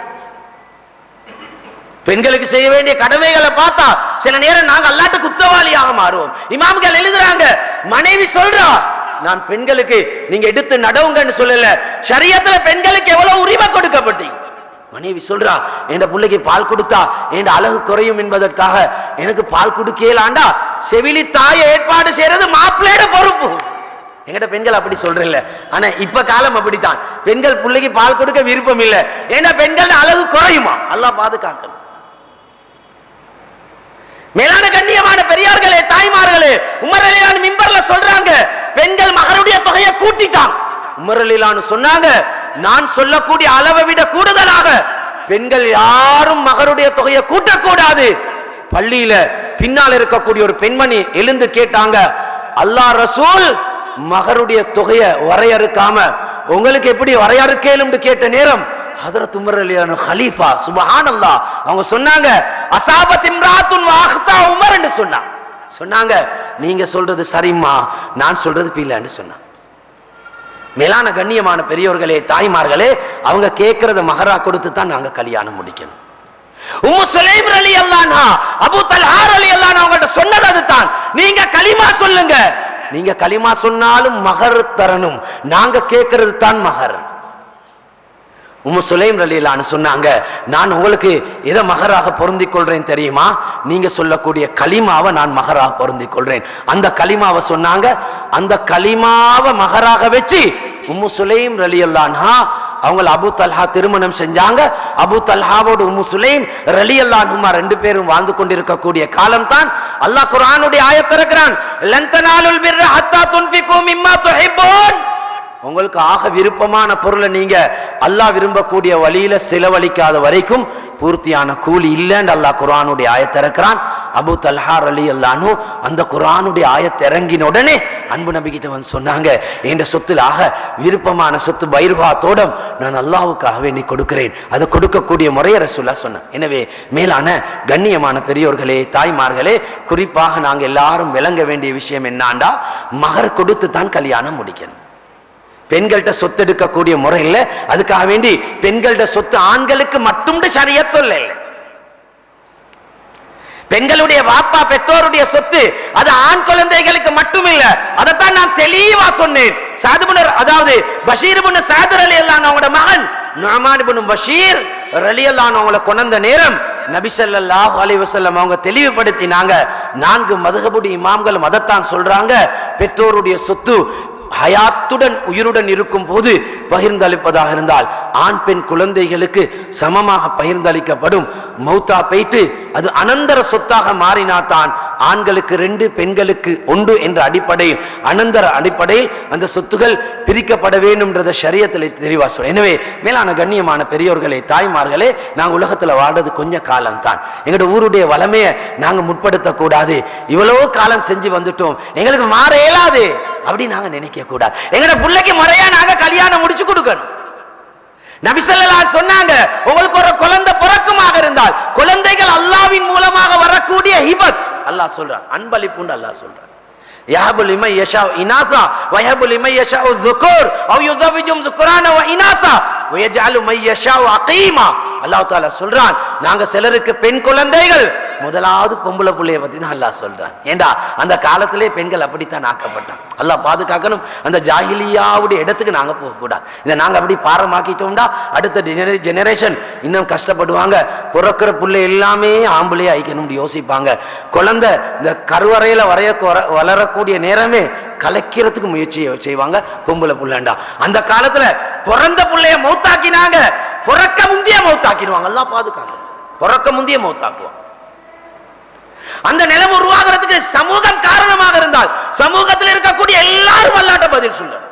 பெண்களுக்கு செய்ய வேண்டிய கடமைகளை பார்த்தா சில நேரம் நாங்க அல்லாஹ்ட்ட குத்தவாளியாக மாறுவோம். இமாம்கள் எழுதுறாங்க, மனைவி சொல்றா, நான் பெண்களுக்கு நீங்க எடுத்து நடவுங்கன்னு சொல்லல, ஷரியத்துல பெண்களுக்கு எவ்வளவு உரிமை கொடுக்கப்பட்டீங்க. மனைவி சொல்றா, என் பிள்ளைக்கு பால் கொடுத்தா என் அழகு குறையும் என்பதற்காக எனக்கு பால் கொடுக்கலாண்டா, செவிலி தாயை ஏற்பாடு செய்யறது மாப்பிள்ளையோட பொறுப்பு. எங்கிட்ட பெண்கள் அப்படி சொல்றேன். ஆனா இப்ப காலம் அப்படித்தான். பெண்கள் பிள்ளைக்கு பால் கொடுக்க விருப்பம் இல்லை. ஏன்னா பெண்கள் அழகு குறையுமா? அல்லாஹ் பாதுகாக்கணும். மேலான கண்ணியமான பெரியார்களே, தாய்மார்களே, உமர் ரலியல்லாஹு அன்ஹு மிம்பர்ல சொல்றாங்க, பெண்கள் மகருடைய தொகையை கூட்டிட்டாங்க. உமர் ரலியல்லாஹு அன்ஹு சொன்னாங்க, நான் சொல்லக்கூடிய அளவை விட கூடுதலாக பெண்கள் யாரும் மகருடைய தொகையை கூட்டக்கூடாது. பள்ளியில பின்னால் இருக்கக்கூடிய ஒரு பெண்மணி எழுந்து கேட்டாங்க, அல்லாஹ் ரசூல் மகருடைய தொகையை வரையறுக்காம உங்களுக்கு எப்படி வரையறுக்கலும் கேட்ட நேரம் ஹஜ்ரத் உமர் ரலியல்லாஹு அன்ஹு கலீஃபா சுப்ஹானல்லாஹ் அவங்க சொன்னாங்க, அஸாபத் இம்ராத்துன் வஅக்தா உமர் என்று சொன்னாங்க, நீங்க சொல்றது சரிம்மா, நான் சொல்றது பிள்ளைன்னு சொன்னாங்க. மேலான கண்ணியமான பெரியோர்களே, தாய்மார்களே, அவங்க கேட்கறத மகரா கொடுத்து தான் நாங்க கல்யாணம் முடிக்கணும். உம்மு சுலைம் ரலியல்லாஹு அன்ஹா அபூ தல்ஹா ரலியல்லாஹு அன்ஹு அவங்கள்ட்ட சொன்னது அதுதான். நீங்க கலிமா சொல்லுங்க, நீங்க கலிமா சொன்னாலும் மகர் தரணும், நாங்க கேட்கறது தான் மகர். உம்மு சுலைம் ரலியல்லாஹு அன்ஹா சொன்னாங்க, நான் உங்களுக்கு எதை மகராக பொருந்திக் கொள்றேன் தெரியுமா? நீங்க சொல்லக்கூடிய கலிமாவை நான் மகராக பொருந்திக் கொள்றேன். அந்த கலிமாவை சொன்னாங்க. அந்த கலிமாவை மகராக வச்சு உம்மு சுலைம் ரலியல்லாஹு அன்ஹா அவங்கள அபூ தல்ஹா திருமணம் செஞ்சாங்க. அபூ தல்ஹாவோடு உம்மு சுலைம் ரலியல்லாஹு அன்ஹுமா ரெண்டு பேரும் வாழ்ந்து கொண்டிருக்கக்கூடிய காலம் தான் அல்லாஹ் குர்ஆனுடைய ஆயத் இறக்குறான், லன் தனாலுல் பிர்ர ஹத்தா துன்ஃபிகு மிம்மா துஹிப்பூன். உங்களுக்கு ஆக விருப்பமான பொருளை நீங்க அல்லாஹ் விரும்பக்கூடிய வழியில செலவழிக்காத வரைக்கும் பூர்த்தியான கூலி இல்லைன்னு அல்லாஹ் குர்ஆனுடைய ஆயத் இறக்குறான். அபூ தல்ஹா ரலியல்லாஹு அன்ஹு அந்த குர்ஆனுடைய ஆயத் இறங்கின உடனே அன்பு நபி கிட்ட வந்து சொன்னாங்க, என்ற சொத்துல ஆக விருப்பமான சொத்து பைருஹாத்தோடம் நான் அல்லாஹ்வுக்காக வேண்டி கொடுக்கிறேன், அதை கொடுக்கக்கூடிய முறையை ரசூலுல்லாஹ் சொன்னாங்க. எனவே மேலான கண்ணியமான பெரியோர்களே, தாய்மார்களே, குறிப்பாக நாங்கள் எல்லாரும் விளங்க வேண்டிய விஷயம் என்னாண்டா, மகர் கொடுத்து தான் கல்யாணம் முடிக்கணும். பெண்கள்கிட்ட சொத்து எடுக்கக்கூடிய முறை இல்லை. அதுக்காக வேண்டி பெண்கள்கிட்ட சொத்து ஆண்களுக்கு மட்டும் ஷரியத் சொல்ல இல்லை. பெண்களுடைய வாப்பா பெற்றோருடைய சொத்து அது ஆண் குழந்தைகளுக்கு மட்டும் இல்ல. அதைத்தான் நான் தெளிவா சொன்னேன். அதாவது பஷீர் இப்னு சாத் ரலியல்லாஹு அன்ஹு அவங்களோட மகன் நுஅமான் இப்னு பஷீர் ரலியல்லாஹு அன்ஹு அவங்கள கொண்ட நேரம் நபி ஸல்லல்லாஹு அலைஹி வஸல்லம் அவங்க தெளிவுபடுத்தினாங்க, 4 மதுஹபுடைய இமாம்கள் அதைத்தான் சொல்றாங்க, பெற்றோருடைய சொத்து ஹயாத்துடன் உயிருடன் இருக்கும் போது பகிர்ந்தளிப்பதாக இருந்தால் ஆண் பெண் குழந்தைகளுக்கு சமமாக பகிர்ந்தளிக்கப்படும். மௌத்தா போயிட்டு அது அனந்தர சொத்தாக மாறினாத்தான் ஆண்களுக்கு 2 பெண்களுக்கு 1 என்ற அடிப்படையில் அனந்தர அடிப்படையில் அந்த சொத்துகள் பிரிக்கப்பட வேண்டும்ன்றத ஷரியத்தில் தெளிவா சொல்ல. எனவே மேலான கண்ணியமான பெரியோர்களே, தாய்மார்களே, நாங்கள் உலகத்தில் வாழ்றது கொஞ்ச காலம் தான். எங்களோட ஊருடைய வளமையை நாங்கள் முற்படுத்தக்கூடாது. இவ்வளவு காலம் செஞ்சு வந்துட்டோம், எங்களுக்கு மாற இயலாது அப்படி நாங்க நினைக்க கூடாது. எங்கட பிள்ளைக்கு முறையா நாங்க கல்யாணம் முடிச்சு கொடுக்கணும். நபி ஸல்லல்லாஹு அலைஹி சொன்னாங்க, உங்களுக்கு ஒரு குழந்தை பிறக்குமாக இருந்தால் குழந்தைகள் அல்லாஹ்வின் மூலமாக வரக்கூடிய ஹிபத் அல்லாஹ் சொல்றான், அன்பளிப்புன்னு அல்லாஹ் சொல்றான். யஹபு லிமன் யஷா இனாஸா வ யஹபு லிமன் யஷா ذுகுர் அவ் யுஸவ்விஜும் ذுக்ரான வ இனாஸா வ யஜஅலு மன் யஷா அகீமா. அல்லாஹ் தஆலா சொல்றான், நாங்க சிலருக்கு பெண் குழந்தைகள், முதலாவது பொம்பளை பிள்ளைய பத்தி தான் அல்லாஹ் சொல்றான். ஏண்டா அந்த காலத்திலே பெண்கள் அப்படித்தான் ஆக்கப்பட்டான். அல்லாஹ் பாதுகாக்கணும். அந்த ஜாஹிலியாவுடைய இடத்துக்கு நாங்க போகக்கூடாது. இதை நாங்க அப்படி பாரமாக்கிட்டோம்டா அடுத்த ஜெனரேஷன் இன்னும் கஷ்டப்படுவாங்க. பிறக்கிற பிள்ளை எல்லாமே ஆம்பளையே ஐக்கணும்னு யோசிப்பாங்க. குழந்தை இந்த கருவறையில வளரக்கூடிய நேரமே கலைக்கிறதுக்கு முயற்சி செய்வாங்க பொம்பளை புள்ளண்டா. அந்த காலத்துல பிறந்த பிள்ளைய மௌத்தாக்கினாங்க, பிறக்க முந்திய மௌத்தாக்கிடுவாங்க. அல்லாஹ் பாதுகாக்கணும். பிறக்க முந்திய மௌத்தாக்குவாங்க. அந்த நிலைமை உருவாகிறதுக்கு சமூகம் காரணமாக இருந்தால் சமூகத்தில் இருக்கக்கூடிய எல்லாரும் அல்லாஹ்ட்ட பதில் சொல்லணும்.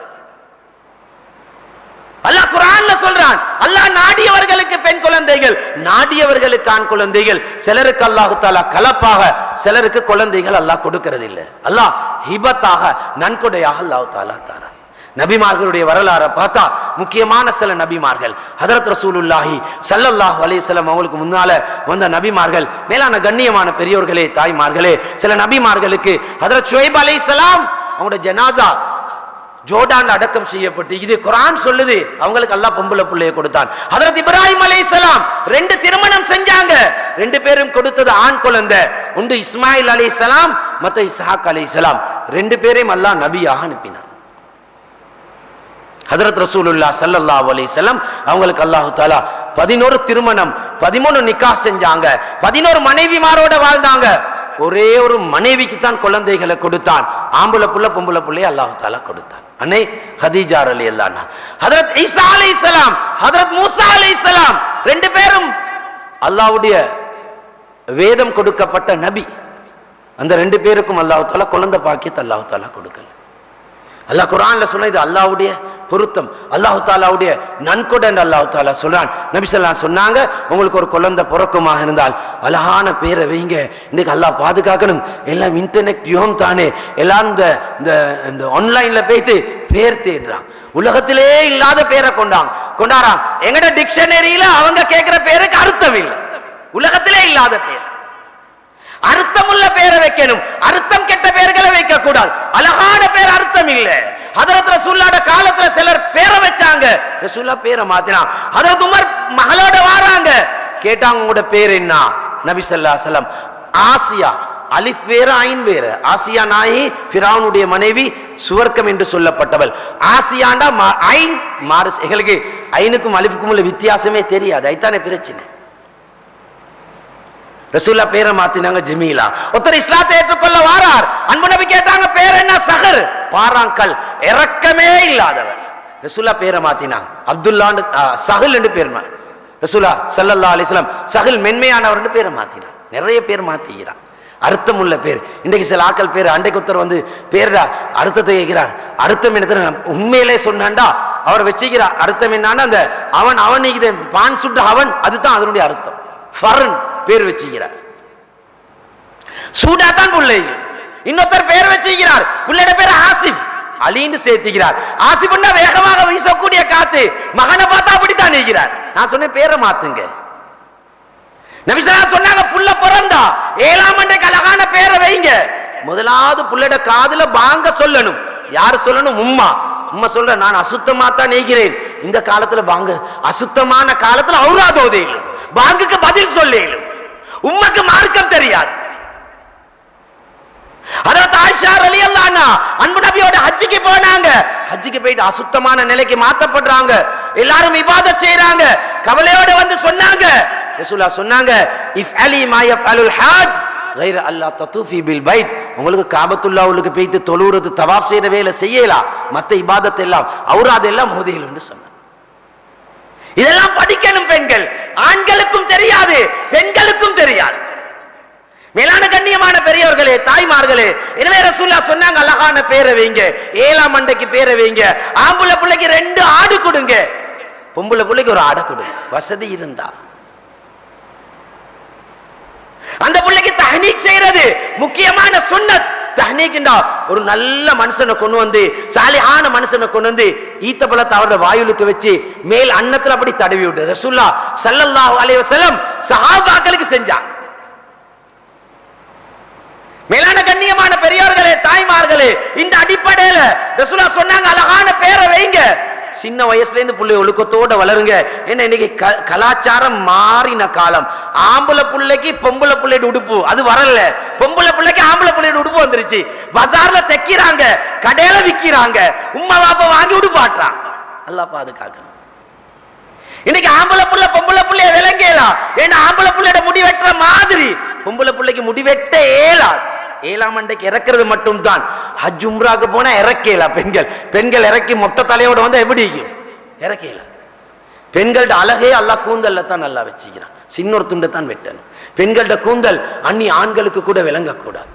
அல்லாஹ் குர்ஆன்ல சொல்றான், அல்லாஹ் நாடியவர்களுக்கு பெண் குழந்தைகள், நாடியவர்களுக்கு ஆண் குழந்தைகள். சிலருக்கு அல்லாஹ் தஆலா கலப்பாக, சிலருக்கு குழந்தைகள் அல்லாஹ் கொடுக்கிறது இல்லை. அல்லாஹ் ஹிபத்தாக நன்கொடையாக அல்லாஹ் தஆலா தரான். நபிமார்களுடைய வரலாறை பார்த்தா முக்கியமான சில நபிமார்கள், ஹதரத் ரசூலுல்லாஹி ஸல்லல்லாஹு அலைஹி வஸல்லம் அவங்களுக்கு முன்னால வந்த நபிமார்கள், மேலான கண்ணியமான பெரியோர்களே, தாய்மார்களே, சில நபிமார்களுக்கு ஹதரத் ஷுஐப் அலைஹிஸ்ஸலாம் அவங்களோட ஜனாசா ஜோர்டான்ல அடக்கம் செய்யப்பட்டு, இது குர்ஆன் சொல்லுது, அவங்களுக்கு அல்லாஹ் பொம்பளை பிள்ளையை கொடுத்தான். ஹதரத் இப்ராஹிம் அலைஹிஸ்ஸலாம் 2 திருமணம் செஞ்சாங்க. 2 பேரும் கொடுத்தது ஆண் குழந்தை. ஒன்று இஸ்மாயில் அலைஹிஸ்ஸலாம், மத்த இஸ்ஹாக் அலைஹிஸ்ஸலாம். 2 பேரையும் அல்லாஹ் நபியாக அனுப்பினார். ஹதரத் ரசூலுல்லாஹ் ஸல்லல்லாஹு அலைஹி வஸல்லம் அவங்களுக்கு அல்லாஹ் தஆலா 11 திருமணம் 13 நிக்காஹ் செஞ்சாங்க. 11 மனைவிமாரோட வாழ்ந்தாங்க. ஒரே ஒரு மனைவிக்கு தான் குழந்தைகளை கொடுத்தான். ஆம்புல புள்ள பொம்புல புள்ளைய அல்லாஹ் தஆலா கொடுத்தான். அன்னை ஹதீஜா ரலியல்லாஹு அன்ஹா, ஹஜ்ரத் ஈசா அலைஹிஸ்ஸலாம், ஹஜ்ரத் மூசா அலைஹிஸ்ஸலாம், ரெண்டு பேரும் அல்லாஹ்வுடைய வேதம் கொடுக்கப்பட்ட நபி. அந்த ரெண்டு பேருக்கும் அல்லாஹ் தஆலா குழந்தை பாக்கியத்தை அல்லாஹ் தஆலா கொடுக்கல. அல்லாஹ் குர்ஆன்ல சொன்ன இது அல்லாஹ்வுடைய பொருத்தம், அல்லாஹ் தஆலாவுடைய நன்கொடை என்று அல்லாஹ் தஆலா சொல்றான். நபி ஸல்லல்லாஹு அலைஹி சொன்னாங்க, உங்களுக்கு ஒரு குழந்தை பிறக்குமாக இருந்தால் அழகான பேரை வைங்க. இன்னைக்கு அல்லாஹ் பாதுகாக்கணும், எல்லாம் இன்டர்நெட் யுகம் தானே, எல்லாம் இந்த ஆன்லைன்ல போயிட்டு பேர் தேடுறான். உலகத்திலே இல்லாத பேரை கொண்டாராம். எங்கட டிக்ஷனரியில அவங்க கேட்கிற பேருக்கு அர்த்தம் இல்லை. உலகத்திலே இல்லாத பேர், அர்த்தமுள்ள பேரை வைக்கணும், அர்த்தம் கெட்ட பேர்களை வைக்க கூடாது. அழகான பேர் அர்த்தம் இல்லை. ஹஜ்ரத் ரசூலுல்லாஹ் காலத்துல சிலர் பேரை வச்சாங்க, ரசூலுல்லாஹ் பேரை மாத்தினான். ஹஜ்ரத் உமர் மகளோட வாராங்க, கேட்டாங்க உங்களோட பேர் என்ன? நபி ஸல்லல்லாஹு அலைஹி வஸல்லம் ஆசியா, அலிஃப் வேற ஐன் வேற. ஆசியா நாயி ஃபிரௌனுடைய மனைவி, சுவர்க்கம் என்று சொல்லப்பட்டவள். ஆசியாண்டா ஐன் மாறு. எங்களுக்கு ஐனுக்கும் அலிஃபுக்கும் உள்ள வித்தியாசமே தெரியாது, அதுதானே பிரச்சனை. ரசூல்லா பேரை மாத்தினாங்க ஜமீலா. ஒருத்தர் இஸ்லாத்தை ஏற்றுக்கொள்ள வாரார், அன்பு நபி கேட்டாங்க பேர் என்ன? சஹர், பாறாங்கல், இரக்கமே இல்லாதவர். ரசூல்லா பேரை மாத்தினாங்க அப்துல்லா, சஹல் என்று பேர். ரசூல்லா ஸல்லல்லாஹு அலைஹி வஸல்லம் சஹல் மென்மையானவர் என்று பேரை மாத்தினார். நிறைய பேர் மாத்திக்கிறான், அர்த்தம் உள்ள பேர். இன்றைக்கு சில ஆக்கள் பேர், அன்றைக்கு ஒருத்தர் வந்து பேர்டா அர்த்தத்தை கேட்கிறார். அர்த்தம் என்ன உண்மையிலே சொன்னான்டா அவர் வச்சுக்கிறார். அர்த்தம் என்னன்னா அந்த அவன் பான் சுட்ட அவன், அதுதான் அதனுடைய அர்த்தம். ஃபர்ன் பேர் வச்சுக்கிறார், சூடா தான் பிள்ளை. இன்னொருத்தர் பேர் வச்சுக்கிறார், பிள்ளையோட பேர் ஆசிப், அலின்னு சேர்த்துக்கிறார். ஆசிப்னா வேகமாக வீசக்கூடிய காத்து, மகனை பார்த்தா அப்படித்தான் இருக்கிறார். நான் சொன்னேன் பேரை மாத்துங்க. நபி ஸல்லல்லாஹு அலைஹி சொன்னாங்க புள்ள பிறந்தா 7ஆம் ஆண்டுக்கு அழகான பேரை வைங்க. முதலாவது புள்ளையோட காதுல பாங்க சொல்லணும். யாரு சொல்லணும்? உம்மா. உம்மா சொல்ற, நான் அசுத்தமா தான் நீக்கிறேன். இந்த காலத்துல பாங்க அசுத்தமான காலத்துல அவுராதோதே இல்லை, பாங்குக்கு பதில் சொல்ல. உம்மக்கு மார்க்கம் தெரியாது. ஹஜ்ரத் ஆயிஷா ரலியல்லாஹு அன்ஹா அன்பு நபியோட ஹஜ்ஜுக்கு போனாங்க. ஹஜ்ஜுக்கு போயிட்டு அசுத்தமான நிலைக்கு மாத்தப்படுறாங்க. எல்லாரும் இபாதத் செய்றாங்க. கவலையோட வந்து சொன்னாங்க, ரசூலுல்லாஹ் சொன்னாங்க, இஃப் அலி மா யஃஅலுல் ஹாஜ் கைர அல்லாஹ் ததூஃபி பில் பைத். உங்களுக்கு காபத்துல்லாஹ்வுக்கு போயிட்டு தொழுறது தவாப் செய்யற வேலை செய்யலாம், மத்த இபாதத் எல்லாம் அவுராத் எல்லாம் மோதிகள் என்று சொன்னாங்க. இதெல்லாம் படிக்கணும் பெண்கள். ஆண்களுக்கும் தெரியாது, பெண்களுக்கும் தெரியாது. மேலான கண்ணியமான பெரியவர்களே, தாய்மார்களே, எனவே ரசூலுல்லாஹ் சொன்னாங்க அழகான பேரை வைங்க. 7ஆம் ஆண்டுக்கு பேரை வைங்க. ஆம்புல பிள்ளைக்கு 2 ஆடு கொடுங்க, பொம்புல பிள்ளைக்கு ஒரு ஆடை கொடுங்க, வசதி இருந்தா. அந்த பிள்ளைக்கு தஹ்னீக் செய்யறது முக்கியமான சுன்னத். தஹ்னீக்ண்டா ஒரு நல்ல மனுஷனை கொண்டு வந்து, சாலிஹான மனுஷனை கொண்டு வந்து ஈத்த பழத்தை அவரோட வாயுலுக்கு வச்சு மேல் அன்னத்துல அப்படி தடவி விட்டு ரசூலுல்லாஹ் ஸல்லல்லாஹு அலைஹி வஸல்லம் சஹாபாக்களுக்கு செஞ்சாங்க. மேலான கண்ணியமான பெரியோர்களே, தாய்மார்களே, இந்த அடிப்படையில ரசூலுல்லாஹ் சொன்னாங்க அழகான பேரை வைங்க. சின்ன வயசுல இருந்து புள்ளை ஒழுக்கத்தோட வளருங்க. என்ன இன்னைக்கு கலாச்சாரம் மாறின காலம். ஆம்பளை புள்ளைக்கு பொம்பளை புள்ளையோட உடுப்பு அது வரல, பொம்பளை புள்ளைக்கு ஆம்பளை புள்ளையோட உடுப்பு வந்துருச்சு. பஜார்ல தைக்கிறாங்க, கடையில விக்கிறாங்க, உம்மா பாப்பா வாங்கி உடுப்பாட்டுறான். அல்லாஹ் பாதுகாக்கணும். இன்னைக்கு ஆம்பளை புள்ள பொம்பளை புள்ளைய விளங்கலாம். ஏன்னா ஆம்பளை புள்ளையோட முடி வெட்டுற மாதிரி பொம்பளை புள்ளைக்கு முடி வெட்ட ஏலாது. 7ஆம் ஆண்டுக்கு இறக்கிறது மட்டும் தான். ஹஜ் உம்ராக்கு போனா இறக்கலாம். பெண்கள் இறக்கி மொட்டை தலையோட வந்து எப்படி இறக்கலாம். பெண்களோட அழகே அல்லாஹ் கூந்தல்ல தான் நல்லா வச்சுக்கிறான். சின்னொரு துண்டை தான் வெட்டணும். பெண்களோட கூந்தல் அன்னி ஆண்களுக்கு கூட விளங்கக்கூடாது.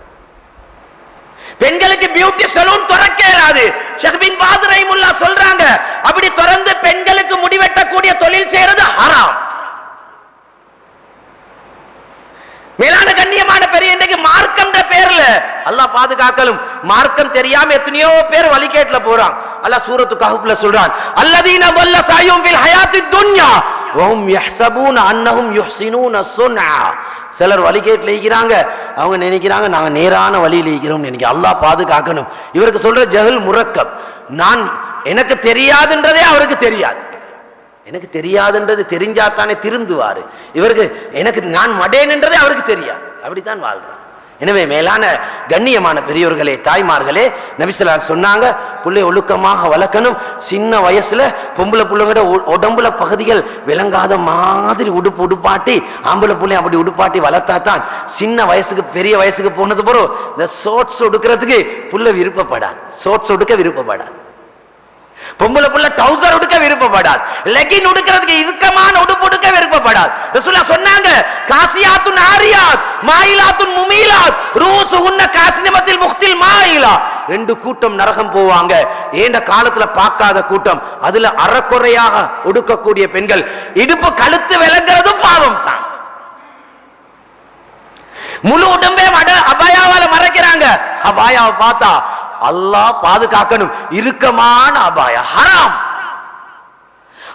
பெண்களுக்கு பியூட்டி சலூன் திறக்க இயலாது. ஷேக் பின் பாஸ் ரஹிமஹுல்லாஹ் சொல்றாங்க, அப்படி திறந்து பெண்களுக்கு முடிவெட்டக்கூடிய தொழில் செய்யறது ஹராம். மேலான கண்ணியமான பெரிய இன்னைக்கு மார்க்கம்ன்ற பேர்ல அல்லாஹ் பாதுகாக்கலும். மார்க்கம் தெரியாம எத்தனையோ பேர் வழிகேட்டுல போறான். அல்லாஹ் சூரத்து கஹ்ஃப்ல சொல்றான், அல்லதீன வல்ல சாயும் ஃபில் ஹயாத்தித் துன்யா வஹும் யஹ்ஸபூன அன்னஹும் யுஹ்ஸினூன ஸுன்ஆ. சிலர் வழிகேட்டுல இருக்கிறாங்க, அவங்க நினைக்கிறாங்க நாங்க நேரான வழியில இருக்கிறோம் நினைக்க. அல்லாஹ் பாதுகாக்கணும். இவருக்கு சொல்ற ஜஹல் முரக்கப். நான் எனக்கு தெரியாதுன்றதே அவருக்கு தெரியாது. எனக்கு தெரியாதுன்றது தெரிஞ்சாத்தானே திருந்துவாரு. இவருக்கு எனக்கு நான் மடேன்ன்றதே அவருக்கு தெரியாது. அப்படித்தான் வாழ்றான். எனவே மேலான கண்ணியமான பெரியோர்களே, தாய்மார்களே, நபி ஸல்லல்லாஹு அலைஹி சொன்னாங்க, புள்ளை ஒழுக்கமாக வளர்க்கணும். சின்ன வயசுல பொம்பளை புள்ளையோட உடம்புல பகுதிகள் விளங்காத மாதிரி உடுப்பாட்டி ஆம்பளை புள்ளை அப்படி உடுப்பாட்டி வளர்த்தா தான் சின்ன வயசுக்கு பெரிய வயசுக்கு போனது போறோம் இந்த ஷோர்ட்ஸ் உடுக்கிறதுக்கு புள்ள விருப்பப்படாது. ஷோர்ட்ஸ் உடுக்க விருப்பப்படாது. பொம்பளை புள்ள டவுசர் உடுக்க விருப்பப்படாது. லெகின் உடுக்கிறதுக்கு இறுக்கமான உடுப்பு உடுக்க விருப்பப்படாது. ரசூலுல்லாஹ் சொன்னாங்க, காசியாத்துன் ஆரியாத் மாயிலாத்துன் முமீலாத் ரூசுஹுன்ன காஸ்னிமத்தில் முக்தில் மாயிலா. ரெண்டு கூட்டம் நரகம் போவாங்க. ஏண்ட காலத்துல பார்க்காத கூட்டம். அதுல அறக்குறையாக உடுக்கக்கூடிய பெண்கள், இடுப்பு கழுத்து விளங்குறது பாவம் தான். முழு உடம்பே அபாயாவால மறைக்கிறாங்க. அபாயாவை பார்த்தா அல்லாஹ் பாதுகாக்கணும். இறுக்கமான அபாயா ஹராம்.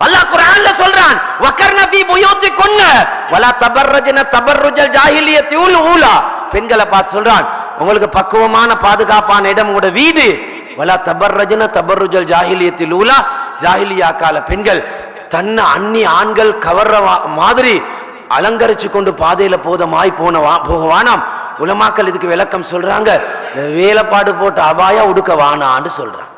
அல்லாஹ் குர்ஆன்ல சொல்றான், வகர்ன ஃபீ புயூத்திகுன்ன வலா தபர்ரஜன தபர்ருஜல் ஜாஹிலியத்துல் ஊலா. பெண்களை பார்த்து சொல்றான், உங்களுக்கு பக்குவமான பாதுகாப்பான இடம் உங்களுடைய வீடு. வலா தபர்ரஜன தபர்ருஜல் ஜாஹிலியத்துல் ஊலா. ஜாஹிலியா கால பெண்கள் தன்னை அந்நிய ஆண்கள் கவர்ற மாதிரி அலங்கரிச்சு கொண்டு பாதையில போகவானாம். உலமாக்கள் இதுக்கு விளக்கம் சொல்றாங்க, வேலைப்பாடு போட்ட அபாயா உடுக்க வானான்னு சொல்றாங்க.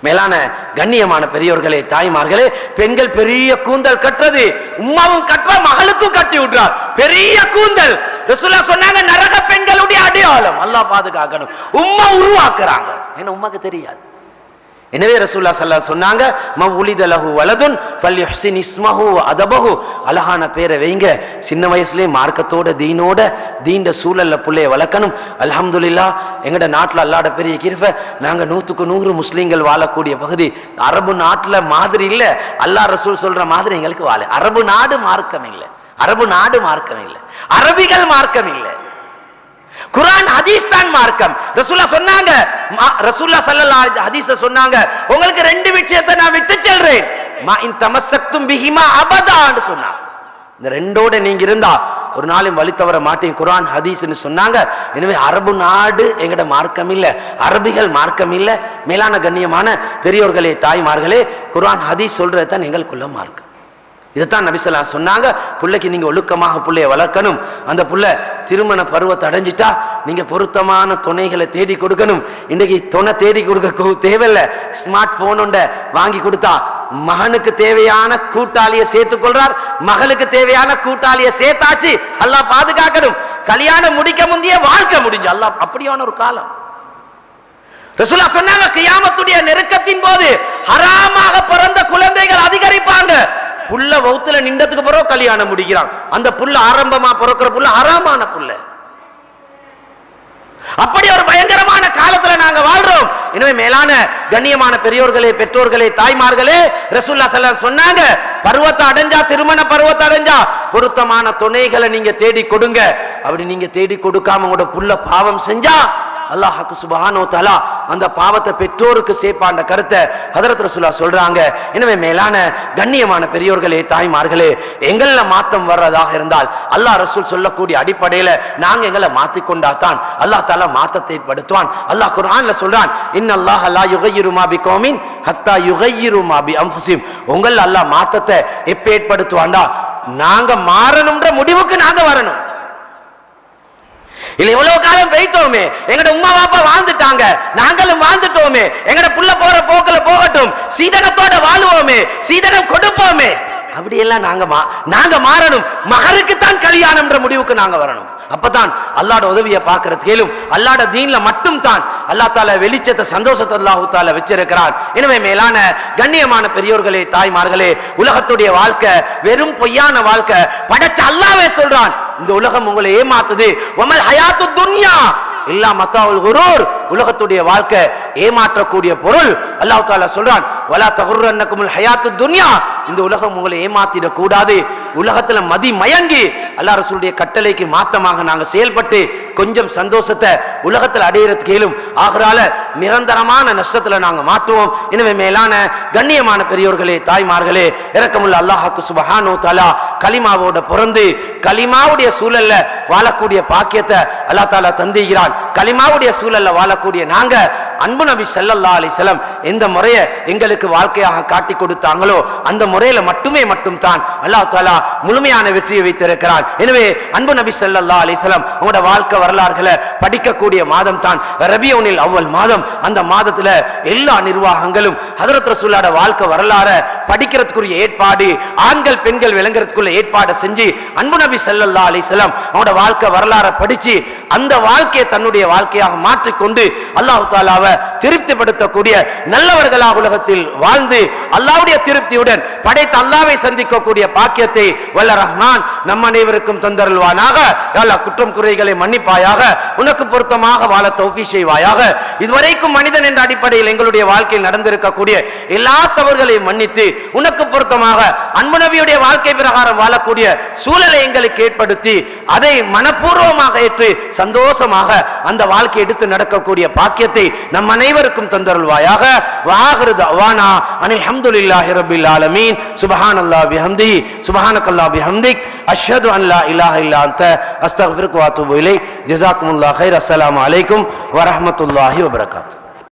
மேலான கண்ணியமான பெரியோர்களே, தாய்மார்களே, பெண்கள் பெரிய கூந்தல் கட்டுறது உம்மாவும் கட்டுற, மகளுக்கும் கட்டி விட்டுறார் பெரிய கூந்தல். ரசூலுல்லாஹ் சொன்னாங்க, நரக பெண்களுடைய அடையாளம். அல்லாஹ் பாதுகாக்கணும். உம்மா உருவாக்குறாங்க, ஏன்னா உம்மாக்கு தெரியாது. எனவே ரசூலுல்லாஹ் ஸல்லல்லாஹு அலைஹி சொன்னாங்க, மவுலித லஹு வலதுன் ஃபல்யுஹ்சின் இஸ்மஹு அதபஹு. அழகான பேரை வைங்க. சின்ன வயசுலயே மார்க்கத்தோட தீனோட தீண்ட சூழல்ல புள்ளைய வளர்க்கணும். அல்ஹம்துலில்லாஹ் எங்கட நாட்டில் அல்லாஹ்ட பெரிய கிருபை. நாங்க 100க்கு 100 முஸ்லீம்கள் வாழக்கூடிய பகுதி. அரபு நாட்டுல மாதிரி இல்லை, அல்லாஹ் ரசூல் சொல்ற மாதிரி எங்களுக்கு வாழ. அரபு நாடு மார்க்கம் இல்லை, அரபு நாடு மார்க்கம் இல்லை, அரபிகள் மார்க்கம் இல்லை. குர்ஆன் ஹதீஸ் தான் மார்க்கம். ரசூலுல்லாஹ் சொன்னாங்க, ரசூலுல்லாஹ் ஸல்லல்லாஹு அலைஹி ஹதீஸ சொன்னாங்க, உங்களுக்கு ரெண்டு விஷயத்தை நான் விட்டு செல்றேன். மா இன் தமஸ்ஸக்தும் பிஹிமா அபதான்னு சொன்னாங்க. இந்த ரெண்டோட நீங்க இருந்தா ஒரு நாளும் வழி தவற மாட்டீங்க. குர்ஆன் ஹதீஸ்னு சொன்னாங்க. எனவே அரபு நாடு எங்கட மார்க்கம் இல்ல, அரபிகள் மார்க்கம் இல்ல. மேலான கண்ணியமான பெரியோர்களே, தாய்மார்களே, குர்ஆன் ஹதீஸ் சொல்றது தான் எங்களுக்குள்ள மார்க்கம். இதைத்தான் நபி ஸல்லல்லாஹு அலைஹி சொன்னாங்க, புள்ளைக்கு நீங்க ஒழுக்கமாக புள்ளைய வளர்க்கணும். அந்த புள்ள திருமண பருவத்தை அடைஞ்சிட்டா நீங்க பொருத்தமான துணைகளை தேடி கொடுக்கணும். இன்னைக்கு துணை தேடி கொடுக்க தேவையில்லை. ஸ்மார்ட் போன் ஒன்றை வாங்கி கொடுத்தா மகனுக்கு தேவையான கூட்டாளியை சேர்த்துக் கொள்றார், மகளுக்கு தேவையான கூட்டாளியை சேர்த்தாச்சு. அல்லாஹ் பாதுகாக்கணும். கல்யாணம் முடிக்க முந்தைய வாழ்க்கை முடிஞ்சு. அல்லாஹ் அப்படியான ஒரு காலம். ரசூலுல்லாஹ் சொன்னாங்க, கியாமத்துடைய நெருக்கத்தின் போது ஹராமாக பிறந்த குழந்தைகள் அதிகரிப்பாங்க. புள்ள வௌத்துல நின்றதுக்கு பிறகு கல்யாணம் முடிக்கிறான். அந்த புள்ள ஆரம்பமா பிறக்கிற புள்ள ஹராமான புள்ள. அப்படி ஒரு பயங்கரமான காலத்துல நாங்க வாழ்றோம். எனவே மேலான கண்ணியமான பெரியோர்களே, பெற்றோர்களே, தாய்மார்களே, ரசூலுல்லாஹ் ஸல்லல்லாஹு அலைஹி வஸல்லம் சொன்னாங்க, பருவத்தை அடைஞ்சா, திருமண பருவத்தை அடைஞ்சா பொருத்தமான துணைகளை நீங்க தேடி கொடுங்க. அப்படி நீங்க தேடி கொடுக்காம உங்களோட புள்ள பாவம் செஞ்சா அல்லாஹ் சுப்ஹானஹு வ தஆலா அந்த பாவத்தை பெற்றோருக்கு சேர்ப்பாண்ட கருத்தை ஹதரத் ரசூலுல்லாஹ் சொல்றாங்க. எனவே மேலான கண்ணியமான பெரியோர்களே, தாய்மார்களே, எங்கள மாத்தம் வர்றதாக இருந்தால் அல்லாஹ் ரசூல் சொல்லக்கூடிய அடிப்படையில நாங்க எங்களை மாத்திக்கொண்டாதான் அல்லாஹ் தஆலா மாத்தத்தை ஏற்படுத்துவான். அல்லாஹ் குர்ஆன்ல சொல்றான், இன்னல்லாஹ லா யுகையிரு மா பிகௌமின் ஹத்தா யுகையிரு மா பி அன்ஃபுஸிஹிம். உங்கள் அல்லாஹ் மாத்தத்தை எப்ப ஏற்படுத்துவான்டா, நாங்க மாறணும்ன்ற முடிவுக்கு நாங்க வரணும். இல்ல எவ்வளவு காலம் போயிட்டோமே, எங்கட உம்மா பாப்பா வாழ்ந்துட்டாங்க, நாங்களும் வாழ்ந்துட்டோமே, எங்கட புள்ள போற போக்குல போகட்டும், சீதனத்தோட வாழுவோமே, சீதனம் கொடுப்போமே. அப்படியெல்லாம் நாங்க மாறணும். மகருக்கு தான் கல்யாணம்ன்ற முடிவுக்கு நாங்க வரணும். அப்பதான் அல்லாஹ்வோட உதவியை பார்க்கிறது கேளும். அல்லாஹ்வோட தீன்ல மட்டும் தான் அல்லாஹ் தஆலா வெளிச்சத்தை, சந்தோஷத்தை அல்லாஹ் தஆலா வச்சிருக்கிறான். எனவே மேலான கண்ணியமான பெரியோர்களே, தாய்மார்களே, உலகத்துடைய வாழ்க்கை வெறும் பொய்யான வாழ்க்கை. படைச்ச அல்லாஹ்வே சொல்றான், இந்த உலகம் உங்களை ஏமாத்துது. வமல் ஹயாத்து துன்யா இல்லா மத்தாஉல் குரூர். உலகத்துடைய வாழ்க்கை ஏமாற்றக்கூடிய பொருள். அல்லாஹ் தஆலா சொல்றான், வலா தகுர்ரன்னகுமுல் ஹயாத்து துன்யா. இந்த உலகம் உங்களை ஏமாத்திட கூடாது. உலகத்துல மதி மயங்கி அல்லாஹ் ரசூலுடைய கட்டளைக்கு மாத்தமாக நாங்க செயல்பட்டு கொஞ்சம் சந்தோஷத்தை உலகத்தில் அடையிறது கேளும், ஆகரால நிரந்தரமான நஷ்டத்துல நாங்க மாட்டுவோம். எனவே மேலான கண்ணியமான பெரியோர்களே, தாய்மார்களே, இரக்கமுள்ள அல்லாஹ் சுப்ஹானஹு வ தஆலா கலிமாவோட பிறந்து கலிமாவுடைய சூழல்ல வாழக்கூடிய பாக்கியத்தை அல்லாஹ் தஆலா தந்திருக்கிறான். கலிமாவுடைய சூழல்ல வாழக்கூடிய நாங்க அன்பு நபி ஸல்லல்லாஹு அலைஹி வஸல்லம் எந்த முறையை எங்களுக்கு வாழ்க்கையாக காட்டி கொடுத்தாங்களோ அந்த முறையில மட்டும் தான் அல்லாஹ் தஆலா முழுமையான வெற்றியை வைத்திருக்கிறான். எனவே அன்பு நபி ஸல்லல்லாஹு அலைஹி வஸல்லம் அவங்களோட வாழ்க்கை வரலாறுகளை படிக்கக்கூடிய மாதம் தான் ரபியுல் அவ்வல் மாதம். அந்த மாதத்துல எல்லா நிர்வாகங்களும் ஹஜ்ரத் ரசூலுல்லாஹ்வோட வாழ்க்கை வரலாறை படிக்கிறதுக்குரிய ஏற்பாடு, ஆண்கள் பெண்கள் விளங்குறதுக்குள்ள ஏற்பாடு செஞ்சு அன்பு நபி ஸல்லல்லாஹு அலைஹி வஸல்லம் அவங்களோட வாழ்க்கை வரலாறை படிச்சு அந்த வாழ்க்கையை தன்னுடைய வாழ்க்கையாக மாற்றிக்கொண்டு அல்லாஹ் தஆலாவை திருப்திப்படுத்தக்கூடிய நல்லவர்களாக உலகத்தில் வாழ்ந்து அல்லாஹ்வுடைய திருப்தியுடன் படைத்த அல்லாஹ்வை சந்திக்கக்கூடிய பாக்கியத்தை வல்ல ரஹ்மான் நம் அனைவருக்கும் தந்தருள்வானாக. யா அல்லாஹ் குற்றம் குறைகளை மன்னிப்பாயாக, உனக்கு பொருத்தமாக வாழ தௌஃபீக் செய்வாயாக. இதுவரைக்கும் மனிதன் என்ற அடிப்படையில் எங்களுடைய வாழ்க்கையில் நடந்திருக்கக்கூடிய எல்லா தவறுகளையும் மன்னித்து உனக்கு பொருத்தமாக அன்பு நபியுடைய வாழ்க்கை பிரகாரம் வாழக்கூடிய சூழலை எங்களுக்கு ஏற்படுத்தி அதை மனப்பூர்வமாக ஏற்று சந்தோஷமாக அந்த வாழ்க்கை எடுத்து நடக்கக்கூடிய பாக்கியத்தை நம் அனைவருக்கும் தந்தருள்வாயாக. வஆகிரு தஅவானா அனில் ஹம்துலில்லாஹி ரப்பில் ஆலமீன். சுப்ஹானல்லாஹி பிஹம்திஹி சுப்ஹானக்கல்லாஹி பிஹம்திக் அஷ்ஹது அன் லா இலாஹா இல்லா அன்த அஸ்தக்ஃபிருக வ அத்தூபு இலைக். ஜஸாக்குமுல்லாஹ் கைர். அஸ்ஸலாமு அலைக்கும் வ ரஹ்மத்துல்லாஹி வ பரகாத்துஹு.